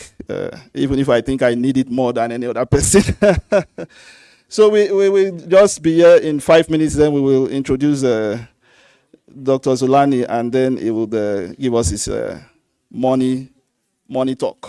even if I think I need it more than any other person. So we will just be here in 5 minutes, then we will introduce Dr. Zulani, and then he will give us his money talk.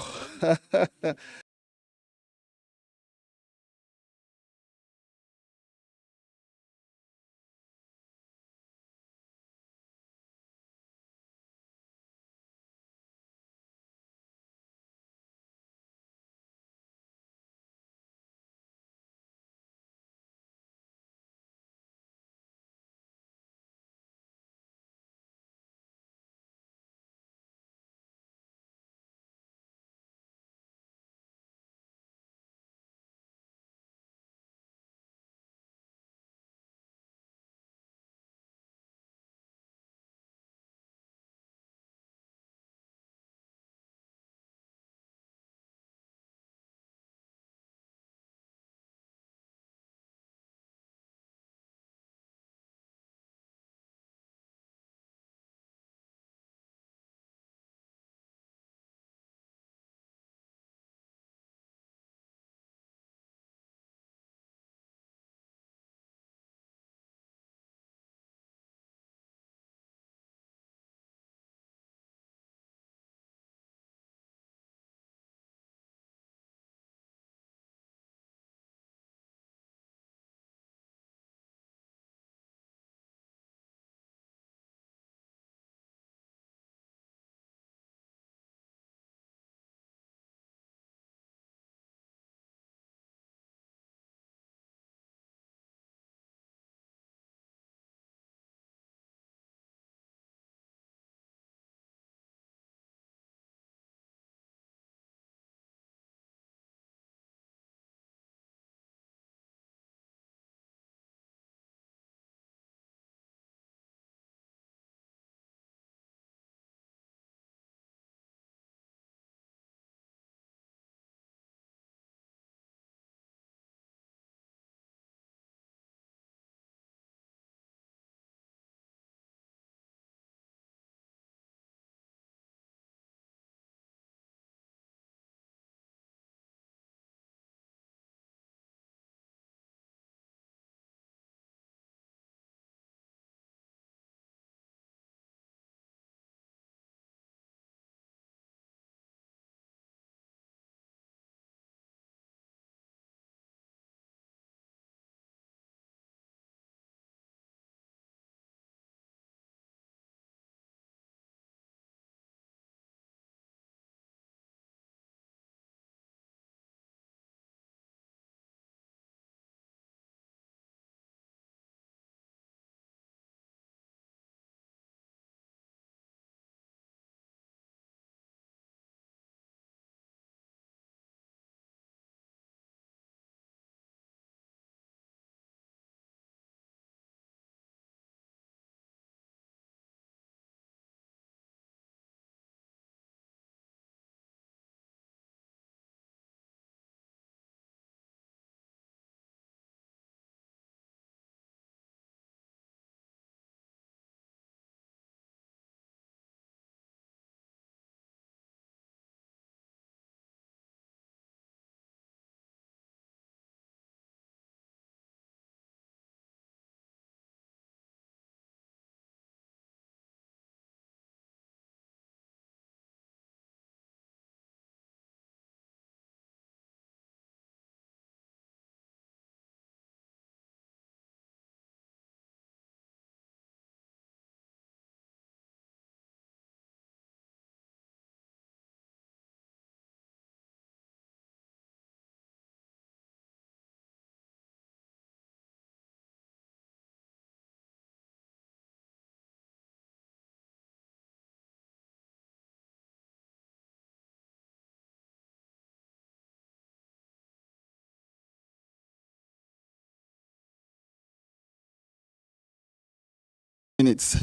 minutes.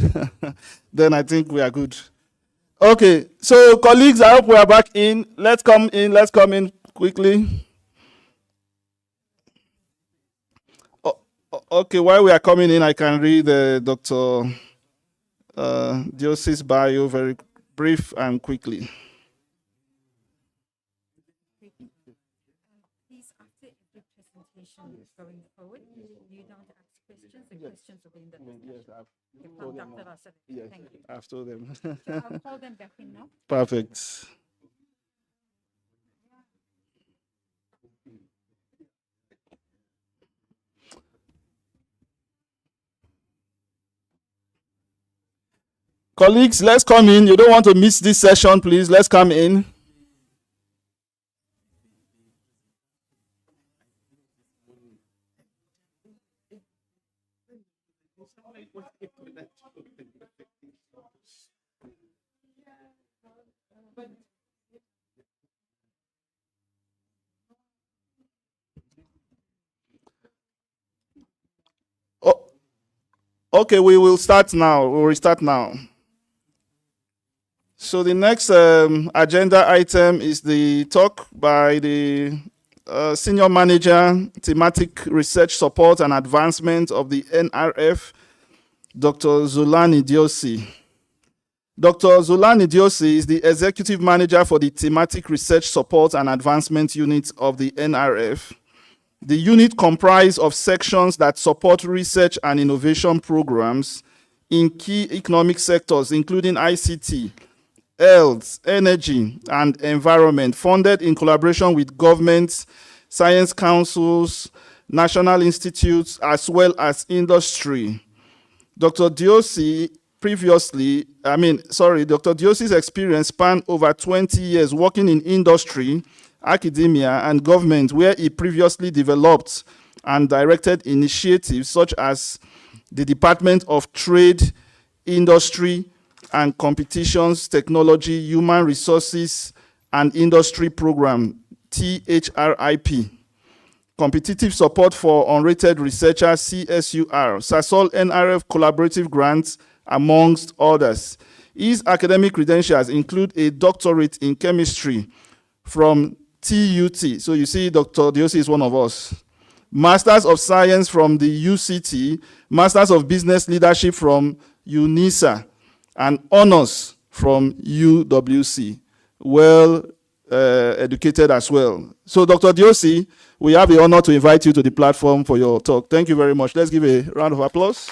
Then I think we are good. Okay, so colleagues, I hope we are back in. Let's come in quickly. Okay, while we are coming in, I can read Dr. Dios's bio very brief and quickly. Please, after every presentation going forward, you don't ask questions, the questions will be in the discussion. From Dr. Russell. Yes, Thank you. I've told them. So I'll call them back in now. Perfect. Colleagues, let's come in. You don't want to miss this session, please. Let's come in. Oh, okay, we will start now. We'll restart now. So the next agenda item is the talk by the Senior Manager, Thematic Research Support and Advancement of the NRF, Dr. Zulani Diosi. Dr. Zulani Diosi is the Executive Manager for the Thematic Research Support and Advancement Unit of the NRF. The unit comprises of sections that support research and innovation programs in key economic sectors, including ICT, health, energy, and environment, funded in collaboration with governments, science councils, national institutes, as well as industry. Dr. Diosi's experience spanned over 20 years working in industry, academia, and government, where he previously developed and directed initiatives such as the Department of Trade, Industry, and Competitions, Technology, Human Resources, and Industry Program, THRIP. Competitive Support for Unrated Researchers, CSUR, SASOL NRF Collaborative Grants, amongst others. His academic credentials include a doctorate in chemistry from TUT. So you see, Dr. Diosi is one of us. Masters of Science from the UCT, Masters of Business Leadership from UNISA, and honors from UWC. Well educated as well. So Dr. Diosi, we have the honor to invite you to the platform for your talk. Thank you very much. Let's give a round of applause.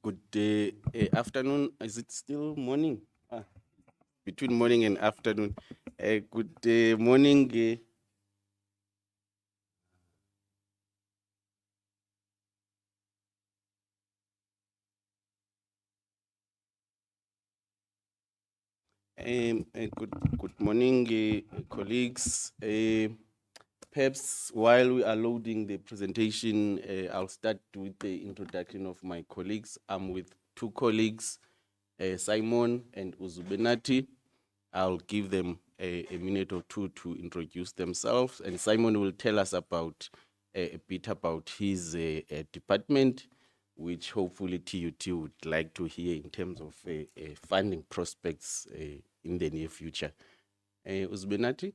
Good afternoon. Is it still morning? Between morning and afternoon. Good morning. Good morning, colleagues, Perhaps while we are loading the presentation, I'll start with the introduction of my colleagues. I'm with two colleagues, Simon and Uzubenati. I'll give them a minute or two to introduce themselves, and Simon will tell us about a bit about his department, which hopefully TUT would like to hear in terms of funding prospects in the near future. Uzubenati?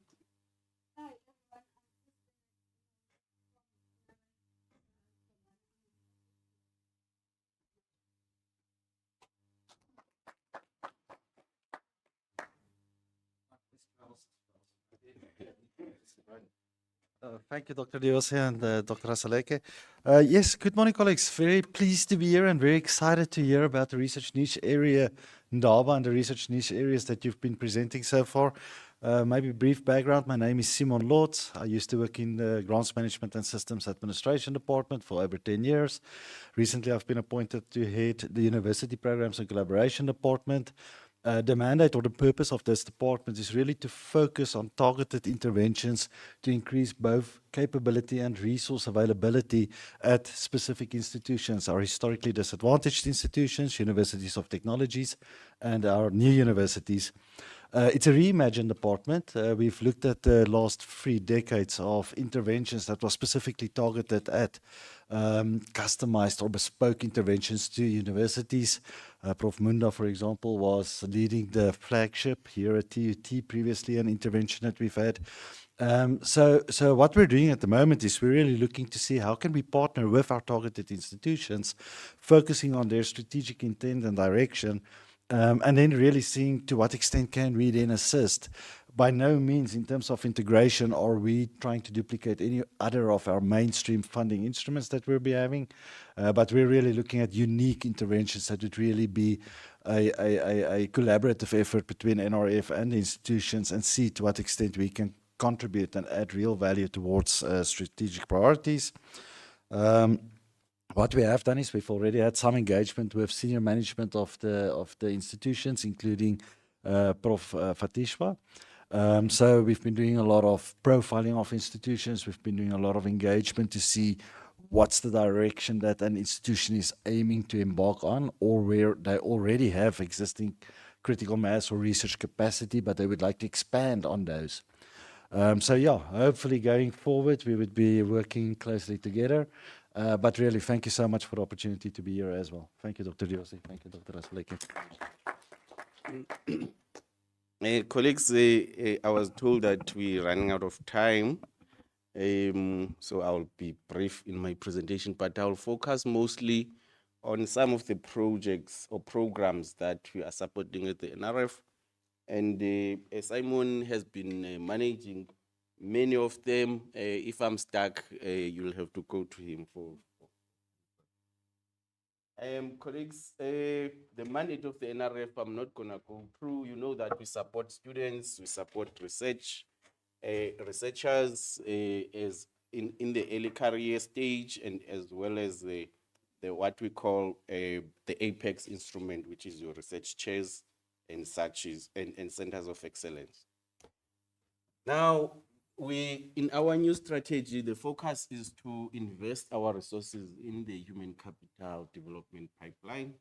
Thank you, Dr. Diose and Dr. Asaleke. Yes, good morning, colleagues. Very pleased to be here and very excited to hear about the research niche area, Indaba, and the research niche areas that you've been presenting so far. Maybe brief background. My name is Simon Lotz. I used to work in the Grants Management and Systems Administration Department for over 10 years. Recently, I've been appointed to head the University Programs and Collaboration Department. The mandate or the purpose of this department is really to focus on targeted interventions to increase both capability and resource availability at specific institutions, our historically disadvantaged institutions, universities of technologies, and our new universities. It's a reimagined department. We've looked at the last 3 decades of interventions that were specifically targeted at customized or bespoke interventions to universities. Prof. Munda, for example, was leading the flagship here at TUT, previously an intervention that we've had. So what we're doing at the moment is we're really looking to see how can we partner with our targeted institutions, focusing on their strategic intent and direction, and then really seeing to what extent can we then assist. By no means in terms of integration are we trying to duplicate any other of our mainstream funding instruments that we'll be having, but we're really looking at unique interventions that would really be a collaborative effort between NRF and the institutions and see to what extent we can contribute and add real value towards strategic priorities. What we have done is we've already had some engagement with senior management of the institutions, including Prof. Fatishwa. So we've been doing a lot of profiling of institutions. We've been doing a lot of engagement to see what's the direction that an institution is aiming to embark on, or where they already have existing critical mass or research capacity, but they would like to expand on those. So yeah, hopefully going forward, we would be working closely together. But really, thank you so much for the opportunity to be here as well. Thank you, Dr. Diose. Thank you, Dr. Asaleke. Colleagues, I was told that we're running out of time. So I'll be brief in my presentation, but I'll focus mostly on some of the projects or programs that we are supporting at the NRF. And Simon has been managing many of them. If I'm stuck, you'll have to go to him for. Colleagues, the mandate of the NRF, I'm not gonna go through. You know that we support students, we support research, researchers as in the early career stage, and as well as the what we call the Apex instrument, which is your research chairs and such and centers of excellence. Now, in our new strategy, the focus is to invest our resources in the human capital development pipeline.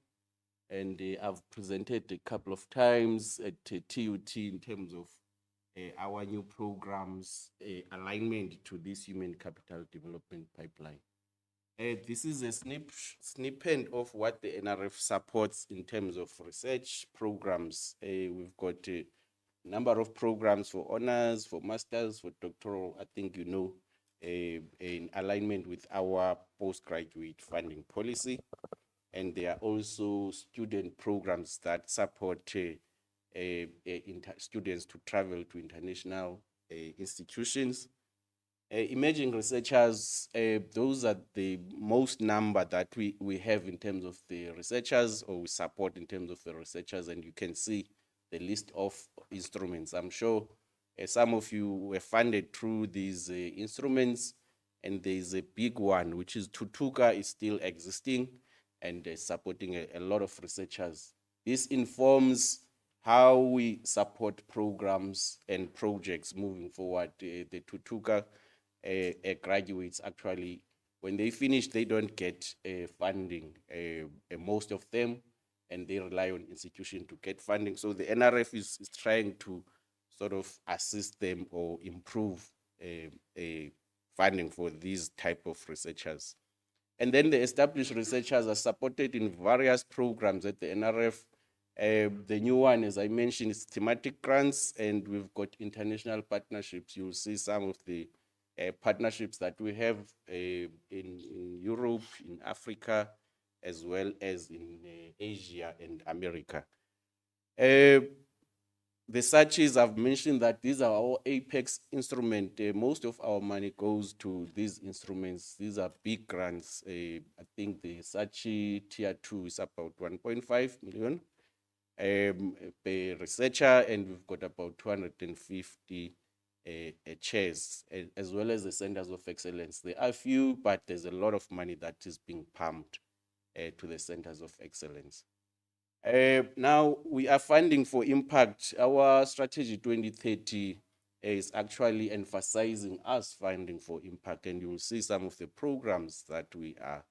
And I've presented a couple of times at TUT in terms of our new programs, alignment to this human capital development pipeline. This is a snippet of what the NRF supports in terms of research programs. We've got a number of programs for honors, for masters, for doctoral, I think you know, in alignment with our postgraduate funding policy. And there are also student programs that support students to travel to international institutions. Emerging researchers, those are the most number that we have in terms of the researchers, or we support in terms of the researchers, and you can see the list of instruments. I'm sure some of you were funded through these instruments, and there's a big one, which is Tutuka, is still existing and supporting a lot of researchers. This informs how we support programs and projects moving forward. The Tutuka graduates actually, when they finish, they don't get funding, most of them, and they rely on institutions to get funding. So the NRF is trying to sort of assist them or improve funding for these type of researchers. And then the established researchers are supported in various programs at the NRF. The new one, as I mentioned, is thematic grants, and we've got international partnerships. You'll see some of the partnerships that we have in Europe, in Africa, as well as in Asia and America. The searches, I've mentioned that these are our Apex instrument. Most of our money goes to these instruments. These are big grants. I think the Sachi tier 2 is about 1.5 million per researcher, and we've got about 250 chairs, as well as the centers of excellence. There are few, but there's a lot of money that is being pumped to the centers of excellence. Now we are funding for impact. Our strategy 2030 is actually emphasizing us funding for impact, and you will see some of the programs that we are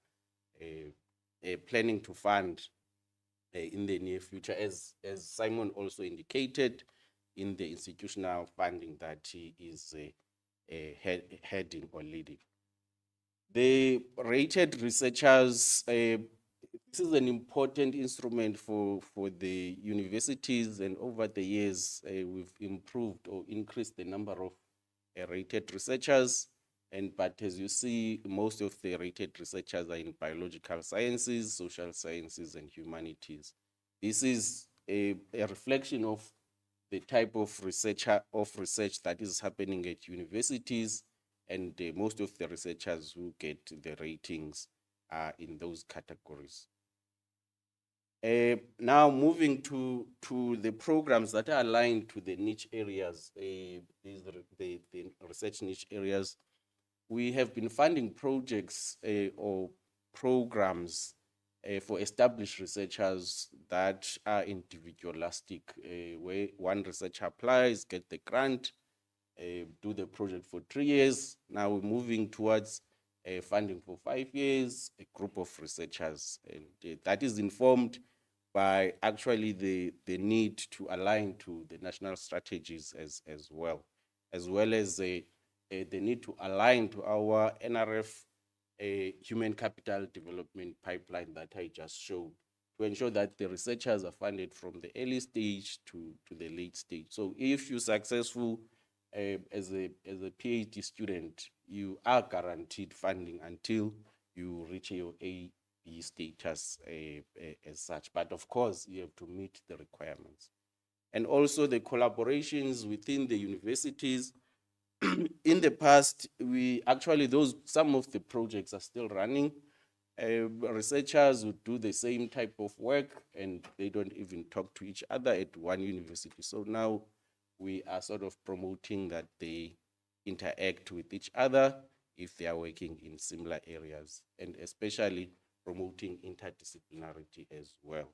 planning to fund in the near future, as Simon also indicated in the institutional funding that he is heading or leading. The rated researchers, this is an important instrument for the universities, and over the years, we've improved or increased the number of rated researchers. But as you see, most of the rated researchers are in biological sciences, social sciences, and humanities. This is a reflection of the type of research that is happening at universities, and most of the researchers who get the ratings are in those categories. Now moving to the programs that are aligned to the niche areas, the research niche areas. We have been funding projects or programs for established researchers that are individualistic, where one researcher applies, get the grant, do the project for 3 years. Now we're moving towards funding for 5 years, a group of researchers, and that is informed by actually the need to align to the national strategies as well as the need to align to our NRF human capital development pipeline that I just showed, to ensure that the researchers are funded from the early stage to the late stage. So if you're successful as a PhD student, you are guaranteed funding until you reach your A, B status as such. But of course, you have to meet the requirements. And also the collaborations within the universities. In the past, some of the projects are still running. Researchers would do the same type of work, and they don't even talk to each other at one university. So now we are sort of promoting that they interact with each other if they are working in similar areas, and especially promoting interdisciplinarity as well.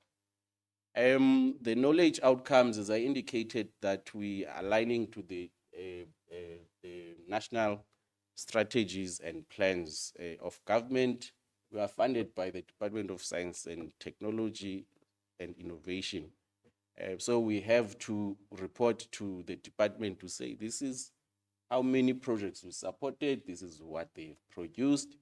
The knowledge outcomes, as I indicated, that we are aligning to the national strategies and plans of government. We are funded by the Department of Science and Technology and Innovation. So we have to report to the department to say, this is how many projects we supported, this is what they've produced,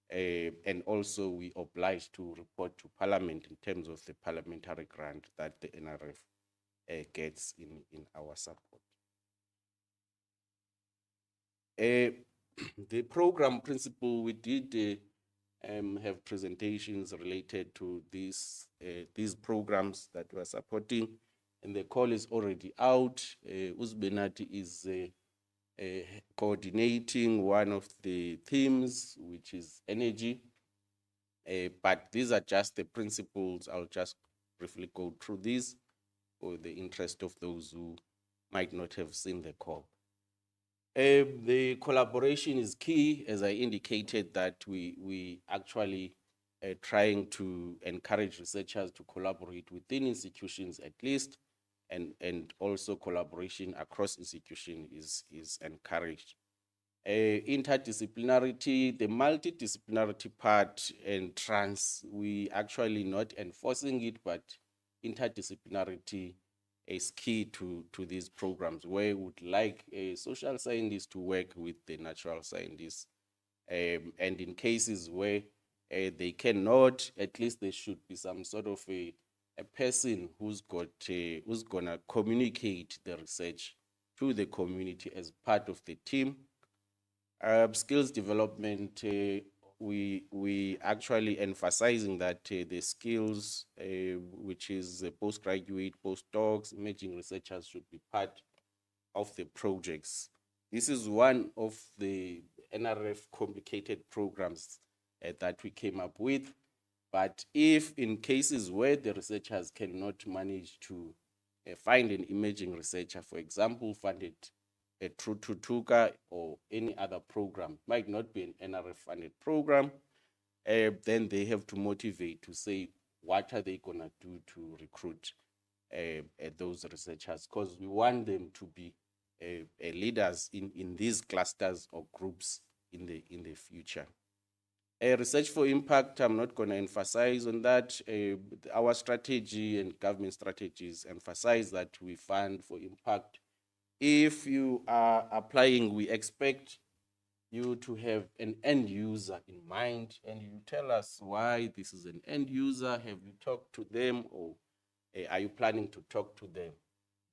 and also we oblige to report to Parliament in terms of the parliamentary grant that the NRF gets in our support. The program principle, we did have presentations related to these programs that we're supporting, and the call is already out. Uzbenati is coordinating one of the themes, which is energy. But these are just the principles. I'll just briefly go through these for the interest of those who might not have seen the call. The collaboration is key, as I indicated, that we actually trying to encourage researchers to collaborate within institutions at least, and also collaboration across institutions is encouraged. Interdisciplinarity, the multidisciplinarity part and trans, we actually not enforcing it, but interdisciplinarity is key to these programs where we would like a social scientist to work with the natural scientists. And in cases where they cannot, at least there should be some sort of a person who's gonna communicate the research to the community as part of the team. Skills development, we actually emphasizing that the skills, which is postgraduate, postdocs, emerging researchers should be part of the projects. This is one of the NRF complicated programs that we came up with. But if in cases where the researchers cannot manage to find an emerging researcher, for example, funded a TUT-TV or any other program, might not be an NRF funded program, then they have to motivate to say, what are they gonna do to recruit those researchers? Because we want them to be leaders in these clusters or groups in the future. Research for impact, I'm not going to emphasize on that. Our strategy and government strategies emphasize that we fund for impact. If you are applying, we expect you to have an end user in mind, and you tell us why this is an end user. Have you talked to them, or are you planning to talk to them?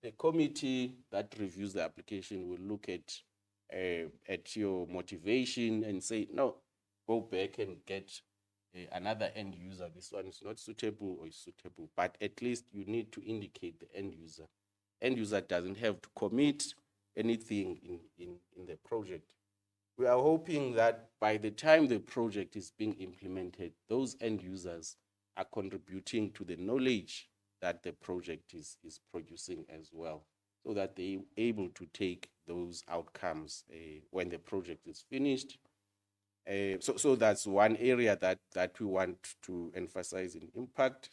The committee that reviews the application will look at your motivation and say, no, go back and get another end user. This one is not suitable or is suitable, but at least you need to indicate the end user. End user doesn't have to commit anything in the project. We are hoping that by the time the project is being implemented, those end users are contributing to the knowledge that the project is producing as well, so that they're able to take those outcomes when the project is finished. So that's one area that we want to emphasize in impact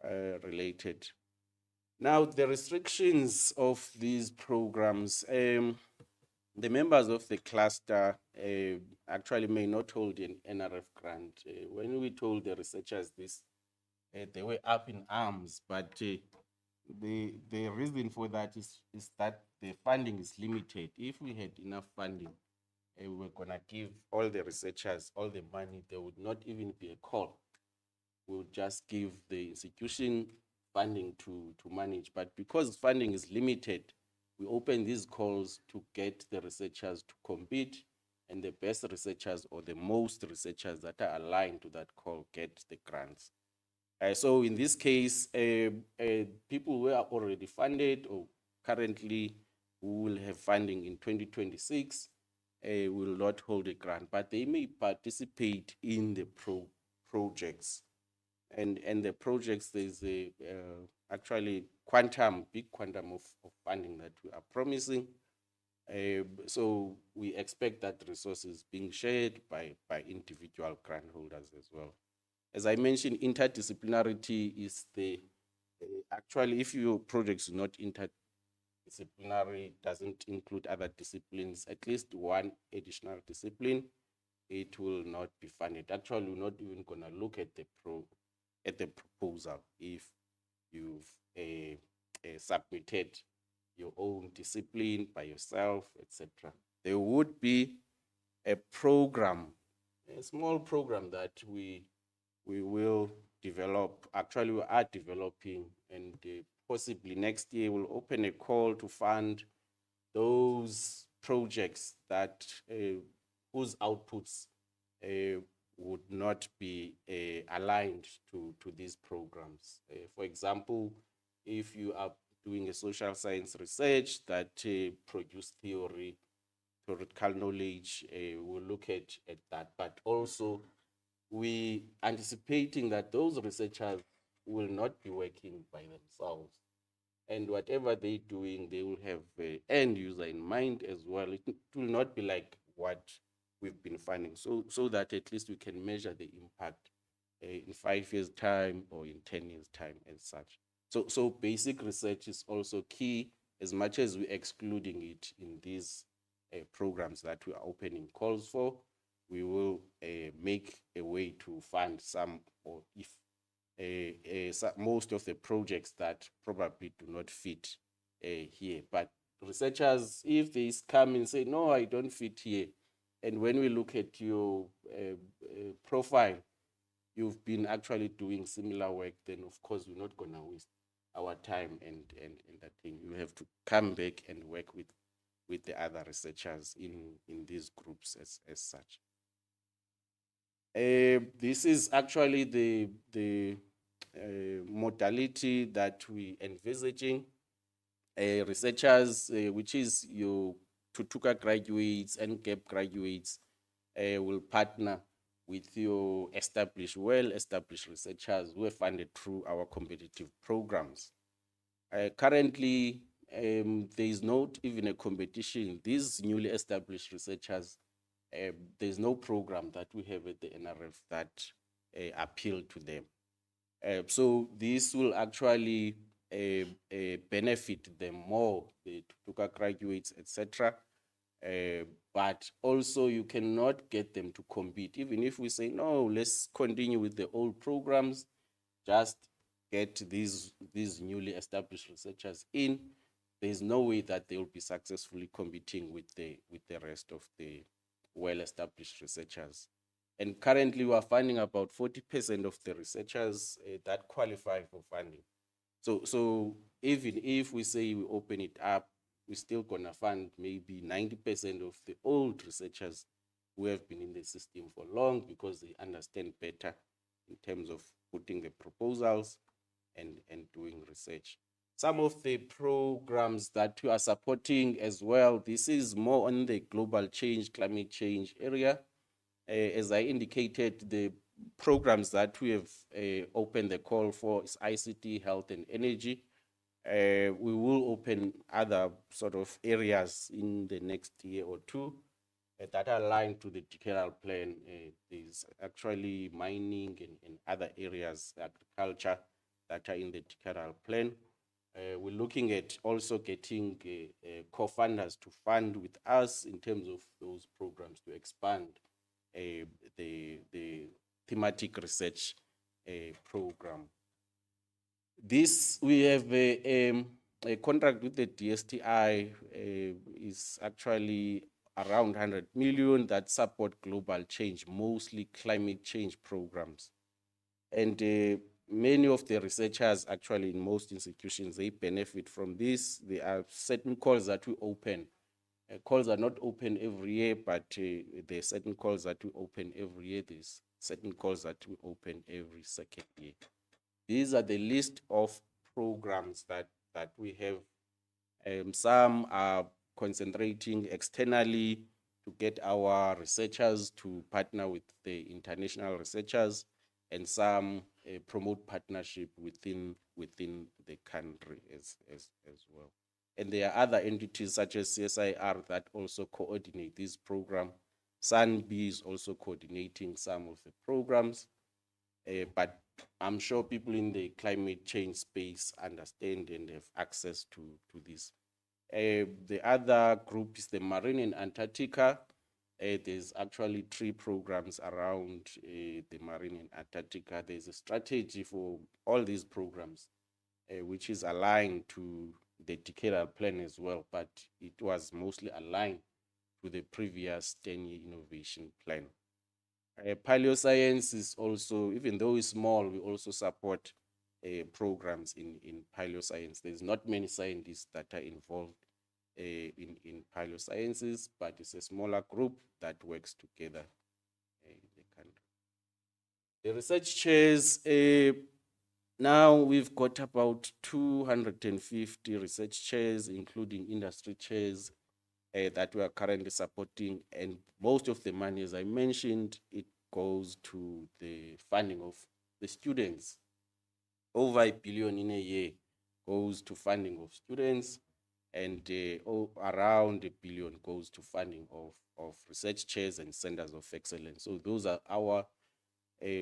related. Now, the restrictions of these programs, the members of the cluster actually may not hold an NRF grant. When we told the researchers this, they were up in arms, but the reason for that is that the funding is limited. If we had enough funding, we were gonna give all the researchers all the money, there would not even be a call. We would just give the institution funding to manage. But because funding is limited, we open these calls to get the researchers to compete, and the best researchers or the most researchers that are aligned to that call get the grants. So in this case, people who are already funded or currently who will have funding in 2026 will not hold a grant, but they may participate in the projects. And the projects, there's a actually big quantum of funding that we are promising. So we expect that resources being shared by individual grant holders as well. As I mentioned, interdisciplinarity is the, actually, if your project is not interdisciplinary, doesn't include other disciplines, at least one additional discipline, it will not be funded. Actually, we're not even gonna look at the proposal if you've submitted your own discipline by yourself, etc. There would be a program, a small program that we will develop. Actually, we are developing, and possibly next year we'll open a call to fund those projects that whose outputs would not be aligned to these programs. For example, if you are doing a social science research that produce theoretical knowledge, we'll look at that. But also, we anticipating that those researchers will not be working by themselves. And whatever they're doing, they will have an end user in mind as well. It will not be like what we've been finding, so that at least we can measure the impact in 5 years' time or in 10 years' time and such. So basic research is also key, as much as we're excluding it in these programs that we are opening calls for, we will make a way to fund some, or if most of the projects that probably do not fit here. But researchers, if they come and say, no, I don't fit here, and when we look at your profile, you've been actually doing similar work, then of course we're not gonna waste our time and that thing. You have to come back and work with the other researchers in these groups as such. This is actually the modality that we envisaging. Researchers, which is your TUT-TV graduates and GAP graduates, will partner with your well-established researchers who are funded through our competitive programs. Currently, there is not even a competition. These newly established researchers, there's no program that we have at the NRF that appeal to them. So this will actually benefit them more, the TUT-TV graduates, etc. But also you cannot get them to compete. Even if we say, no, let's continue with the old programs, just get these newly established researchers in, there's no way that they will be successfully competing with the rest of the well-established researchers. And currently we are funding about 40% of the researchers that qualify for funding. So even if we say we open it up, we're still gonna fund maybe 90% of the old researchers who have been in the system for long, because they understand better in terms of putting the proposals and doing research. Some of the programs that we are supporting as well, this is more on the global change, climate change area. As I indicated, the programs that we have opened the call for is ICT, health and energy. We will open other sort of areas in the next year or two that are aligned to the decadal plan. There's actually mining and other areas, agriculture, that are in the decadal plan. We're looking at also getting co-funders to fund with us in terms of those programs to expand the thematic research program. This, we have a contract with the DSTI is actually around 100 million that support global change, mostly climate change programs. And many of the researchers actually in most institutions, they benefit from this. There are certain calls that we open. Calls are not open every year, but there are certain calls that we open every year. There's certain calls that we open every second year. These are the list of programs that we have. Some are concentrating externally to get our researchers to partner with the international researchers, and some promote partnership within the country as well. And there are other entities such as CSIR that also coordinate this program. SANB is also coordinating some of the programs, but I'm sure people in the climate change space understand and have access to this. The other group is the Marine in Antarctica. There's actually 3 programs around the Marine in Antarctica. There's a strategy for all these programs, which is aligned to the decadal plan as well, but it was mostly aligned to the previous 10-year innovation plan. Paleoscience is also, even though it's small, we also support programs in paleoscience. There's not many scientists that are involved in paleosciences, but it's a smaller group that works together in the country. The research chairs, now we've got about 250 research chairs, including industry chairs, that we are currently supporting, and most of the money, as I mentioned, it goes to the funding of the students. Over R1 billion in a year goes to funding of students, and around R1 billion goes to funding of research chairs and centers of excellence. So those are our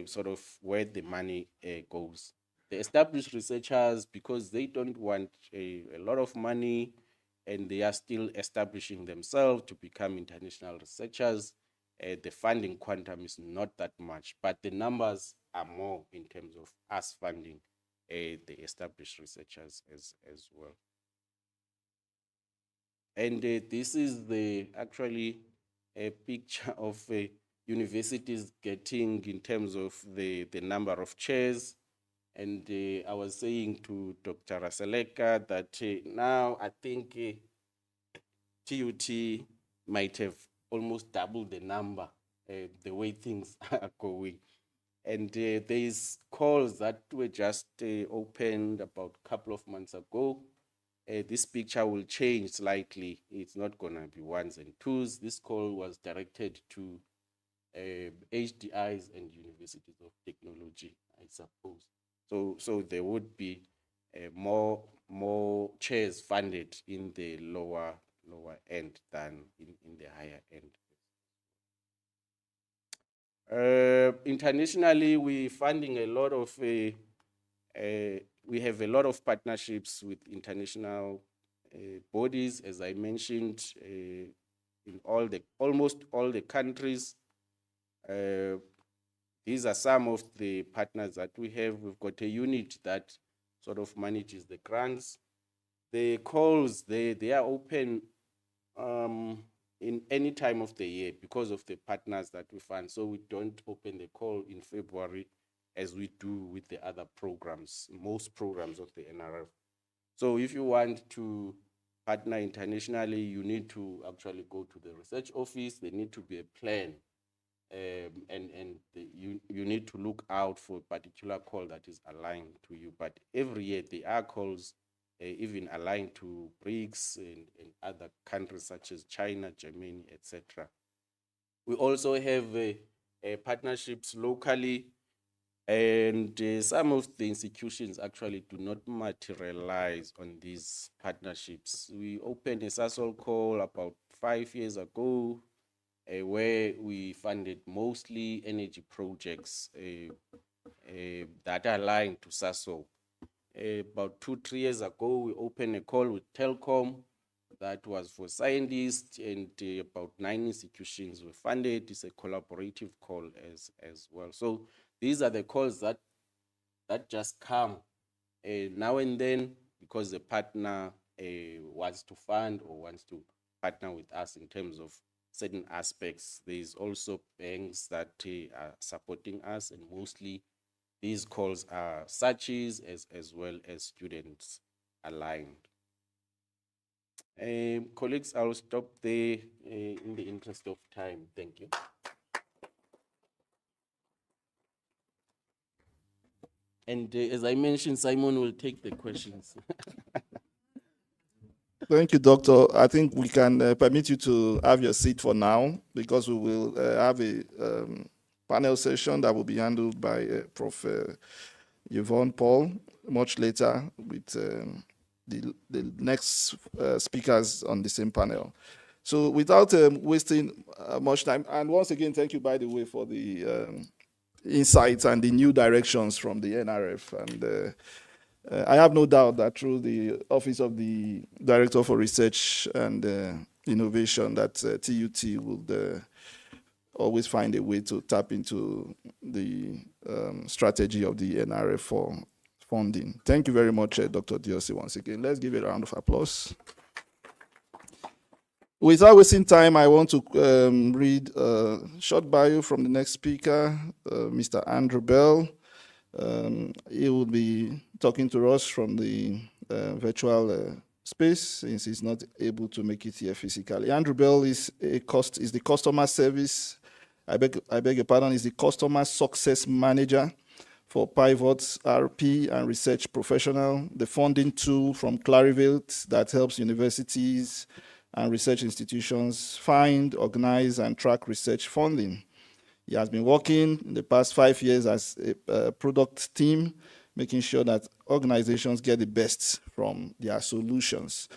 sort of where the money goes. The established researchers, because they don't want a lot of money, and they are still establishing themselves to become international researchers. The funding quantum is not that much, but the numbers are more in terms of us funding the established researchers as well. And this is the actually a picture of universities getting in terms of the number of chairs. And I was saying to Dr. Raseleka that now I think TUT might have almost doubled the number, the way things are going. And there's calls that were just opened about a couple of months ago. This picture will change slightly. It's not gonna be ones and twos. This call was directed to HDIs and universities of technology, I suppose. So there would be more chairs funded in the lower end than in the higher end. Internationally, we're funding a lot of, we have a lot of partnerships with international bodies, as I mentioned, in almost all the countries. These are some of the partners that we have. We've got a unit that sort of manages the grants. The calls, they are open in any time of the year because of the partners that we fund. So we don't open the call in February as we do with the other programs, most programs of the NRF. So if you want to partner internationally, you need to actually go to the research office. There need to be a plan, you need to look out for a particular call that is aligned to you. But every year there are calls even aligned to BRICS and other countries such as China, Germany, etc. We also have partnerships locally, and some of the institutions actually do not materialize on these partnerships. We opened a SASOL call about 5 years ago, where we funded mostly energy projects that are aligned to SASOL. About 2-3 years ago, we opened a call with Telkom that was for scientists, and about 9 institutions were funded. It's a collaborative call as well. So these are the calls that just come now and then because the partner wants to fund or wants to partner with us in terms of certain aspects. There's also banks that are supporting us, and mostly these calls are SACHIs as well as students aligned. Colleagues, I'll stop there in the interest of time. Thank you. And as I mentioned, Simon will take the questions. Thank you, Doctor. I think we can permit you to have your seat for now, because we will have a panel session that will be handled by Prof. Yvonne Paul much later with the next speakers on the same panel. So without wasting much time, and once again, thank you, by the way, for the insights and the new directions from the NRF. And I have no doubt that through the Office of the Director for Research and Innovation, that TUT will always find a way to tap into the strategy of the NRF for funding. Thank you very much, Dr. Diosi, once again. Let's give a round of applause. Without wasting time, I want to read a short bio from the next speaker, Mr. Andrew Bell. He will be talking to us from the virtual space, since he's not able to make it here physically. Andrew Bell is the customer service, I beg your pardon, is the customer success manager for Pivot's RP and research professional, the funding tool from Clarivate that helps universities and research institutions find, organize, and track research funding. He has been working in the past 5 years as a product team, making sure that organizations get the best from their solutions.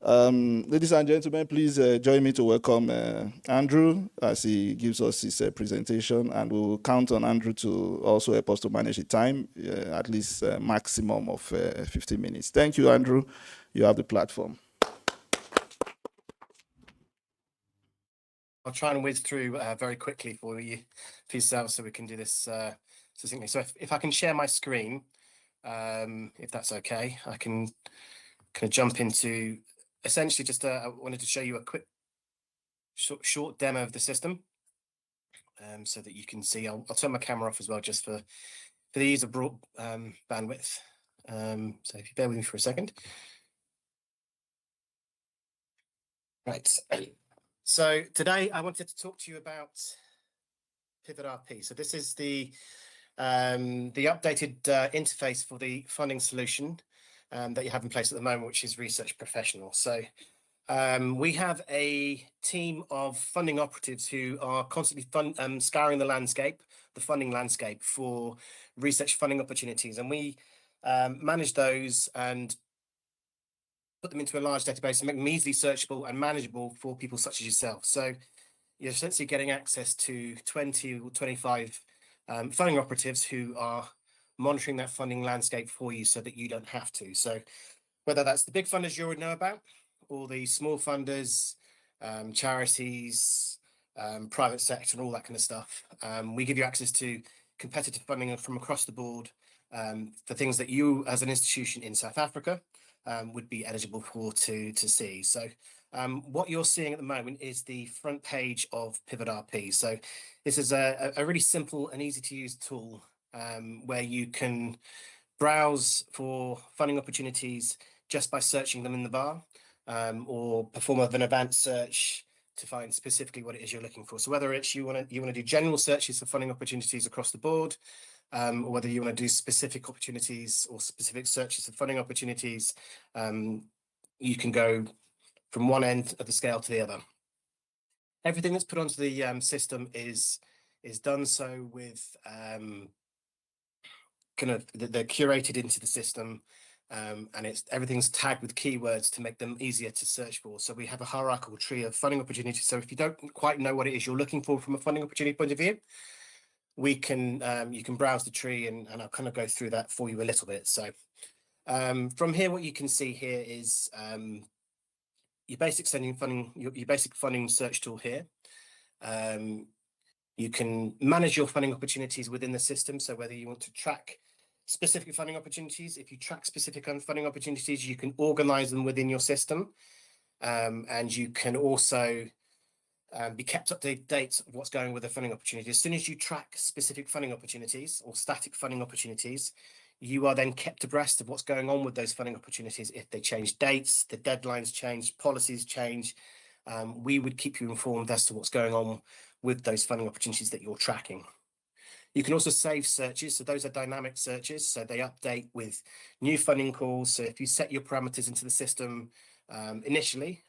Ladies and gentlemen, please join me to welcome Andrew as he gives us his presentation, and we will count on Andrew to also help us to manage the time, at least a maximum of 15 minutes. Thank you, Andrew. You have the platform. I'll try and whiz through very quickly for yourselves so we can do this succinctly. So if I can share my screen, if that's okay, I can kind of jump into essentially just I wanted to show you a quick short demo of the system so that you can see. I'll turn my camera off as well just for the ease of broad bandwidth. So if you bear with me for a second. Right. So today I wanted to talk to you about Pivot RP. So this is the updated interface for the funding solution that you have in place at the moment, which is Research Professional. So we have a team of funding operatives who are constantly scouring the funding landscape for research funding opportunities, and we manage those and put them into a large database and make them easily searchable and manageable for people such as yourself. So you're essentially getting access to 20 or 25 funding operatives who are monitoring that funding landscape for you so that you don't have to. So whether that's the big funders you already know about or the small funders, charities, private sector and all that kind of stuff, we give you access to competitive funding from across the board for things that you as an institution in South Africa would be eligible for to see. So what you're seeing at the moment is the front page of Pivot RP. So this is a really simple and easy to use tool where you can browse for funding opportunities just by searching them in the bar or perform an advanced search to find specifically what it is you're looking for. So whether it's you want to do general searches for funding opportunities across the board, or whether you want to do specific opportunities or specific searches for funding opportunities, you can go from one end of the scale to the other. Everything that's put onto the system is done so with kind of they're curated into the system, and everything's tagged with keywords to make them easier to search for. So we have a hierarchical tree of funding opportunities. So if you don't quite know what it is you're looking for from a funding opportunity point of view, we can you can browse the tree and I'll kind of go through that for you a little bit. So from here, what you can see here is your basic funding search tool here. You can manage your funding opportunities within the system. So whether you want to track specific funding opportunities, if you track specific funding opportunities, you can organize them within your system. And you can also be kept up to date of what's going with the funding opportunity. As soon as you track specific funding opportunities or static funding opportunities, you are then kept abreast of what's going on with those funding opportunities. If they change dates, the deadlines change, policies change, we would keep you informed as to what's going on with those funding opportunities that you're tracking. You can also save searches. So those are dynamic searches. So they update with new funding calls. So if you set your parameters into the system initially,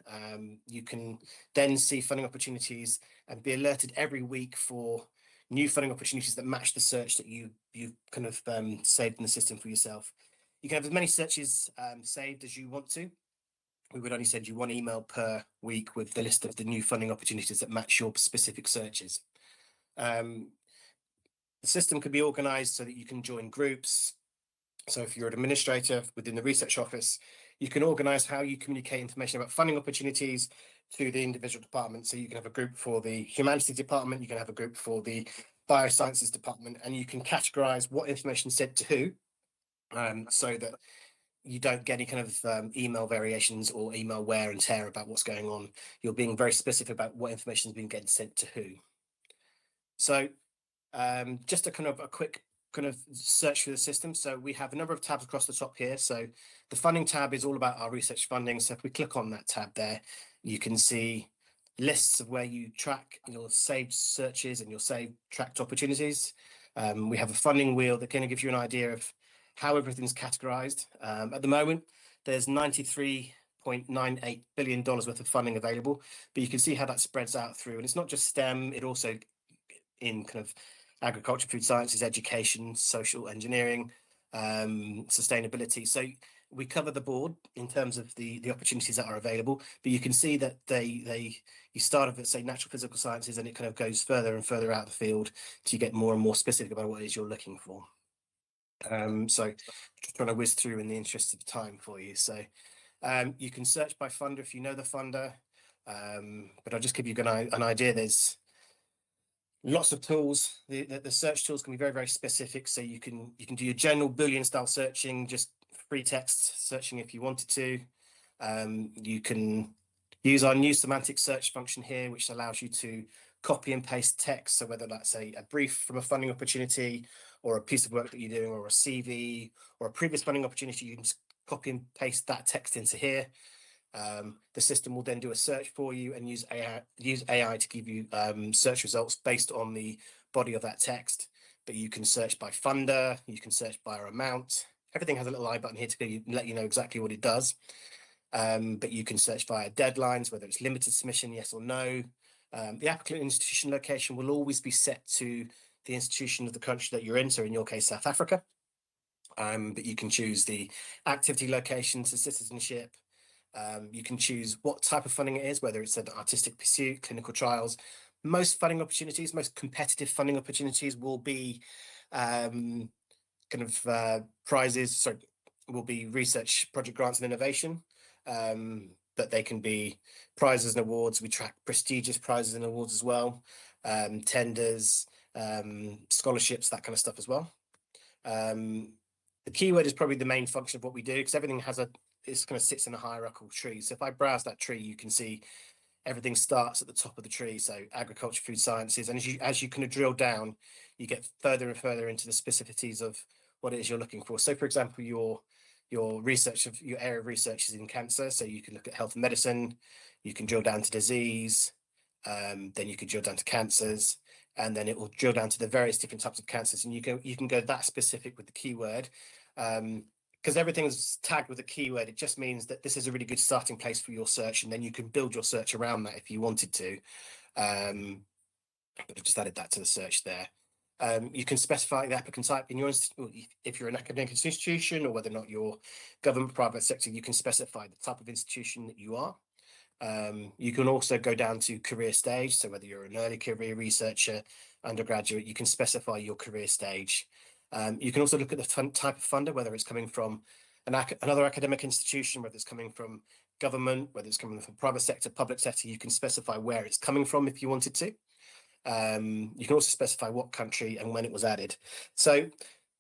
you can then see funding opportunities and be alerted every week for new funding opportunities that match the search that you've kind of saved in the system for yourself. You can have as many searches saved as you want to. We would only send you one email per week with the list of the new funding opportunities that match your specific searches. The system can be organized so that you can join groups. So if you're an administrator within the research office, you can organize how you communicate information about funding opportunities to the individual department. So you can have a group for the humanities department, you can have a group for the biosciences department, and you can categorize what information is sent to who, so that you don't get any kind of email variations or email wear and tear about what's going on. You're being very specific about what information has been getting sent to who. So just a quick kind of search through the system. So we have a number of tabs across the top here. So the funding tab is all about our research funding. So if we click on that tab there, you can see lists of where you track your saved searches and your saved tracked opportunities. We have a funding wheel that kind of gives you an idea of how everything's categorized. At the moment, there's $93.98 billion worth of funding available, but you can see how that spreads out through. And it's not just STEM, it also in kind of agriculture, food sciences, education, social engineering, sustainability. So we cover the board in terms of the opportunities that are available, but you can see that you start off at, say, natural physical sciences, and it kind of goes further and further out the field till you get more and more specific about what it is you're looking for. So just trying to whiz through in the interest of time for you. So you can search by funder if you know the funder. But I'll just give you an idea. There's lots of tools. The search tools can be very, very specific. So you can do your general Boolean style searching, just free text searching if you wanted to. You can use our new semantic search function here, which allows you to copy and paste text. So whether that's a brief from a funding opportunity or a piece of work that you're doing or a CV or a previous funding opportunity, you can just copy and paste that text into here. The system will then do a search for you and use AI to give you search results based on the body of that text. But you can search by funder, you can search by amount. Everything has a little I button here to let you know exactly what it does. But you can search via deadlines, whether it's limited submission, yes or no. The applicant institution location will always be set to the institution of the country that you're in, so in your case, South Africa. But you can choose the activity location to citizenship. You can choose what type of funding it is, whether it's an artistic pursuit, clinical trials. Most funding opportunities, most competitive funding opportunities will be prizes, will be research project grants and innovation. But they can be prizes and awards. We track prestigious prizes and awards as well, tenders, scholarships, that kind of stuff as well. The keyword is probably the main function of what we do, because everything sits in a hierarchical tree. So if I browse that tree, you can see everything starts at the top of the tree. So agriculture, food sciences, and as you kind of drill down, you get further and further into the specificities of what it is you're looking for. So for example, your area of research is in cancer. So you can look at health and medicine, you can drill down to disease, then you can drill down to cancers, and then it will drill down to the various different types of cancers. And you can go that specific with the keyword. Because everything's tagged with a keyword, it just means that this is a really good starting place for your search, and then you can build your search around that if you wanted to. But I've just added that to the search there. You can specify the applicant type in your if you're an academic institution, or whether or not you're government, private sector, you can specify the type of institution that you are. You can also go down to career stage. So whether you're an early career researcher, undergraduate, you can specify your career stage. You can also look at the type of funder, whether it's coming from another academic institution, whether it's coming from government, whether it's coming from private sector, public sector. You can specify where it's coming from if you wanted to. You can also specify what country and when it was added. So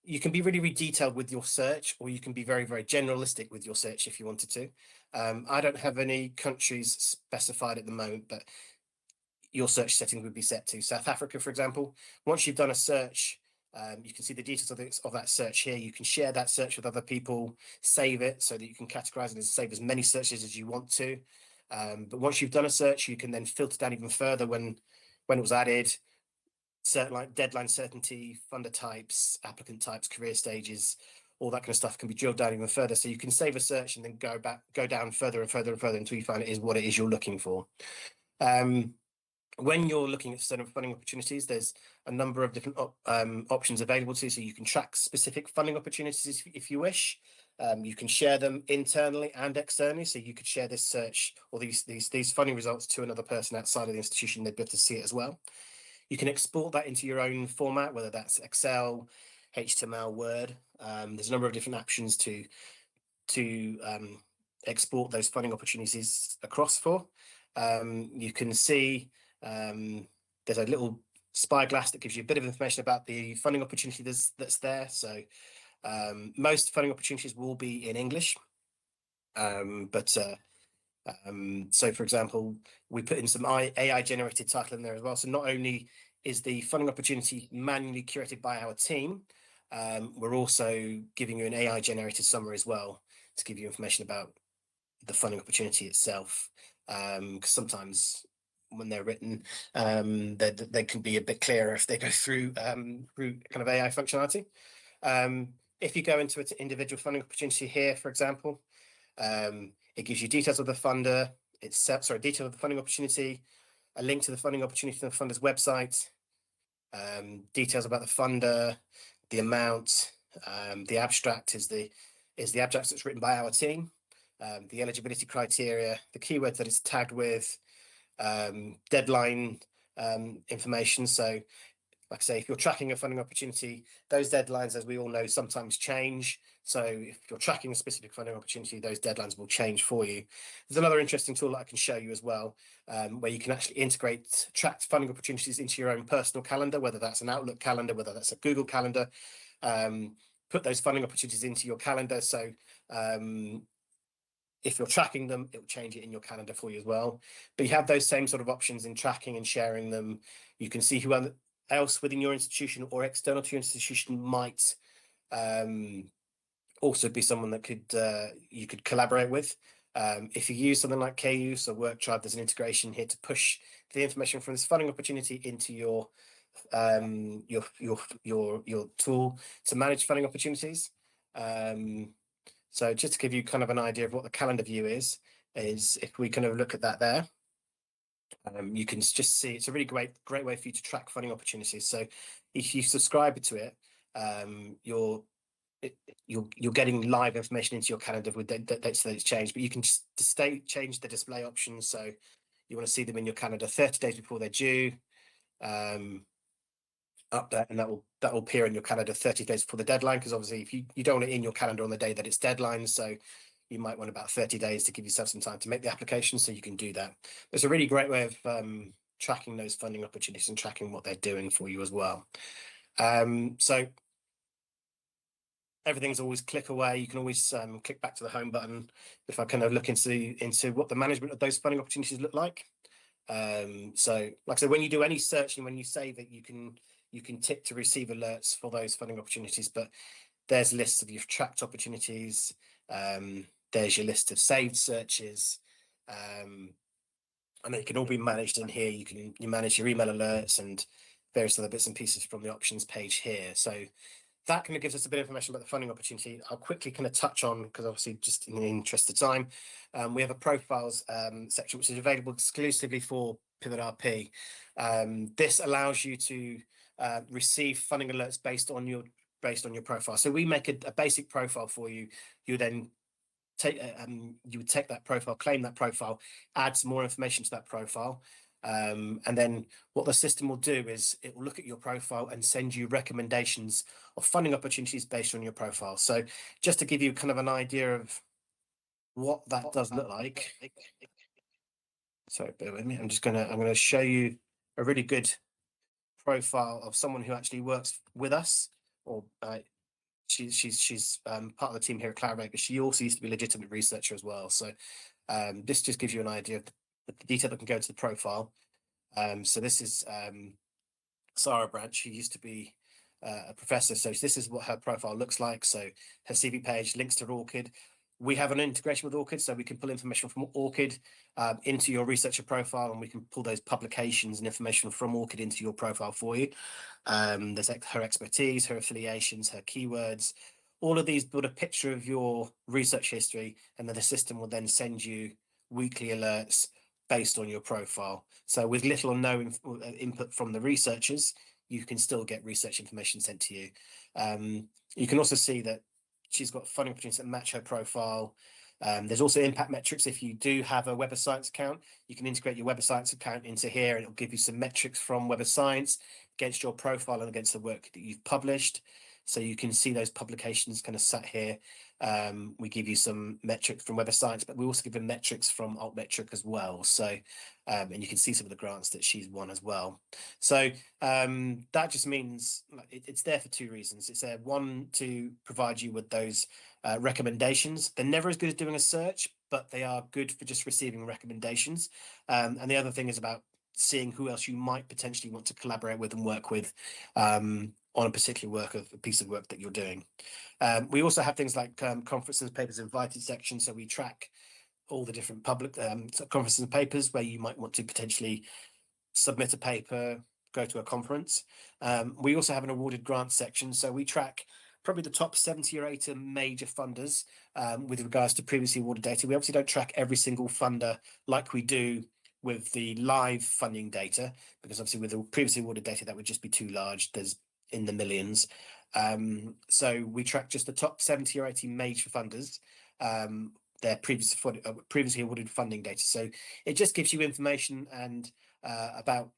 you can be really, really detailed with your search, or you can be very, very generalistic with your search if you wanted to. I don't have any countries specified at the moment, but your search settings would be set to South Africa, for example. Once you've done a search, you can see the details of that search here. You can share that search with other people, save it so that you can categorize it and save as many searches as you want to. But once you've done a search, you can then filter down even further when it was added, certain like deadline certainty, funder types, applicant types, career stages, all that kind of stuff can be drilled down even further. So you can save a search and then go down further and further and further until you find it is what it is you're looking for. When you're looking at certain funding opportunities, there's a number of different options available to you. So you can track specific funding opportunities if you wish. You can share them internally and externally. So you could share this search or these funding results to another person outside of the institution. They'd be able to see it as well. You can export that into your own format, whether that's Excel, HTML, Word. There's a number of different options to export those funding opportunities across for. You can see there's a little spyglass that gives you a bit of information about the funding opportunity that's there. So most funding opportunities will be in English, so for example, we put in some AI generated title in there as well. So not only is the funding opportunity manually curated by our team, we're also giving you an AI generated summary as well to give you information about the funding opportunity itself. Because sometimes when they're written, they can be a bit clearer if they go through kind of AI functionality. If you go into an individual funding opportunity here, for example, it gives you details of the funder, details of the funding opportunity, a link to the funding opportunity on the funder's website, details about the funder, the amount, the abstract is the abstract that's written by our team, the eligibility criteria, the keywords that it's tagged with, deadline information. So like I say, if you're tracking a funding opportunity, those deadlines, as we all know, sometimes change. So if you're tracking a specific funding opportunity, those deadlines will change for you. There's another interesting tool that I can show you as well, where you can actually integrate tracked funding opportunities into your own personal calendar, whether that's an Outlook calendar, whether that's a Google calendar. Put those funding opportunities into your calendar. So if you're tracking them, it will change it in your calendar for you as well. But you have those same sort of options in tracking and sharing them. You can see who else within your institution or external to your institution might also be someone that you could collaborate with. If you use something like KUse or WorkTribe, there's an integration here to push the information from this funding opportunity into your tool to manage funding opportunities. So just to give you kind of an idea of what the calendar view is if we kind of look at that there, you can just see it's a really great way for you to track funding opportunities. So if you subscribe to it, you're getting live information into your calendar with dates that it's changed, but you can just change the display options. So you want to see them in your calendar 30 days before they're due, up there, and that will appear in your calendar 30 days before the deadline, because obviously if you don't want it in your calendar on the day that it's deadline, so you might want about 30 days to give yourself some time to make the application, so you can do that. It's a really great way of tracking those funding opportunities and tracking what they're doing for you as well. So everything's always click away. You can always click back to the home button. If I kind of look into what the management of those funding opportunities look like. So like I said, when you do any search and when you save it, you can tick to receive alerts for those funding opportunities, but there's lists of your tracked opportunities. There's your list of saved searches. And they can all be managed in here. You manage your email alerts and various other bits and pieces from the options page here. So that kind of gives us a bit of information about the funding opportunity. I'll quickly kind of touch on, because obviously just in the interest of time, we have a profiles section, which is available exclusively for Pivot RP. This allows you to receive funding alerts based on your profile. So we make a basic profile for you. You then you would take that profile, claim that profile, add some more information to that profile. And then what the system will do is it will look at your profile and send you recommendations of funding opportunities based on your profile. So just to give you kind of an idea of what that does look like. Sorry, bear with me. I'm going to show you a really good profile of someone who actually works with us, or she's part of the team here at Clarivate, but she also used to be a legitimate researcher as well. So this just gives you an idea of the detail that can go into the profile. So this is Sarah Branch, who used to be a professor. So this is what her profile looks like. So her CV page links to ORCID. We have an integration with ORCID, so we can pull information from ORCID into your researcher profile, and we can pull those publications and information from ORCID into your profile for you. There's her expertise, her affiliations, her keywords. All of these build a picture of your research history, and then the system will then send you weekly alerts based on your profile. So with little or no input from the researchers, you can still get research information sent to you. You can also see that she's got funding opportunities that match her profile. There's also impact metrics. If you do have a Web of Science account, you can integrate your Web of Science account into here, and it'll give you some metrics from Web of Science against your profile and against the work that you've published. So you can see those publications kind of sat here. We give you some metrics from Web of Science, but we also give you metrics from Altmetric as well. So, and you can see some of the grants that she's won as well. So that just means it's there for two reasons. It's there, one, to provide you with those recommendations. They're never as good as doing a search, but they are good for just receiving recommendations. And the other thing is about seeing who else you might potentially want to collaborate with and work with on a particular piece of work that you're doing. We also have things like conferences and papers invited section. So we track all the different public conferences and papers where you might want to potentially submit a paper, go to a conference. We also have an awarded grant section. So we track probably the top 70 or 80 major funders with regards to previously awarded data. We obviously don't track every single funder like we do with the live funding data, because obviously with the previously awarded data, that would just be too large. There's in the millions. So we track just the top 70 or 80 major funders, their previously awarded funding data. So it just gives you information and about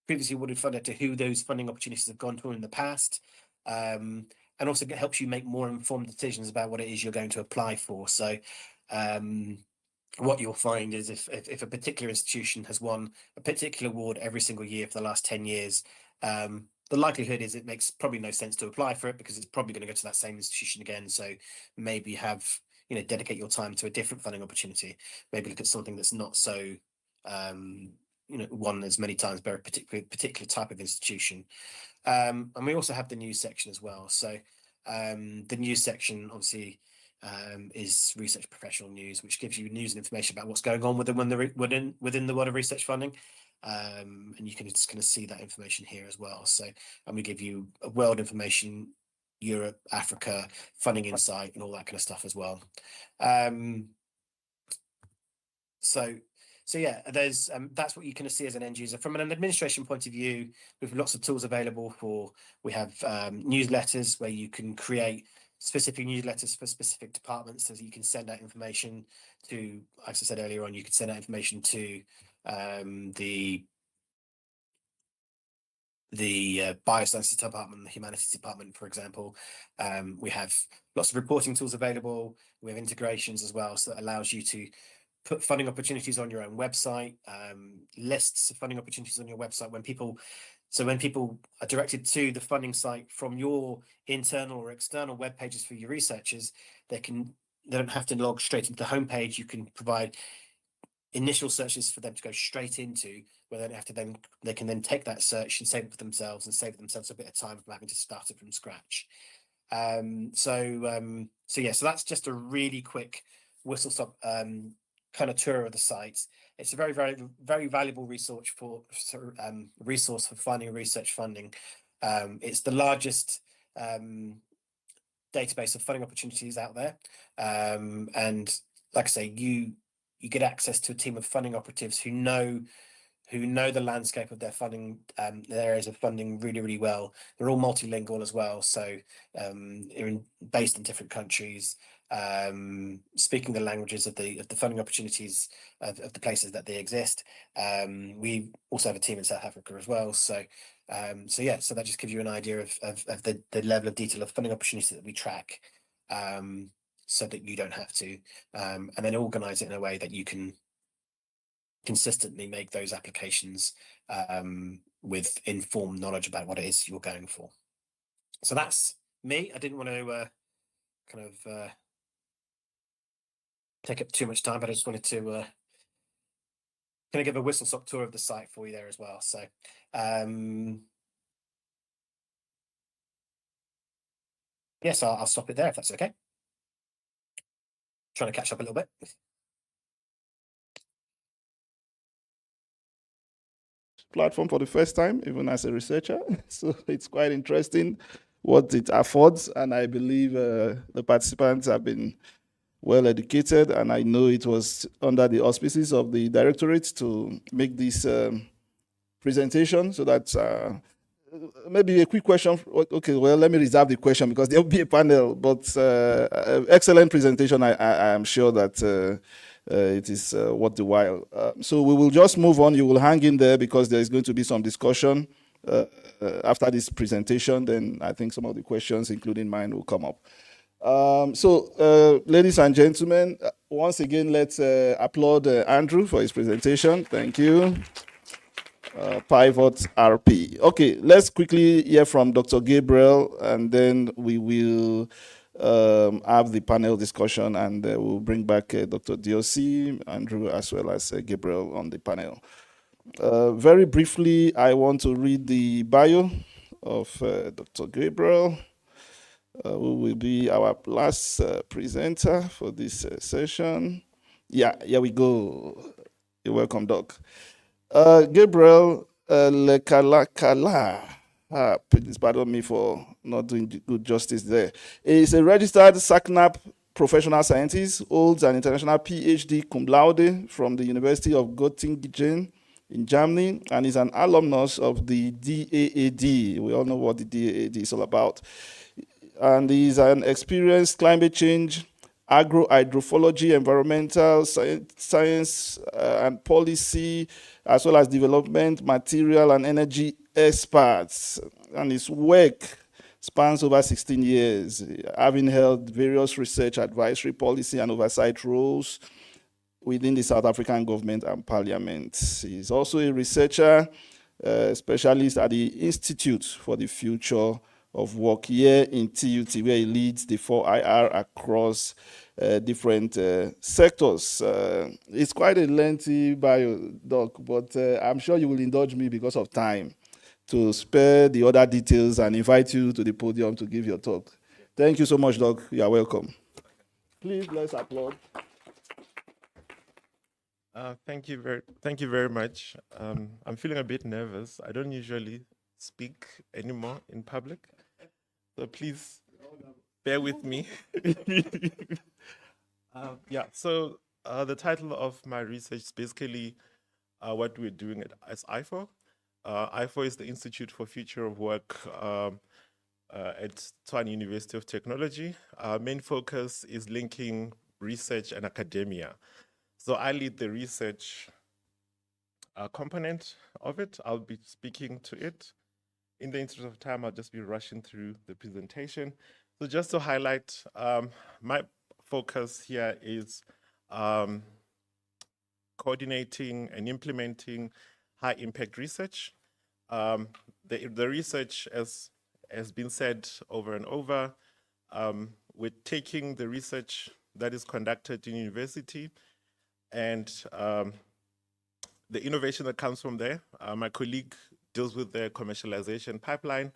previously awarded funder to who those funding opportunities have gone to in the past. And and also helps you make more informed decisions about what it is you're going to apply for. So what you'll find is if a particular institution has won a particular award every single year for the last 10 years, the likelihood is it makes probably no sense to apply for it because it's probably going to go to that same institution again. So maybe dedicate your time to a different funding opportunity. Maybe look at something that's not so, won as many times by a particular type of institution. And we also have the news section as well. So the news section obviously is research professional news, which gives you news and information about what's going on within the world of research funding. And you can just kind of see that information here as well. So, and we give you world information, Europe, Africa, funding insight, and all that kind of stuff as well. So yeah, there's that's what you can see as an end user. From an administration point of view, we have lots of tools available for. We have newsletters where you can create specific newsletters for specific departments, so that you can send out information to, as I said earlier on, you could send out information to the biosciences department, the humanities department, for example. We have lots of reporting tools available. We have integrations as well, so that allows you to put funding opportunities on your own website, lists of funding opportunities on your website. When people are directed to the funding site from your internal or external web pages for your researchers, they don't have to log straight into the homepage. You can provide initial searches for them to go straight into, where they can then take that search and save it for themselves and save themselves a bit of time from having to start it from scratch. So that's just a really quick whistle stop kind of tour of the site. It's a very, very, very valuable resource for finding research funding. It's the largest database of funding opportunities out there, and like I say, you get access to a team of funding operatives who know the landscape of their funding, their areas of funding really, really well. They're all multilingual as well, so they're based in different countries, speaking the languages of the funding opportunities of the places that they exist. We also have a team in South Africa as well. So that just gives you an idea of the level of detail of funding opportunities that we track, so that you don't have to, and then organize it in a way that you can consistently make those applications with informed knowledge about what it is you're going for. So that's me. I didn't want to kind of take up too much time, but I just wanted to kind of give a whistle-stop tour of the site for you there as well. So yes, I'll stop it there if that's okay. Trying to catch up a little bit. Platform for the first time, even as a researcher. So it's quite interesting what it affords, and I believe the participants have been well educated, and I know it was under the auspices of the directorate to make this presentation. So that's maybe a quick question. Okay, well, let me reserve the question because there will be a panel, but excellent presentation. I am sure that it is worth the while. So we will just move on. You will hang in there because there is going to be some discussion after this presentation. Then I think some of the questions, including mine, will come up. Ladies and gentlemen, once again, let's applaud Andrew for his presentation. Thank you. Pivot RP. Okay, let's quickly hear from Dr. Gabriel, and then we will have the panel discussion, and we'll bring back Dr. DOC, Andrew, as well as Gabriel on the panel. Very briefly, I want to read the bio of Dr. Gabriel, who will be our last presenter for this session. Yeah, here we go. You're welcome, Doc. Gabriel Lekalakala, please pardon me for not doing good justice there. He is a registered SACNAP professional scientist, holds an international PhD cum laude from the University of Göttingen in Germany, and is an alumnus of the DAAD. We all know what the DAAD is all about. And he is an experienced climate change, agrohydrophology, environmental science and policy, as well as development, material and energy experts. And his work spans over 16 years, having held various research, advisory, policy, and oversight roles within the South African government and parliament. He's also a researcher, specialist at the Institute for the Future of Work here in TUT, where he leads the 4IR across different sectors. It's quite a lengthy bio, Doc, but I'm sure you will indulge me because of time to spare the other details and invite you to the podium to give your talk. Thank you so much, Doc. You are welcome. Please, let's applaud. Thank you very much. I'm feeling a bit nervous. I don't usually speak anymore in public, so please bear with me. Yeah. So the title of my research is basically what we're doing as IFO. IFO is the Institute for Future of Work at Tshwane University of Technology. Our main focus is linking research and academia. So I lead the research component of it. I'll be speaking to it. In the interest of time, I'll just be rushing through the presentation. So just to highlight, my focus here is coordinating and implementing high impact research. The research, as has been said over and over, we're taking the research that is conducted in university and the innovation that comes from there. My colleague deals with the commercialization pipeline.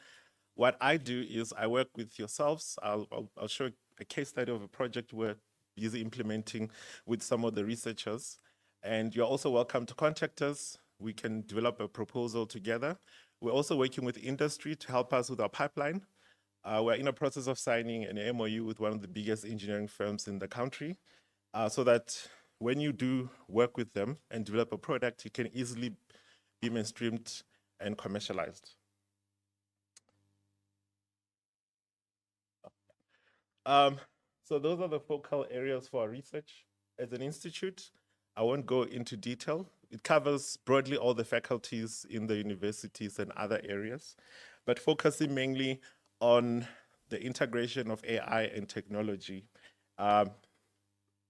What I do is I work with yourselves. I'll show a case study of a project we're busy implementing with some of the researchers. And you're also welcome to contact us. We can develop a proposal together. We're also working with industry to help us with our pipeline. We're in a process of signing an MOU with one of the biggest engineering firms in the country, so that when you do work with them and develop a product, it can easily be mainstreamed and commercialized. So those are the focal areas for our research. As an institute, I won't go into detail. It covers broadly all the faculties in the universities and other areas, but focusing mainly on the integration of AI and technology,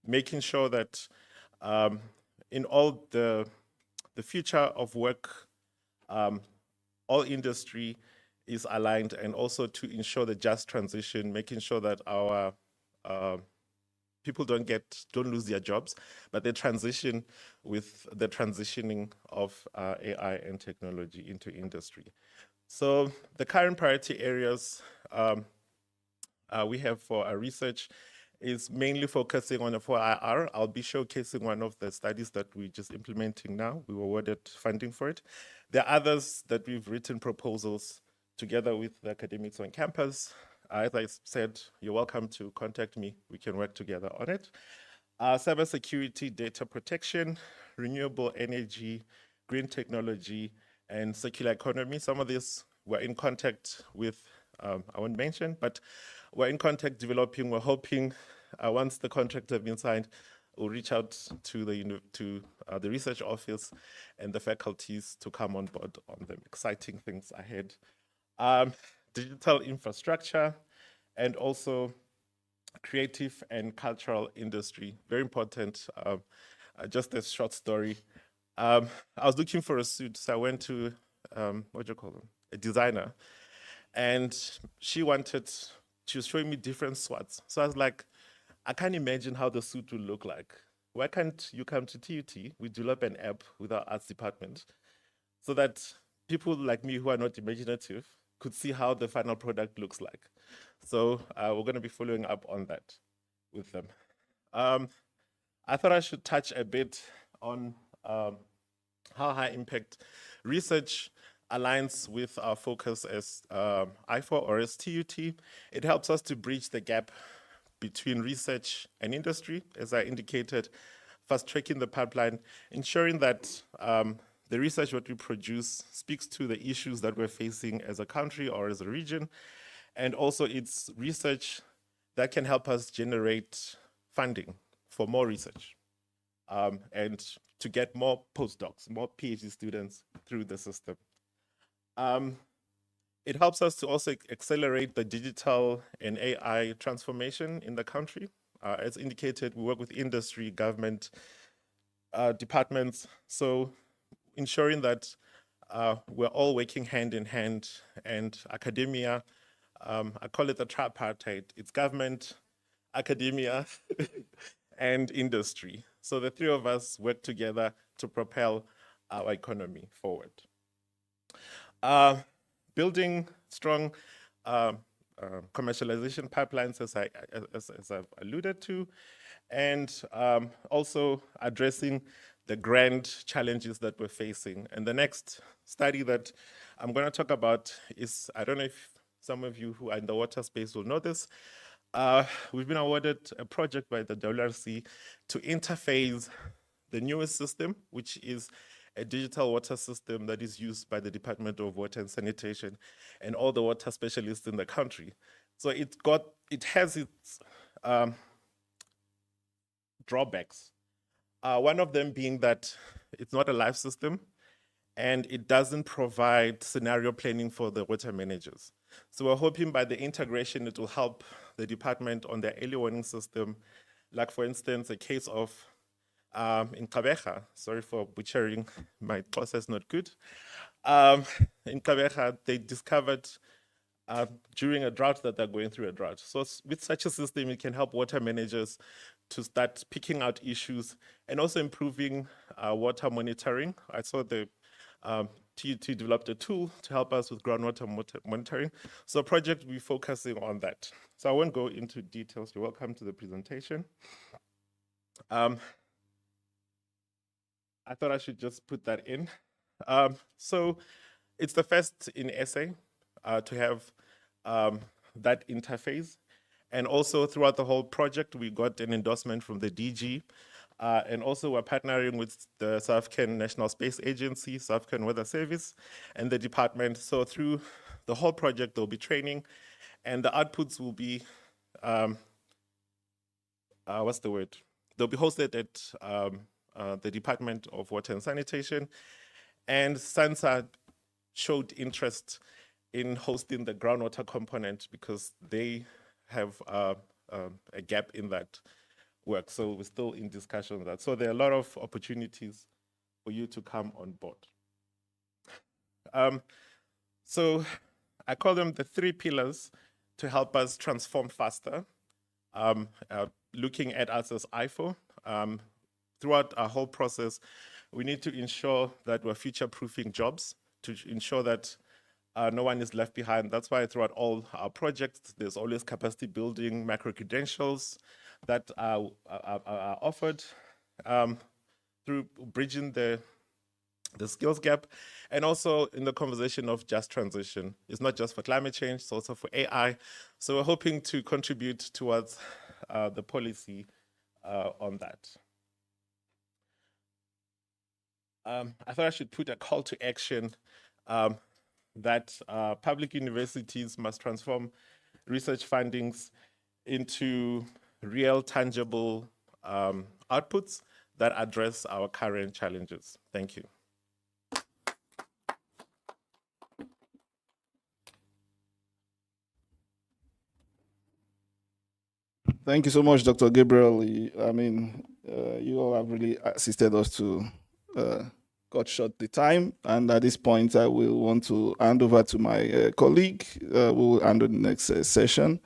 making sure that in all the future of work, all industry is aligned, and also to ensure the just transition, making sure that our people don't lose their jobs, but they transition with the transitioning of AI and technology into industry. So the current priority areas we have for our research is mainly focusing on the 4IR. I'll be showcasing one of the studies that we're just implementing now. We were awarded funding for it. There are others that we've written proposals together with the academics on campus. As I said, you're welcome to contact me. We can work together on it. Cybersecurity, data protection, renewable energy, green technology, and circular economy. Some of these we're in contact with, I won't mention, but we're in contact developing. We're hoping once the contracts have been signed, we'll reach out to the research office and the faculties to come on board on them. Exciting things ahead. Digital infrastructure, and also creative and cultural industry. Very important. Just a short story. I was looking for a suit, so I went to, what do you call them? A designer. And she was showing me different swords. So I was like, I can't imagine how the suit will look like. Why can't you come to TUT? We develop an app with our arts department so that people like me who are not imaginative could see how the final product looks like. So we're going to be following up on that with them. I thought I should touch a bit on how high impact research aligns with our focus as IFO or as TUT. It helps us to bridge the gap between research and industry, as I indicated, fast-tracking the pipeline, ensuring that the research that we produce speaks to the issues that we're facing as a country or as a region, and also it's research that can help us generate funding for more research and to get more postdocs, more PhD students through the system. It helps us to also accelerate the digital and AI transformation in the country. As indicated, we work with industry, government departments, so ensuring that we're all working hand in hand, and academia, I call it the tripartite. It's government, academia, and industry. So the three of us work together to propel our economy forward. Building strong commercialization pipelines, as I've alluded to, and also addressing the grand challenges that we're facing. And the next study that I'm going to talk about is, I don't know if some of you who are in the water space will know this, we've been awarded a project by the WRC to interface the newest system, which is a digital water system that is used by the Department of Water and Sanitation and all the water specialists in the country. So it has its drawbacks. One of them being that it's not a live system and it doesn't provide scenario planning for the water managers. So we're hoping by the integration, it will help the department on their early warning system. Like for instance, a case of in Kabeja, sorry for butchering, my process not good. In Kabeja, they discovered during a drought that they're going through a drought. So with such a system, it can help water managers to start picking out issues and also improving water monitoring. I saw the TUT developed a tool to help us with groundwater monitoring. So a project will be focusing on that. So I won't go into details. You're welcome to the presentation. I thought I should just put that in. So it's the first in SA to have that interface. And also throughout the whole project, we got an endorsement from the DG. And also we're partnering with the South African National Space Agency, South African Weather Service, and the department. So through the whole project, there'll be training, and the outputs will be, what's the word? They'll be hosted at the Department of Water and Sanitation. And SANSA showed interest in hosting the groundwater component because they have a gap in that work. So we're still in discussion on that. So there are a lot of opportunities for you to come on board. So I call them the 3 pillars to help us transform faster. Looking at us as IFO, throughout our whole process, we need to ensure that we're future-proofing jobs, to ensure that no one is left behind. That's why throughout all our projects, there's always capacity building, macro-credentials that are offered through bridging the skills gap, and also in the conversation of just transition. It's not just for climate change, it's also for AI. So we're hoping to contribute towards the policy on that. I thought I should put a call to action that public universities must transform research fundings into real, tangible outputs that address our current challenges. Thank you. Thank you so much, Dr. Gabriel. I mean, you all have really assisted us to cut short the time. And at this point, I will want to hand over to my colleague who will handle the next session.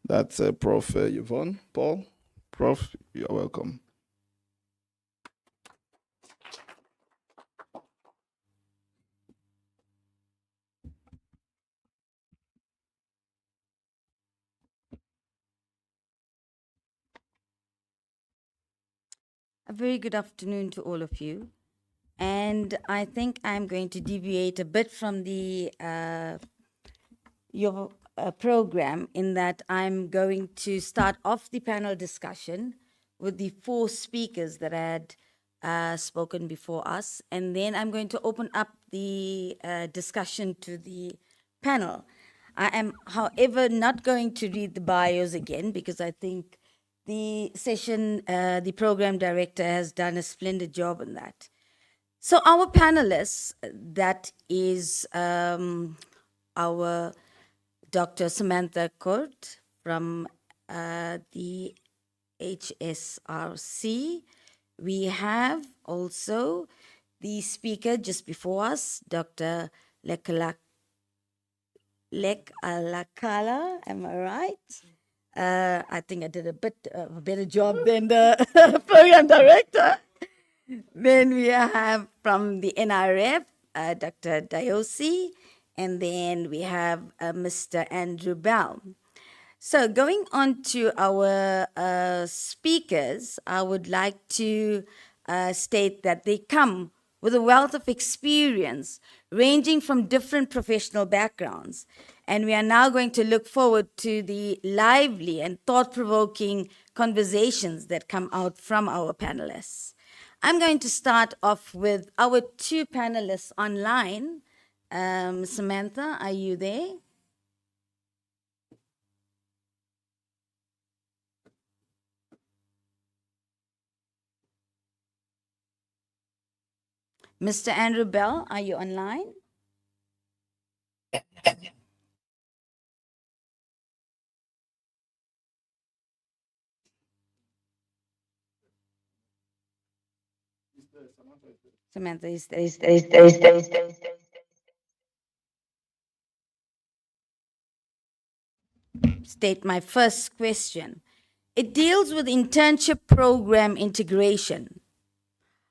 That's Prof. Yvonne Paul. Prof, you're welcome. A very good afternoon to all of you. And I think I'm going to deviate a bit from the your program in that I'm going to start off the panel discussion with the 4 speakers that had spoken before us. And then I'm going to open up the discussion to the panel. I am, however, not going to read the bios again because I think the session, the program director has done a splendid job on that. So our panelists, that is our Dr. Samantha Kurt from the HSRC. We have also the speaker just before us, Dr. Lek Alakala, am I right? I think I did a better job than the program director. Then we have from the NRF, Dr. Dayosi, and then we have Mr. Andrew Bell. So going on to our speakers, I would like to state that they come with a wealth of experience ranging from different professional backgrounds. And we are now going to look forward to the lively and thought-provoking conversations that come out from our panelists. I'm going to start off with our two panelists online. Samantha, are you there? Mr. Andrew Bell, are you online? Samantha is state my first question. It deals with internship program integration.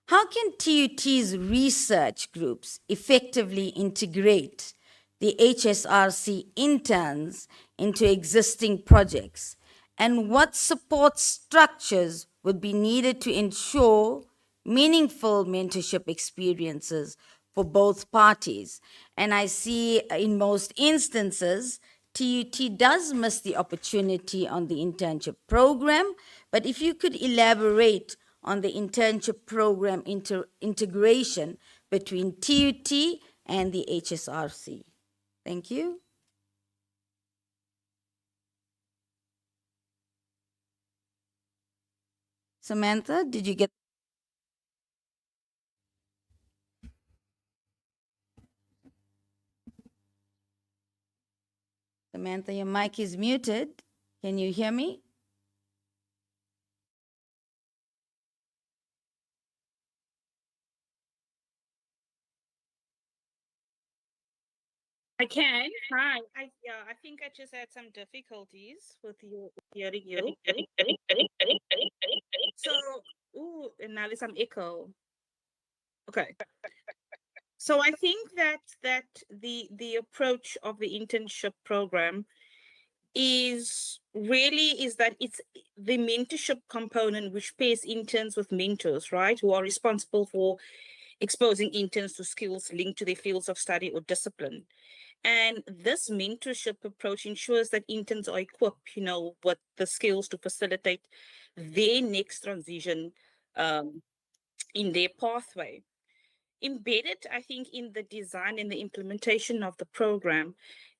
How can TUT's research groups effectively integrate the HSRC interns into existing projects? And what support structures would be needed to ensure meaningful mentorship experiences for both parties? And I see in most instances, TUT does miss the opportunity on the internship program, but if you could elaborate on the internship program integration between TUT and the HSRC. Thank you. Samantha, did you get? Samantha, your mic is muted. Can you hear me? I can. Hi. I think I just had some difficulties with you hearing you. So, and now there's some echo. Okay. So I think that the approach of the internship program is that it's the mentorship component which pairs interns with mentors, right? Who are responsible for exposing interns to skills linked to their fields of study or discipline. And this mentorship approach ensures that interns are equipped, with the skills to facilitate their next transition in their pathway. Embedded, I think, in the design and the implementation of the program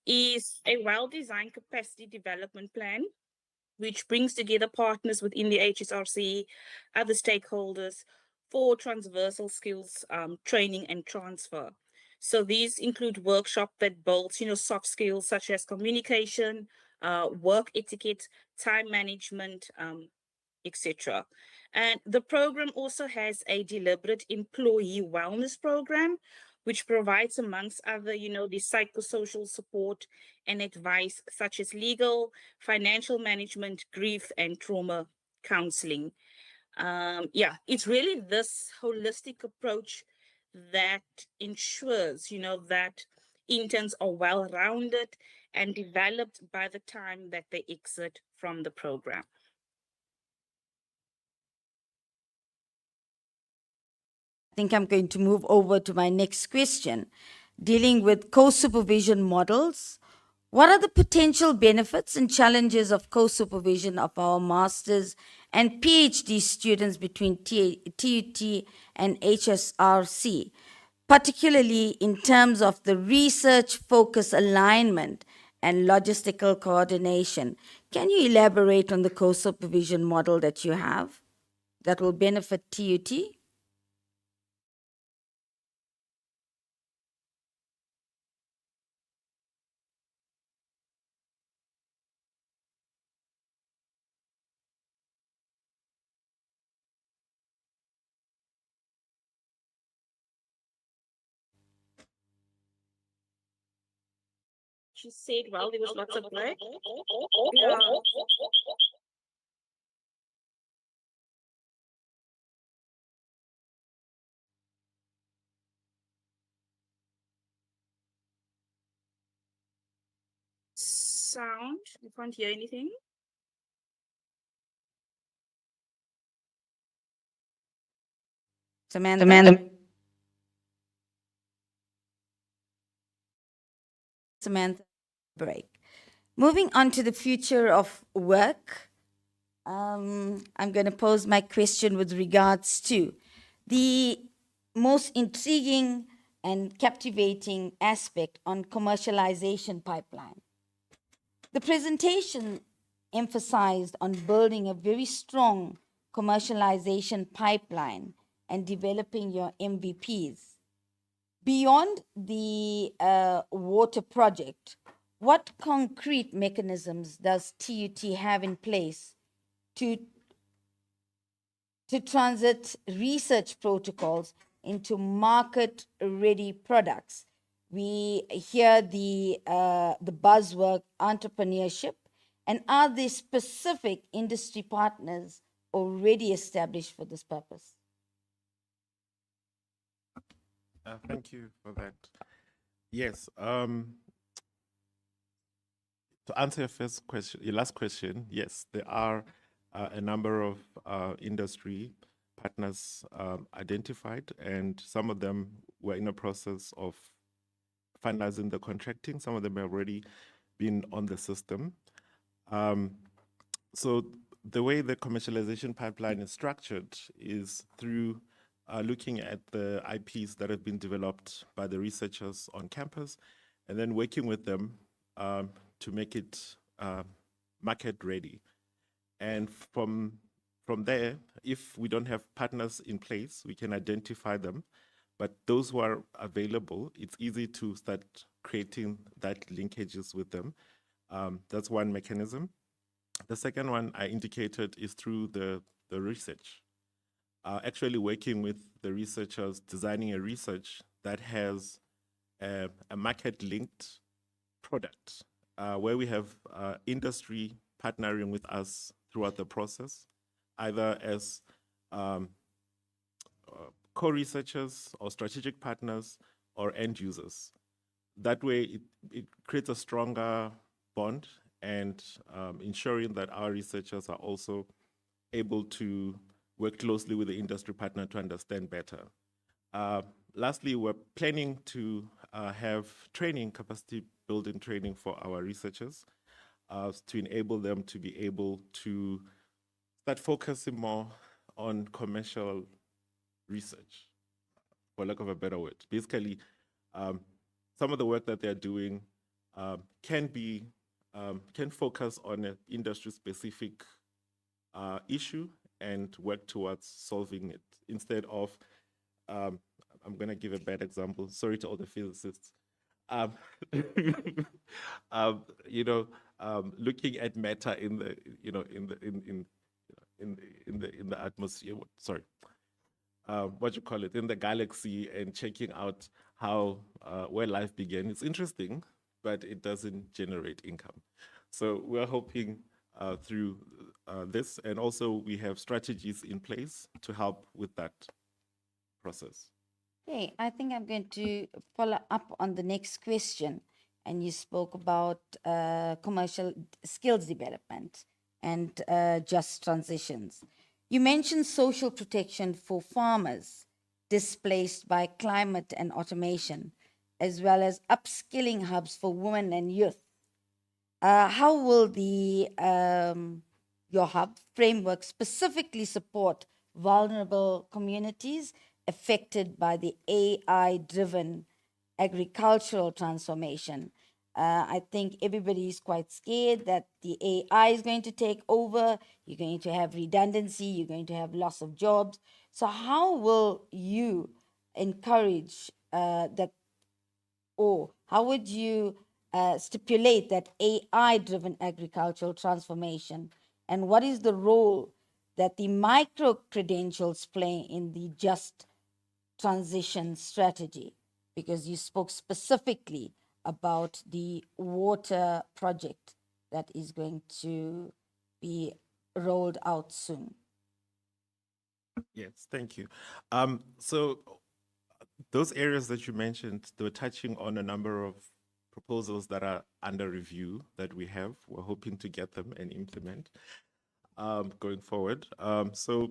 is a well-designed capacity development plan, which brings together partners within the HSRC, other stakeholders for transversal skills training and transfer. So these include workshops that builds, soft skills such as communication, work etiquette, time management, etc. And the program also has a deliberate employee wellness program, which provides, amongst other, the psychosocial support and advice such as legal, financial management, grief, and trauma counseling. It's really this holistic approach that ensures, that interns are well-rounded and developed by the time that they exit from the program. I think I'm going to move over to my next question, dealing with co-supervision models. What are the potential benefits and challenges of co-supervision of our master's and PhD students between TUT and HSRC, particularly in terms of the research focus alignment and logistical coordination? Can you elaborate on the co-supervision model that you have that will benefit TUT? she said well, there was lots of break. Yeah. Sound. You can't hear anything. Samantha. Samantha, break. Moving on to the future of work, I'm going to pose my question with regards to the most intriguing and captivating aspect on commercialization pipeline. The presentation emphasized on building a very strong commercialization pipeline and developing your MVPs. Beyond the water project, what concrete mechanisms does TUT have in place to transit research protocols into market-ready products? We hear the buzzword entrepreneurship, and are there specific industry partners already established for this purpose? Thank you for that. Yes. To answer your first question, your last question, yes, there are a number of industry partners identified, and some of them were in a process of finalizing the contracting. Some of them have already been on the system. So the way the commercialization pipeline is structured is through looking at the IPs that have been developed by the researchers on campus, and then working with them to make it market ready. And from there, if we don't have partners in place, we can identify them. But those who are available, it's easy to start creating that linkages with them. That's one mechanism. The second one I indicated is through the research. Actually working with the researchers, designing a research that has a market-linked product, where we have industry partnering with us throughout the process, either as co-researchers or strategic partners or end users. That way, it creates a stronger bond and ensuring that our researchers are also able to work closely with the industry partner to understand better. Lastly, we're planning to have training, capacity building training for our researchers to enable them to be able to start focusing more on commercial research, for lack of a better word. Basically, some of the work that they're doing can focus on an industry-specific issue and work towards solving it instead of, I'm going to give a bad example. Sorry to all the physicists. Looking at matter in the atmosphere. Sorry, in the galaxy, and checking out how where life began. It's interesting, but it doesn't generate income. So we're hoping through this, and also we have strategies in place to help with that process. Okay, I think I'm going to follow up on the next question. And you spoke about commercial skills development and just transitions. You mentioned social protection for farmers displaced by climate and automation, as well as upskilling hubs for women and youth. How will your hub framework specifically support vulnerable communities affected by the AI-driven agricultural transformation? I think everybody is quite scared that the AI is going to take over. You're going to have redundancy. You're going to have loss of jobs. So how will you encourage that, or how would you stipulate that AI-driven agricultural transformation? And what is the role that the micro-credentials play in the just transition strategy? Because you spoke specifically about the water project that is going to be rolled out soon. Yes, thank you. So those areas that you mentioned, they were touching on a number of proposals that are under review that we have. We're hoping to get them and implement going forward. So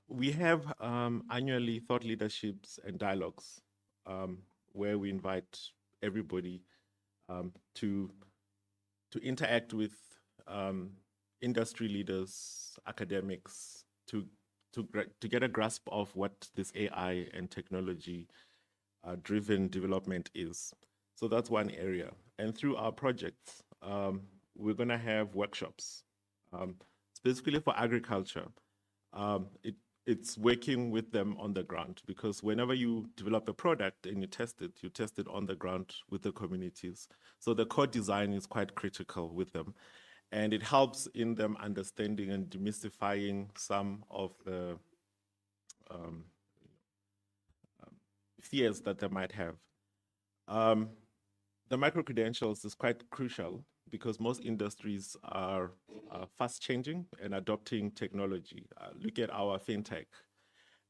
we have annually thought leaderships and dialogues where we invite everybody to interact with industry leaders, academics, to get a grasp of what this AI and technology driven development is. So that's one area. And through our projects, we're going to have workshops, specifically for agriculture. It's working with them on the ground, because whenever you develop a product and you test it on the ground with the communities. So the core design is quite critical with them. And it helps in them understanding and demystifying some of the fears that they might have. The micro-credentials is quite crucial because most industries are fast changing and adopting technology. Look at our fintech.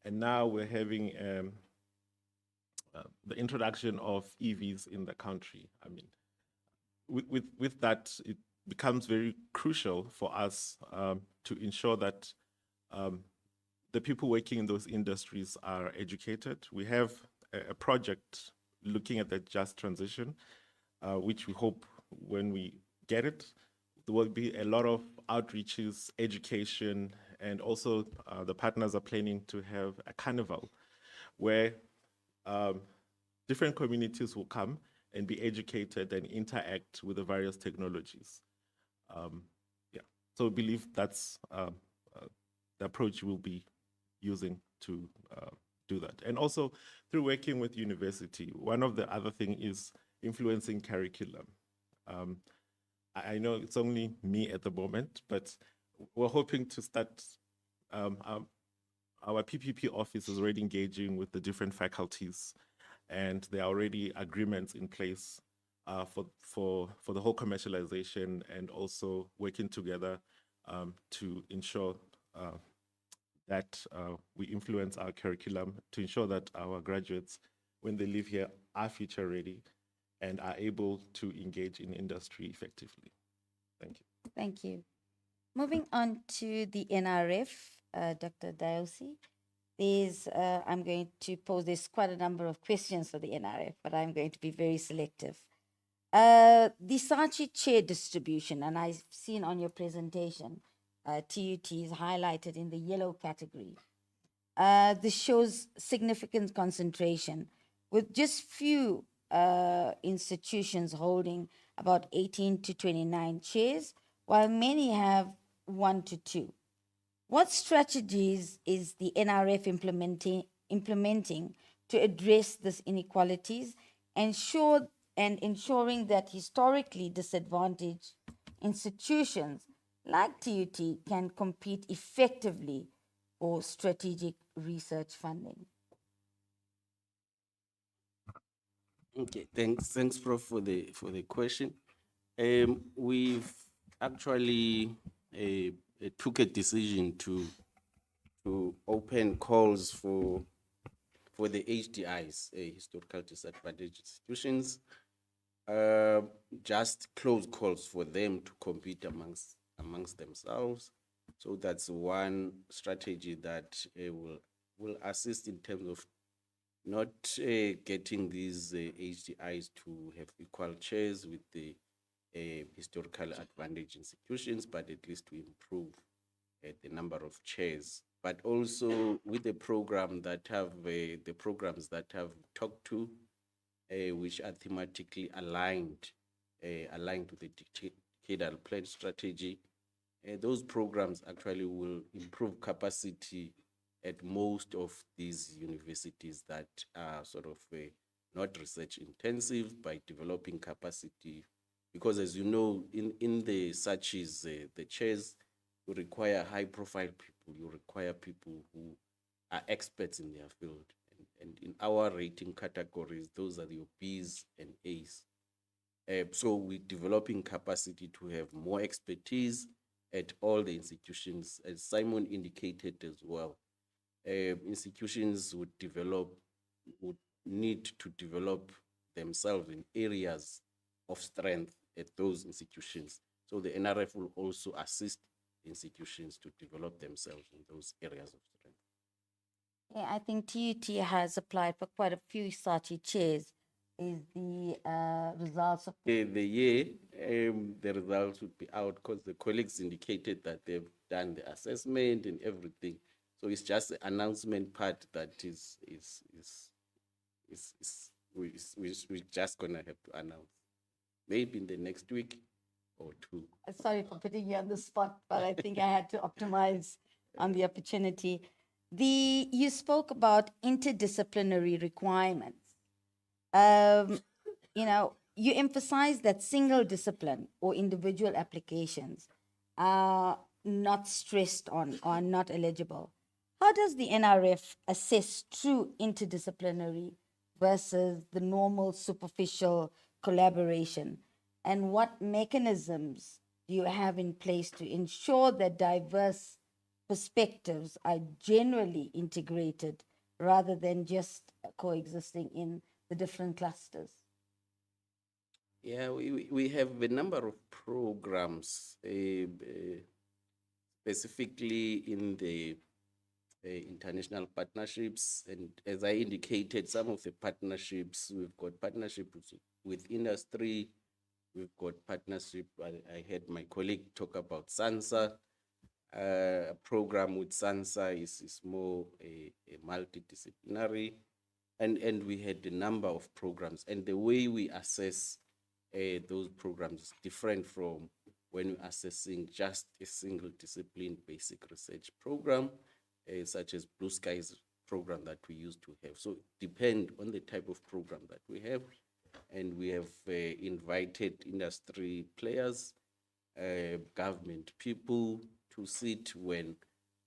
And now we're having the introduction of EVs in the country. I mean, with that, it becomes very crucial for us to ensure that the people working in those industries are educated. We have a project looking at the just transition, which we hope when we get it, there will be a lot of outreaches, education, and also the partners are planning to have a carnival where different communities will come and be educated and interact with the various technologies. So I believe that's the approach we'll be using to do that. And also through working with university, one of the other thing is influencing curriculum. I know it's only me at the moment, but we're hoping to start, our PPP office is already engaging with the different faculties, and there are already agreements in place for the whole commercialization, and also working together to ensure that we influence our curriculum to ensure that our graduates, when they leave here, are future ready and are able to engage in industry effectively. Thank you. Thank you. Moving on to the NRF, Dr. Diosi. There's quite a number of questions for the NRF, but I'm going to be very selective. The SACHI chair distribution, and I've seen on your presentation, TUT is highlighted in the yellow category. This shows significant concentration, with just few institutions holding about 18 to 29 chairs, while many have 1 to 2. What strategies is the NRF implementing to address these inequalities, ensuring that historically disadvantaged institutions like TUT can compete effectively for strategic research funding? Okay, thanks, Prof, for the question. We've actually took a decision to open calls for the HDIs, historical disadvantaged institutions, just close calls for them to compete amongst themselves. So that's one strategy that will assist in terms of not getting these HDIs to have equal chairs with the historical advantage institutions, but at least to improve the number of chairs. But also with the programs that have talked to, which are thematically aligned to the decadal plan strategy. Those programs actually will improve capacity at most of these universities that are sort of not research intensive, by developing capacity. Because as you know, in the SACHIs, the chairs, you require high profile people, you require people who are experts in their field. And in our rating categories. Those are your Bs and As. So we're developing capacity to have more expertise at all the institutions, as Simon indicated as well. Institutions would need to develop themselves in areas of strength at those institutions. So the NRF will also assist institutions to develop themselves in those areas of strength. Yeah, I think TUT has applied for quite a few SATI chairs. Is the results of The year, the results would be out because the colleagues indicated that they've done the assessment and everything. So it's just the announcement part that we're just gonna have to announce. Maybe in the next week or two. Sorry for putting you on the spot, but I think I had to optimize on the opportunity. You spoke about interdisciplinary requirements. You emphasize that single discipline or individual applications are not stressed on or not eligible. How does the NRF assess true interdisciplinary versus the normal superficial collaboration? And what mechanisms do you have in place to ensure that diverse perspectives are generally integrated rather than just coexisting in the different clusters? Yeah, we have a number of programs, specifically in the international partnerships. And as I indicated, some of the partnerships, we've got partnerships with industry, we've got partnership. I heard my colleague talk about SANSA. A program with SANSA is more a multidisciplinary. And we had a number of programs. And the way we assess those programs is different from when we're assessing just a single discipline basic research program, such as Blue Skies program that we used to have. So depend on the type of program that we have. And we have invited industry players, government people to sit when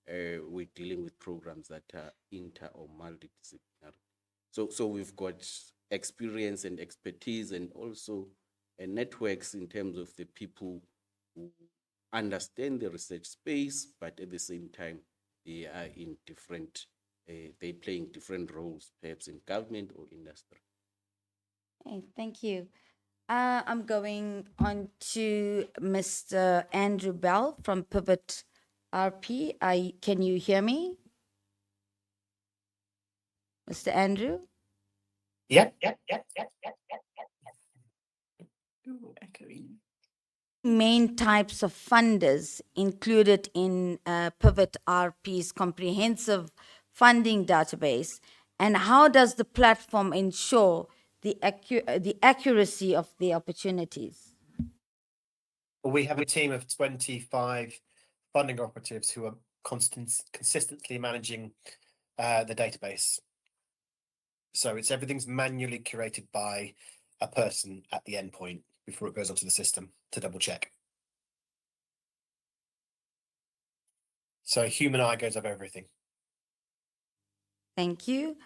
we're dealing with programs that are inter or multidisciplinary. So we've got experience and expertise and also networks in terms of the people who understand the research space, but at the same time, they are in different, they're playing different roles, perhaps in government or industry. Okay, thank you. I'm going on to Mr. Andrew Bell from Pivot RP. Can you hear me? Mr. Andrew? Yeah. Echoing. Main types of funders included in Pivot RP's comprehensive funding database, and how does the platform ensure the accuracy of the opportunities? We have a team of 25 funding operatives who are consistently managing the database. So everything's manually curated by a person at the endpoint before it goes onto the system to double check. So a human eye goes over everything. Thank you.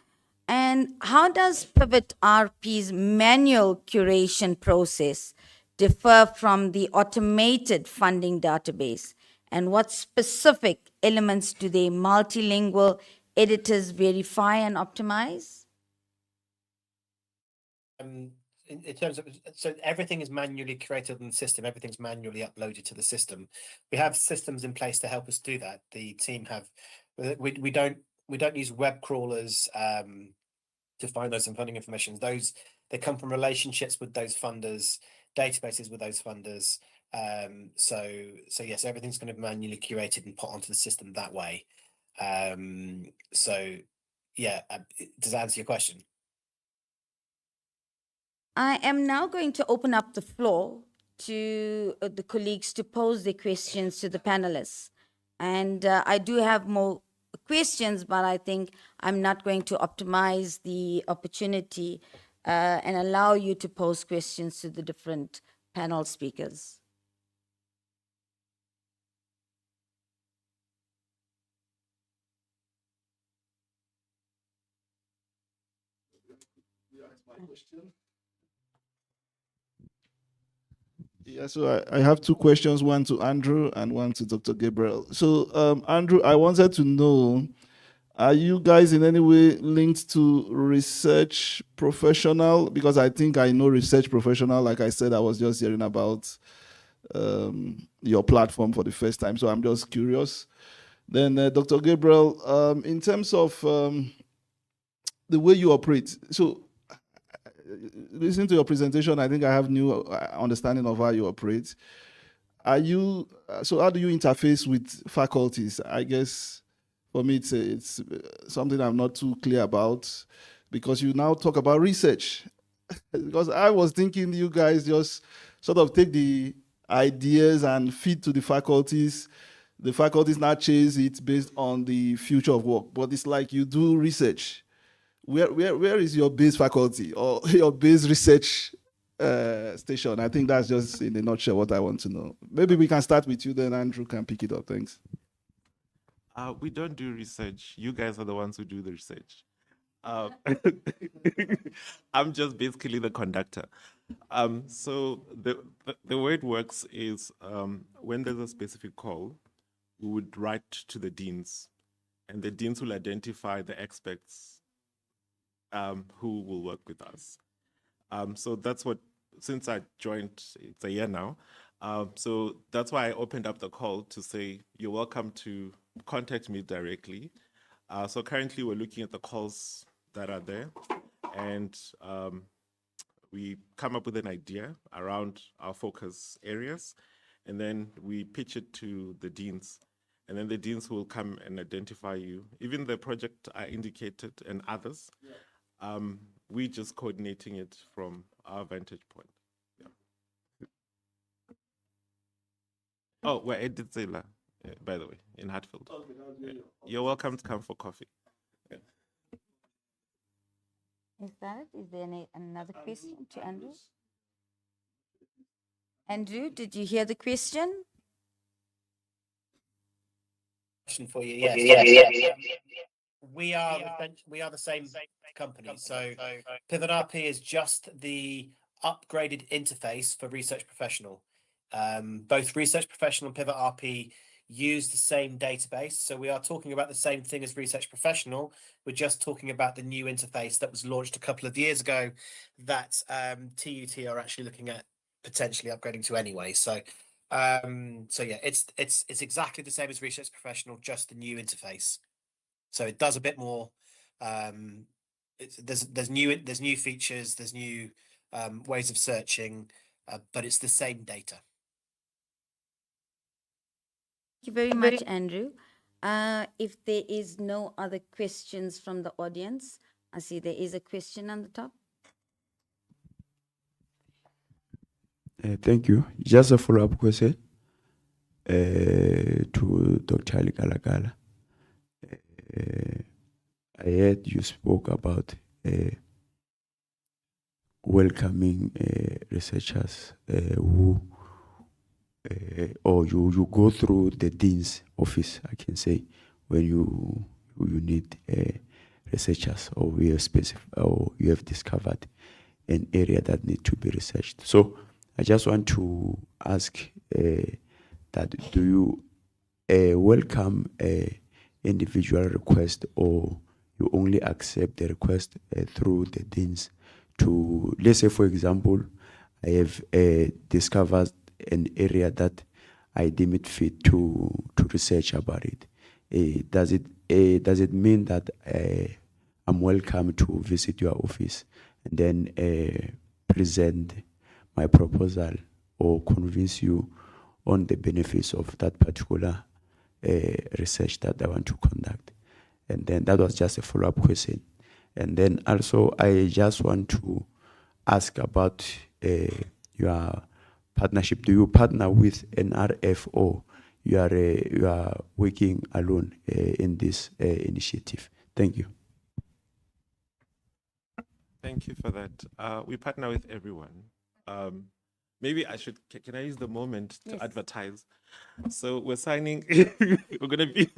And how does Pivot RP's manual curation process differ from the automated funding database? And what specific elements do the multilingual editors verify and optimize? In terms of, so everything is manually created in the system, everything's manually uploaded to the system. We have systems in place to help us do that. The team have, we don't use web crawlers to find those funding information. They come from relationships with those funders, databases with those funders. So yes, everything's going to be manually curated and put onto the system that way. So yeah, does that answer your question? I am now going to open up the floor to the colleagues to pose their questions to the panelists. And I do have more questions, but I think I'm not going to optimize the opportunity and allow you to pose questions to the different panel speakers. Yeah, so I have two questions, one to Andrew and one to Dr. Gabriel. So, Andrew, I wanted to know, are you guys in any way linked to research professional? Because I think I know research professional. Like I said, I was just hearing about your platform for the first time, so I'm just curious. Then, Dr. Gabriel, in terms of the way you operate, so listening to your presentation, I think I have new understanding of how you operate. Are you so? How do you interface with faculties? I guess for me, it's something I'm not too clear about, because you now talk about research. Because I was thinking you guys just sort of take the ideas and feed to the faculties. The faculties now chase it based on the future of work. But it's like you do research. Where is your base faculty or your base research station? I think that's just in a nutshell what I want to know. Maybe we can start with you, then Andrew can pick it up. Thanks. We don't do research. You guys are the ones who do the research. I'm just basically the conductor. So the way it works is when there's a specific call, we would write to the deans, and the deans will identify the experts who will work with us. So that's what, since I joined, it's a year now. So that's why I opened up the call to say, you're welcome to contact me directly. So currently we're looking at the calls that are there, and we come up with an idea around our focus areas, and then we pitch it to the deans. And then the deans will come and identify you. Even the project I indicated and others, we just coordinating it from our vantage point. Yeah. Oh, we're at Zela, by the way, in Hartfield. Okay, yeah. You're welcome to come for coffee. Yeah. Is that it? Is there another question to Andrew? Andrew, did you hear the question? Question for you. Yes. We are the same company. So Pivot RP is just the upgraded interface for Research Professional. Both Research Professional and Pivot RP use the same database. So we are talking about the same thing as Research Professional. We're just talking about the new interface that was launched a couple of years ago that TUT are actually looking at potentially upgrading to anyway. So yeah, it's exactly the same as Research Professional, just the new interface. So it does a bit more. There's new features, there's new ways of searching, but it's the same data. Thank you very much, Andrew. If there is no other questions from the audience, I see there is a question on the top. Thank you. Just a follow-up question to Dr. Ali Galagala. I heard you spoke about welcoming researchers who, or you go through the dean's office, I can say, when you need researchers, or you have discovered an area that needs to be researched. So I just want to ask that do you welcome individual request, or you only accept the request through the deans to, let's say, for example, I have discovered an area that I deem it fit to research about it. Does it mean that I'm welcome to visit your office and then present my proposal or convince you on the benefits of that particular research that I want to conduct? And then that was just a follow-up question. And then also I just want to ask about your partnership. Do you partner with an RF, or you are working alone in this initiative? Thank you. Thank you for that. We partner with everyone. Maybe I should, can I use the moment to advertise? So we're signing, we're going to be,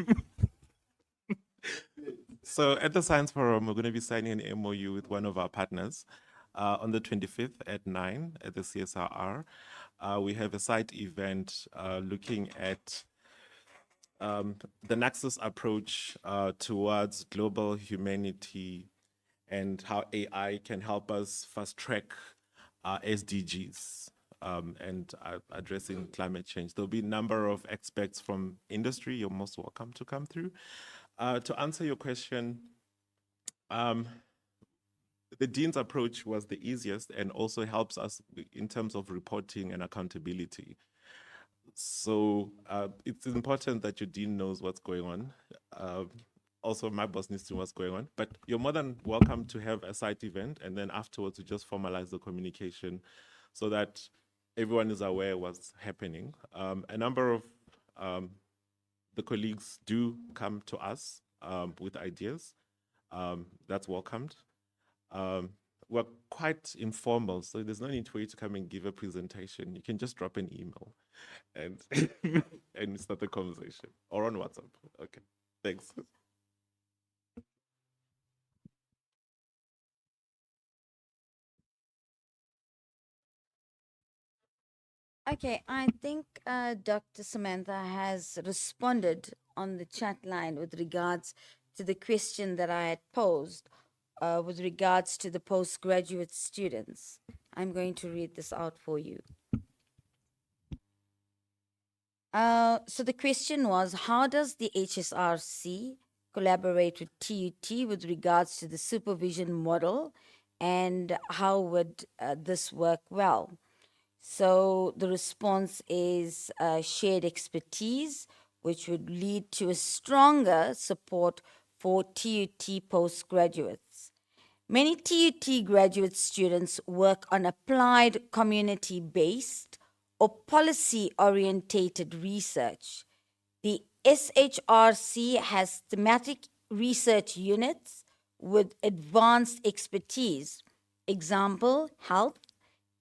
So at the Science Forum, we're going to be signing an MOU with one of our partners on the 25th at 9 at the CSRR. We have a site event looking at the Nexus approach towards global humanity and how AI can help us fast track SDGs and addressing climate change. There'll be a number of experts from industry. You're most welcome to come through. To answer your question, the Dean's approach was the easiest and also helps us in terms of reporting and accountability. So it's important that your Dean knows what's going on. Also, my boss needs to know what's going on, but you're more than welcome to have a site event and then afterwards to just formalize the communication so that everyone is aware what's happening. A number of the colleagues do come to us with ideas. That's welcomed. We're quite informal, so there's no need for you to come and give a presentation. You can just drop an email and and start the conversation, or on WhatsApp. Okay, thanks. Okay, I think Dr. Samantha has responded on the chat line with regards to the question that I had posed with regards to the postgraduate students. I'm going to read this out for you. So the question was, how does the HSRC collaborate with TUT with regards to the supervision model, and how would this work well? So the response is shared expertise, which would lead to a stronger support for TUT postgraduates. Many TUT graduate students work on applied community-based or policy-orientated research. The SHRC has thematic research units with advanced expertise. Example, health,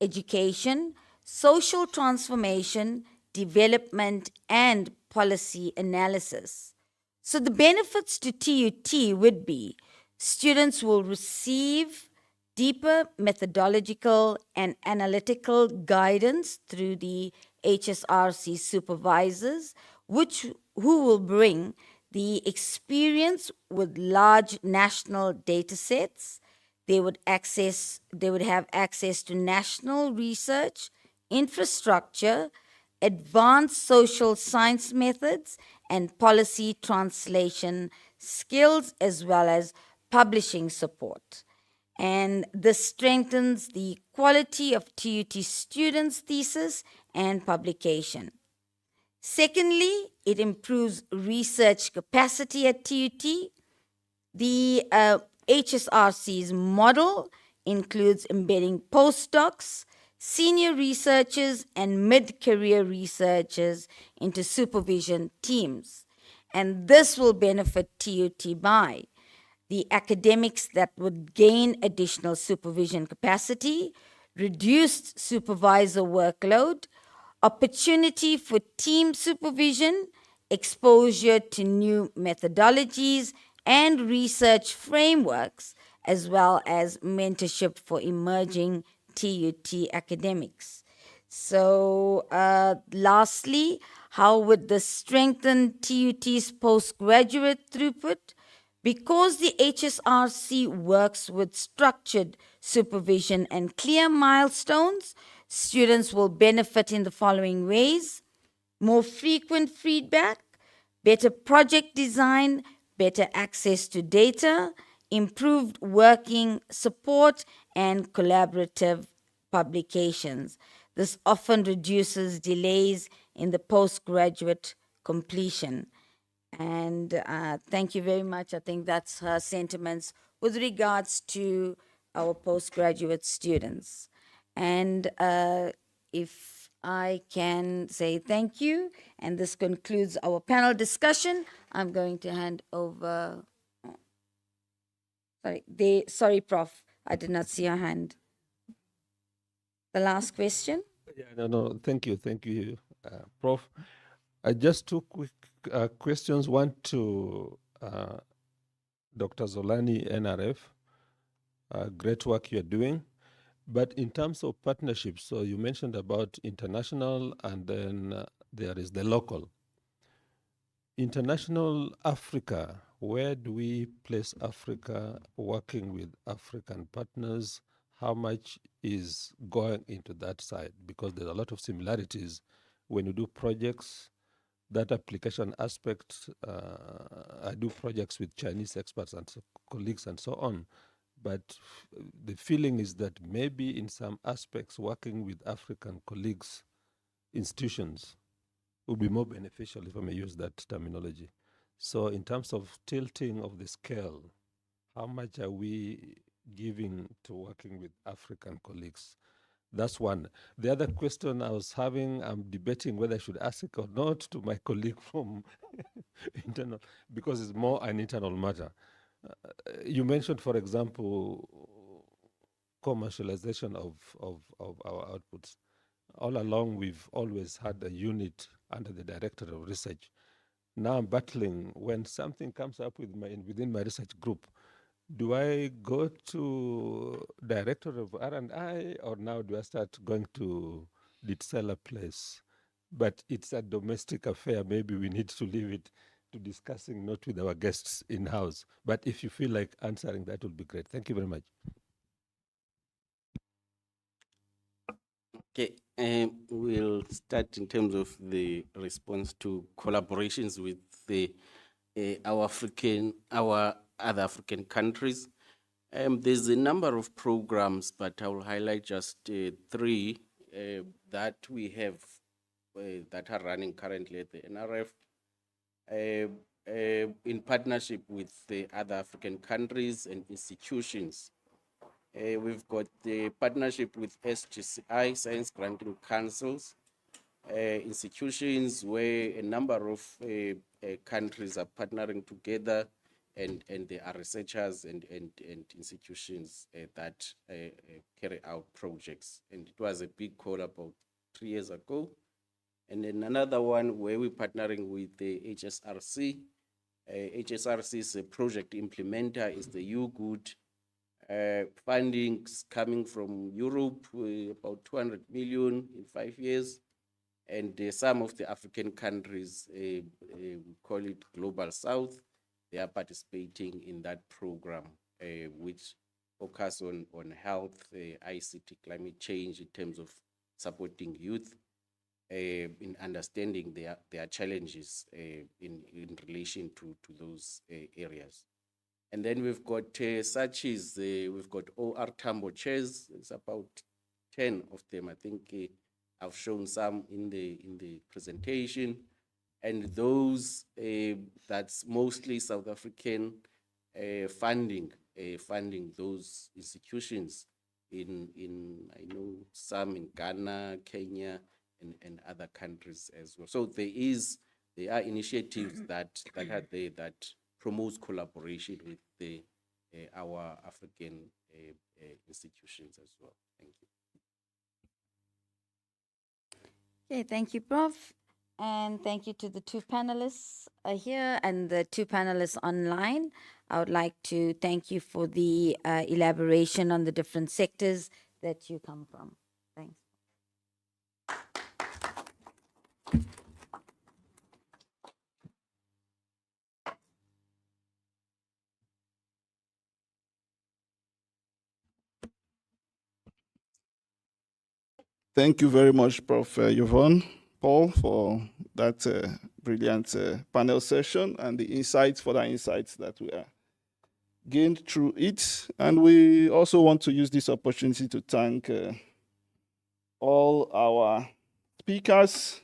education, social transformation, development, and policy analysis. So the benefits to TUT would be students will receive deeper methodological and analytical guidance through the HSRC supervisors, who will bring the experience with large national data sets. They would have access to national research, infrastructure, advanced social science methods, and policy translation skills, as well as publishing support. And this strengthens the quality of TUT students' thesis and publication. Secondly, it improves research capacity at TUT. The HSRC's model includes embedding postdocs, senior researchers, and mid-career researchers into supervision teams. And this will benefit TUT by the academics that would gain additional supervision capacity, reduced supervisor workload, opportunity for team supervision, exposure to new methodologies and research frameworks, as well as mentorship for emerging TUT academics. So lastly, how would this strengthen TUT's postgraduate throughput? Because the HSRC works with structured supervision and clear milestones, students will benefit in the following ways: more frequent feedback, better project design, better access to data, improved working support, and collaborative publications. This often reduces delays in the postgraduate completion. And thank you very much. I think that's her sentiments with regards to our postgraduate students. And if I can say thank you, and this concludes our panel discussion, I'm going to hand over. Sorry, Prof. I did not see your hand. The last question. Yeah, no, thank you, Prof. Just two quick questions. One to Dr. Zolani, NRF. Great work you're doing. But in terms of partnerships, so you mentioned about international and then there is the local. International Africa, where do we place Africa working with African partners? How much is going into that side? Because there's a lot of similarities when you do projects, that application aspect. I do projects with Chinese experts and colleagues and so on. But the feeling is that maybe in some aspects, working with African colleagues, institutions, would be more beneficial, if I may use that terminology. So in terms of tilting of the scale, how much are we giving to working with African colleagues? That's one. The other question I was having, I'm debating whether I should ask it or not to my colleague from internal, because it's more an internal matter. You mentioned, for example, commercialization of our outputs. All along, we've always had a unit under the Director of Research. Now I'm battling when something comes up within my research group. Do I go to Director of R&I, or now do I start going to the seller place? But it's a domestic affair. Maybe we need to leave it to discussing, not with our guests in-house. But if you feel like answering, that would be great. Thank you very much. Okay, we'll start in terms of the response to collaborations with our other African countries. There's a number of programs, but I will highlight just three that we have that are running currently at the NRF in partnership with the other African countries and institutions. We've got the partnership with SGCI, Science Granting Councils, institutions where a number of countries are partnering together, and there are researchers and institutions that carry out projects. And it was a big call about 3 years ago. And then another one where we're partnering with the HSRC. HSRC is a project implementer, is the UGood. Fundings coming from Europe, about 200 million in 5 years. And some of the African countries, we call it Global South, they are participating in that program, which focus on health, ICT, climate change in terms of supporting youth in understanding their challenges in relation to those areas. And then we've got such as we've got OR Tambo chairs. It's about 10 of them. I think I've shown some in the presentation, and those that's mostly South African funding those institutions in I know some in Ghana, Kenya, and other countries as well. So there are initiatives that are there that promotes collaboration with our African institutions as well. Thank you. Okay, thank you, Prof. And thank you to the two panelists here and the two panelists online. I would like to thank you for the elaboration on the different sectors that you come from. Thanks. Thank you very much, Prof. Yvonne, Paul, for that brilliant panel session and the insights that we are gained through it. And we also want to use this opportunity to thank all our speakers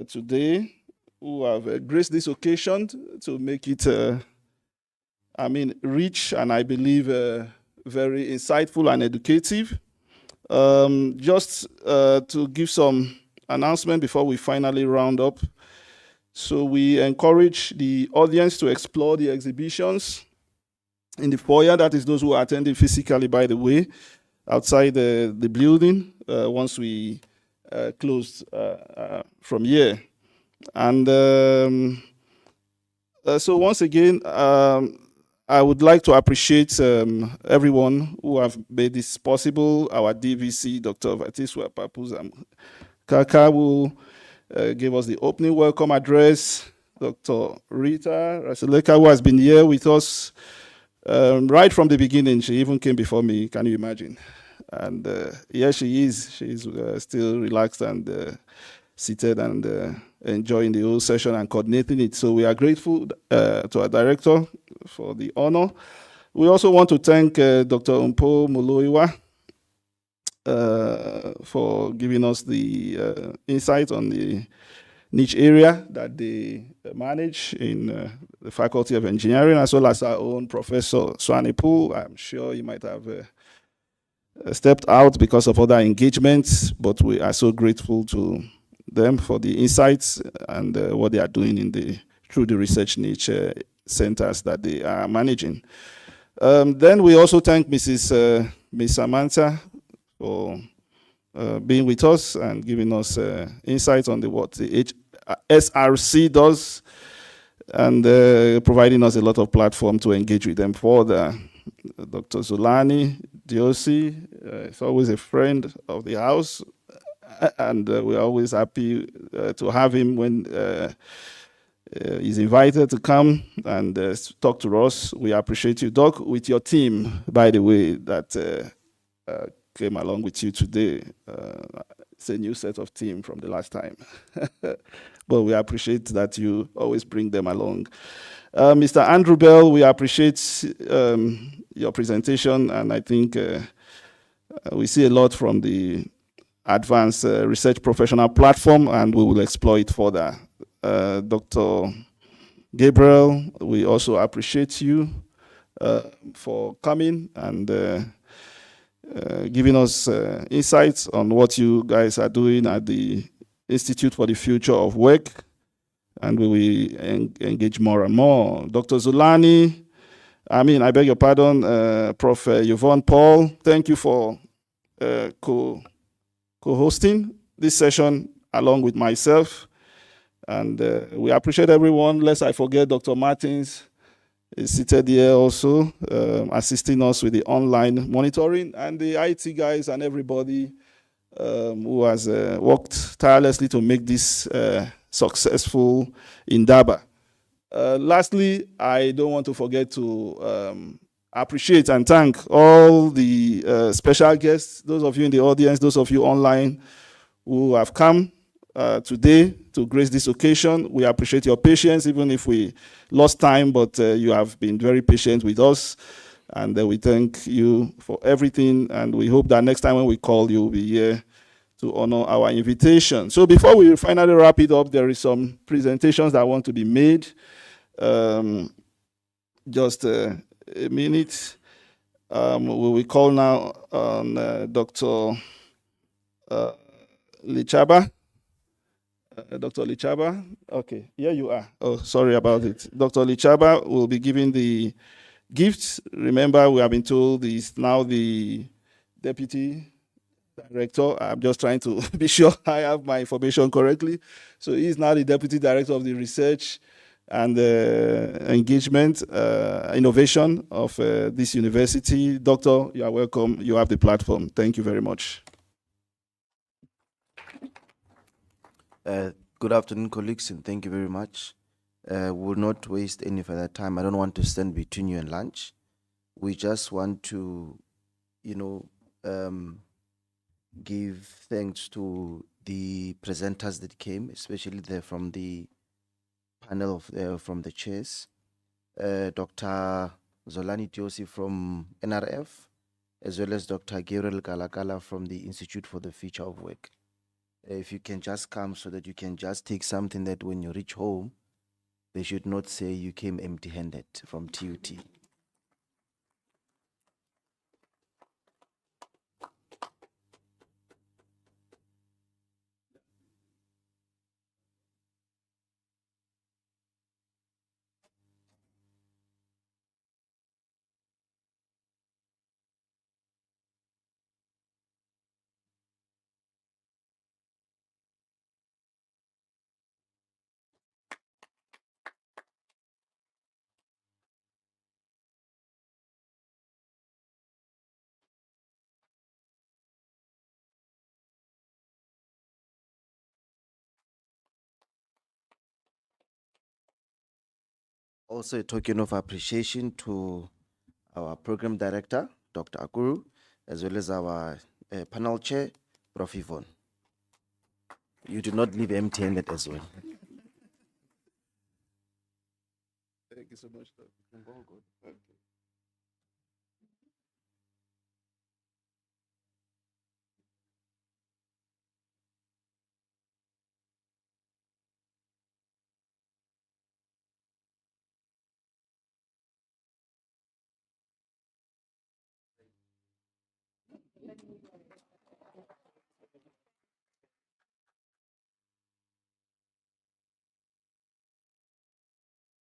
today who have graced this occasion to make it, rich and I believe very insightful and educative. Just to give some announcement before we finally round up. So we encourage the audience to explore the exhibitions in the foyer. That is those who are attending physically, by the way, outside the building once we close from here. And so once again, I I would like to appreciate everyone who have made this possible. Our DVC, Dr. Vatiswa Papuzam Kaka, who gave us the opening welcome address. Dr. Rita Raseleka, who has been here with us right from the beginning. She even came before me, can you imagine? And here she is. She's still relaxed and seated and enjoying the whole session and coordinating it. So we are grateful to our director for the honor. We also want to thank Dr. Umpo Moloiwa for giving us the insight on the niche area that they manage in the Faculty of Engineering, as well as our own Professor Swanipu. I'm sure you might have stepped out because of other engagements, but we are so grateful to them for the insights and what they are doing through the research niche centers that they are managing. Then we also thank Miss Samantha for being with us and giving us insights on what the SRC does and providing us a lot of platform to engage with them further. Dr. Zulani Diosi is always a friend of the house, and we're always happy to have him when he's invited to come and talk to us. We appreciate you, Doc, with your team, by the way, that came along with you today. It's a new set of team from the last time. But we appreciate that you always bring them along. Mr. Andrew Bell, we appreciate your presentation, and I think we see a lot from the Advanced Research Professional Platform, and we will explore it further. Dr. Gabriel, we also appreciate you for coming and giving us insights on what you guys are doing at the Institute for the Future of Work, and we will engage more and more. Dr. Zulani, I beg your pardon, Prof. Yvonne Paul, thank you for co-hosting this session along with myself. And we appreciate everyone. Lest I forget, Dr. Martins is seated here also, assisting us with the online monitoring, and the IT guys and everybody who has worked tirelessly to make this successful Indaba. Lastly, I don't want to forget to appreciate and thank all the special guests, those of you in the audience, those of you online who have come today to grace this occasion. We appreciate your patience, even if we lost time, but you have been very patient with us. And we thank you for everything. And we hope that next time when we call, you'll be here to honor our invitation. So before we finally wrap it up, there is some presentations that want to be made. Just a minute. We will call now on Dr. Lichaba. Dr. Lichaba, okay, here you are. Oh, sorry about it. Dr. Lichaba will be giving the gifts. Remember, we have been told he's now the deputy director. I'm just trying to be sure I have my information correctly. So he's now the deputy director of the research and engagement, innovation of this university. Doctor, you are welcome. You have the platform. Thank you very much. Good afternoon, colleagues, and thank you very much. We will not waste any further time. I don't want to stand between you and lunch. We just want to, give thanks to the presenters that came, especially from the panel from the chairs. Dr. Zolani Tiosi from NRF, as well as Dr. Gabriel Kalakala from the Institute for the Future of Work. If you can just come so that you can just take something that when you reach home, they should not say you came empty-handed from TUT. Also a token of appreciation to our program director, Dr. Akuru, as well as our panel chair, Prof. Yvonne. You do not leave empty-handed as well. Thank you so much, Doc. Okay.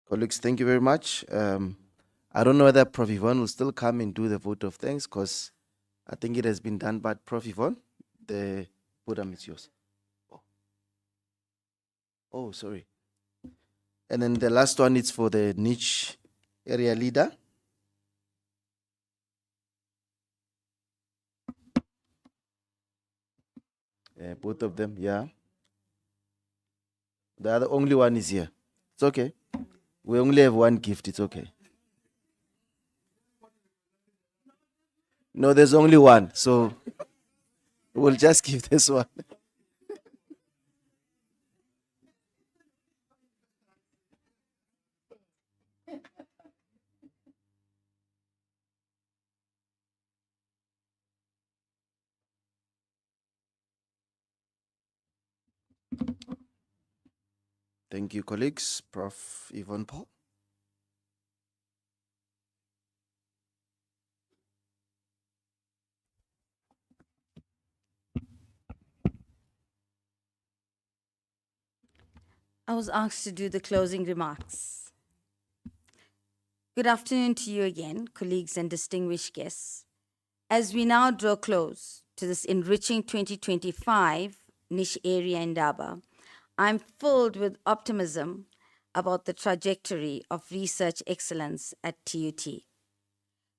Colleagues, thank you very much. I don't know whether Prof. Yvonne will still come and do the vote of thanks because I think it has been done by Prof. Yvonne. The podium is yours. Oh, sorry. And then the last one is for the niche area leader. Both of them, yeah. The other only one is here. It's okay. We only have one gift. It's okay. No, there's only one. So we'll just give this one. Thank you, colleagues. Prof. Yvonne Paul. I was asked to do the closing remarks. Good afternoon to you again, colleagues and distinguished guests. As we now draw close to this enriching 2025 niche area in Indaba, I'm filled with optimism about the trajectory of research excellence at TUT.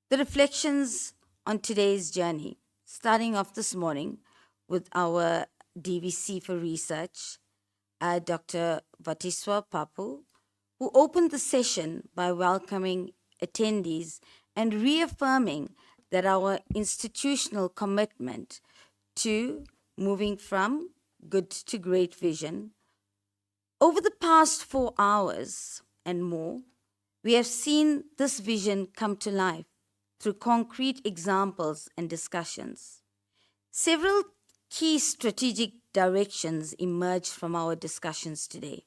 The reflections on today's journey, starting off this morning with our DVC for research, Dr. Vatiswa Papu, who opened the session by welcoming attendees and reaffirming that our institutional commitment to moving from good to great vision. Over the past 4 hours and more, we have seen this vision come to life through concrete examples and discussions. Several key strategic directions emerged from our discussions today.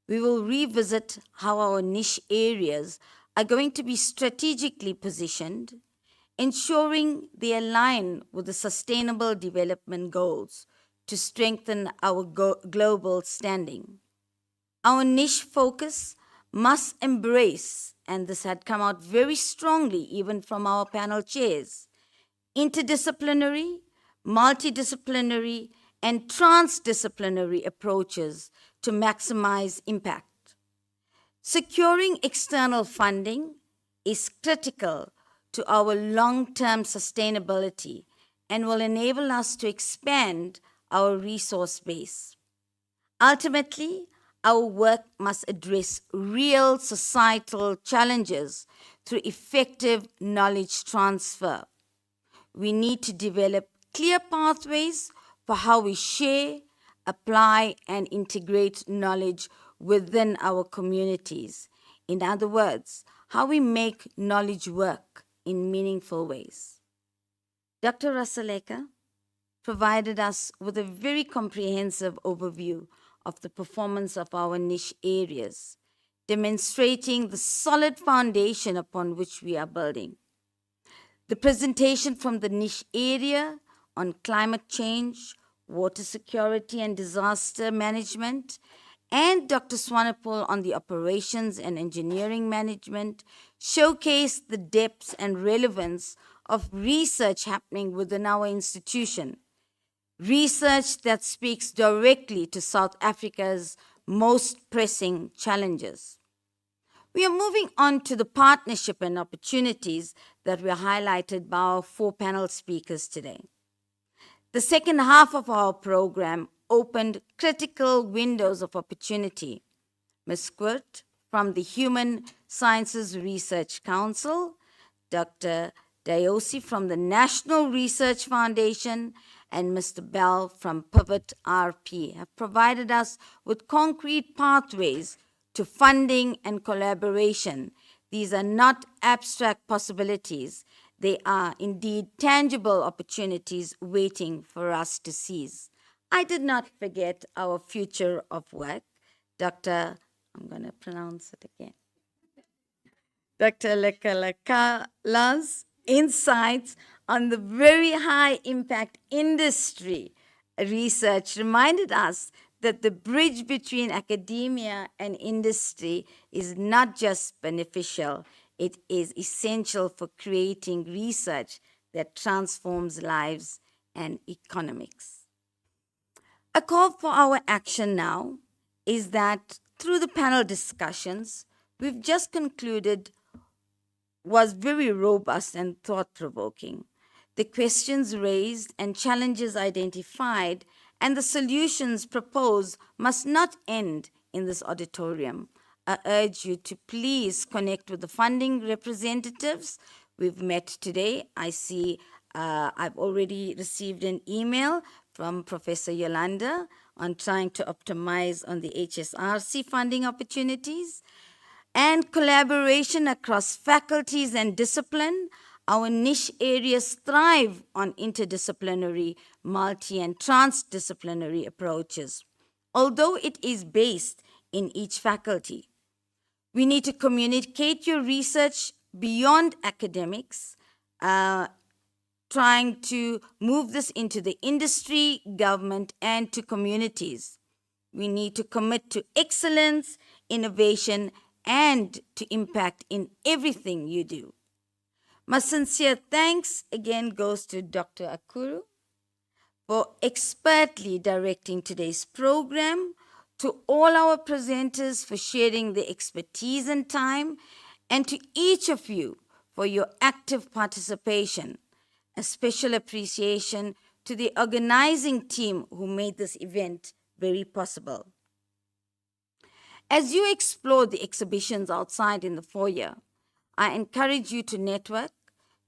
We will revisit how our niche areas are going to be strategically positioned, ensuring they align with the Sustainable Development Goals to strengthen our global standing. Our niche focus must embrace, and this had come out very strongly even from our panel chairs, interdisciplinary, multidisciplinary, and transdisciplinary approaches to maximize impact. Securing external funding is critical to our long-term sustainability and will enable us to expand our resource base. Ultimately, our work must address real societal challenges through effective knowledge transfer. We need to develop clear pathways for how we share, apply, and integrate knowledge within our communities. In other words, how we make knowledge work in meaningful ways. Dr. Rasaleka provided us with a very comprehensive overview of the performance of our niche areas, demonstrating the solid foundation upon which we are building. The presentation from the niche area on climate change, water security and disaster management, and Dr. Swanepoel on the operations and engineering management showcased the depth and relevance of research happening within our institution. Research that speaks directly to South Africa's most pressing challenges. We are moving on to the partnership and opportunities that were highlighted by our 4 panel speakers today. The second half of our program opened critical windows of opportunity. Ms. Quirt, from the Human Sciences Research Council, Dr. Dayosi from the National Research Foundation, and Mr. Bell from Pivot RP have provided us with concrete pathways to funding and collaboration. These are not abstract possibilities. They are indeed tangible opportunities waiting for us to seize. I did not forget our future of work. I'm going to pronounce it again. Dr. Lekalakala's insights on the very high impact industry research reminded us that the bridge between academia and industry is not just beneficial, it is essential for creating research that transforms lives and economics. A call for our action now is that through the panel discussions we've just concluded was very robust and thought-provoking. The questions raised and challenges identified and the solutions proposed must not end in this auditorium. I urge you to please connect with the funding representatives we've met today. I see I've already received an email from Professor Yolanda on trying to optimize on the HSRC funding opportunities and collaboration across faculties and discipline. Our niche areas thrive on interdisciplinary, multi- and transdisciplinary approaches, although it is based in each faculty. We need to communicate your research beyond academics, trying to move this into the industry, government, and to communities. We need to commit to excellence, innovation, and to impact in everything you do. My sincere thanks again goes to Dr. Akuru for expertly directing today's program, to all our presenters for sharing their expertise and time, and to each of you for your active participation. A special appreciation to the organizing team who made this event very possible. As you explore the exhibitions outside in the foyer, I encourage you to network,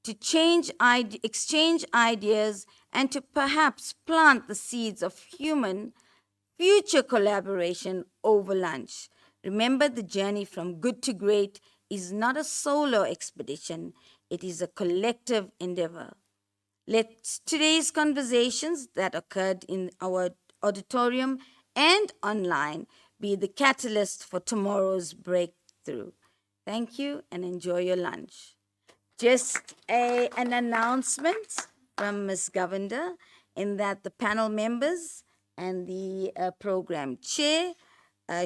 to exchange ideas, and to perhaps plant the seeds of human future collaboration over lunch. Remember, the journey from good to great is not a solo expedition, it is a collective endeavor. Let today's conversations that occurred in our auditorium and online be the catalyst for tomorrow's breakthrough. Thank you and enjoy your lunch. Just an announcement from Ms. Govender in that the panel members and the program chair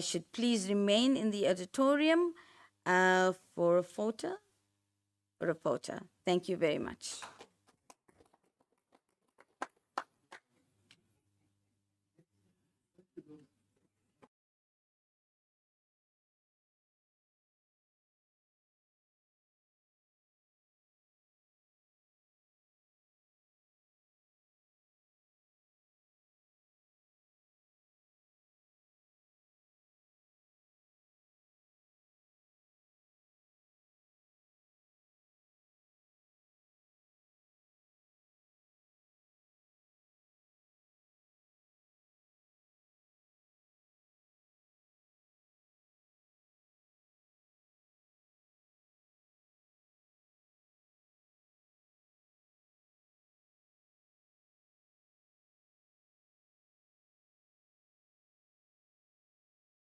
should please remain in the auditorium for a photo. Thank you very much.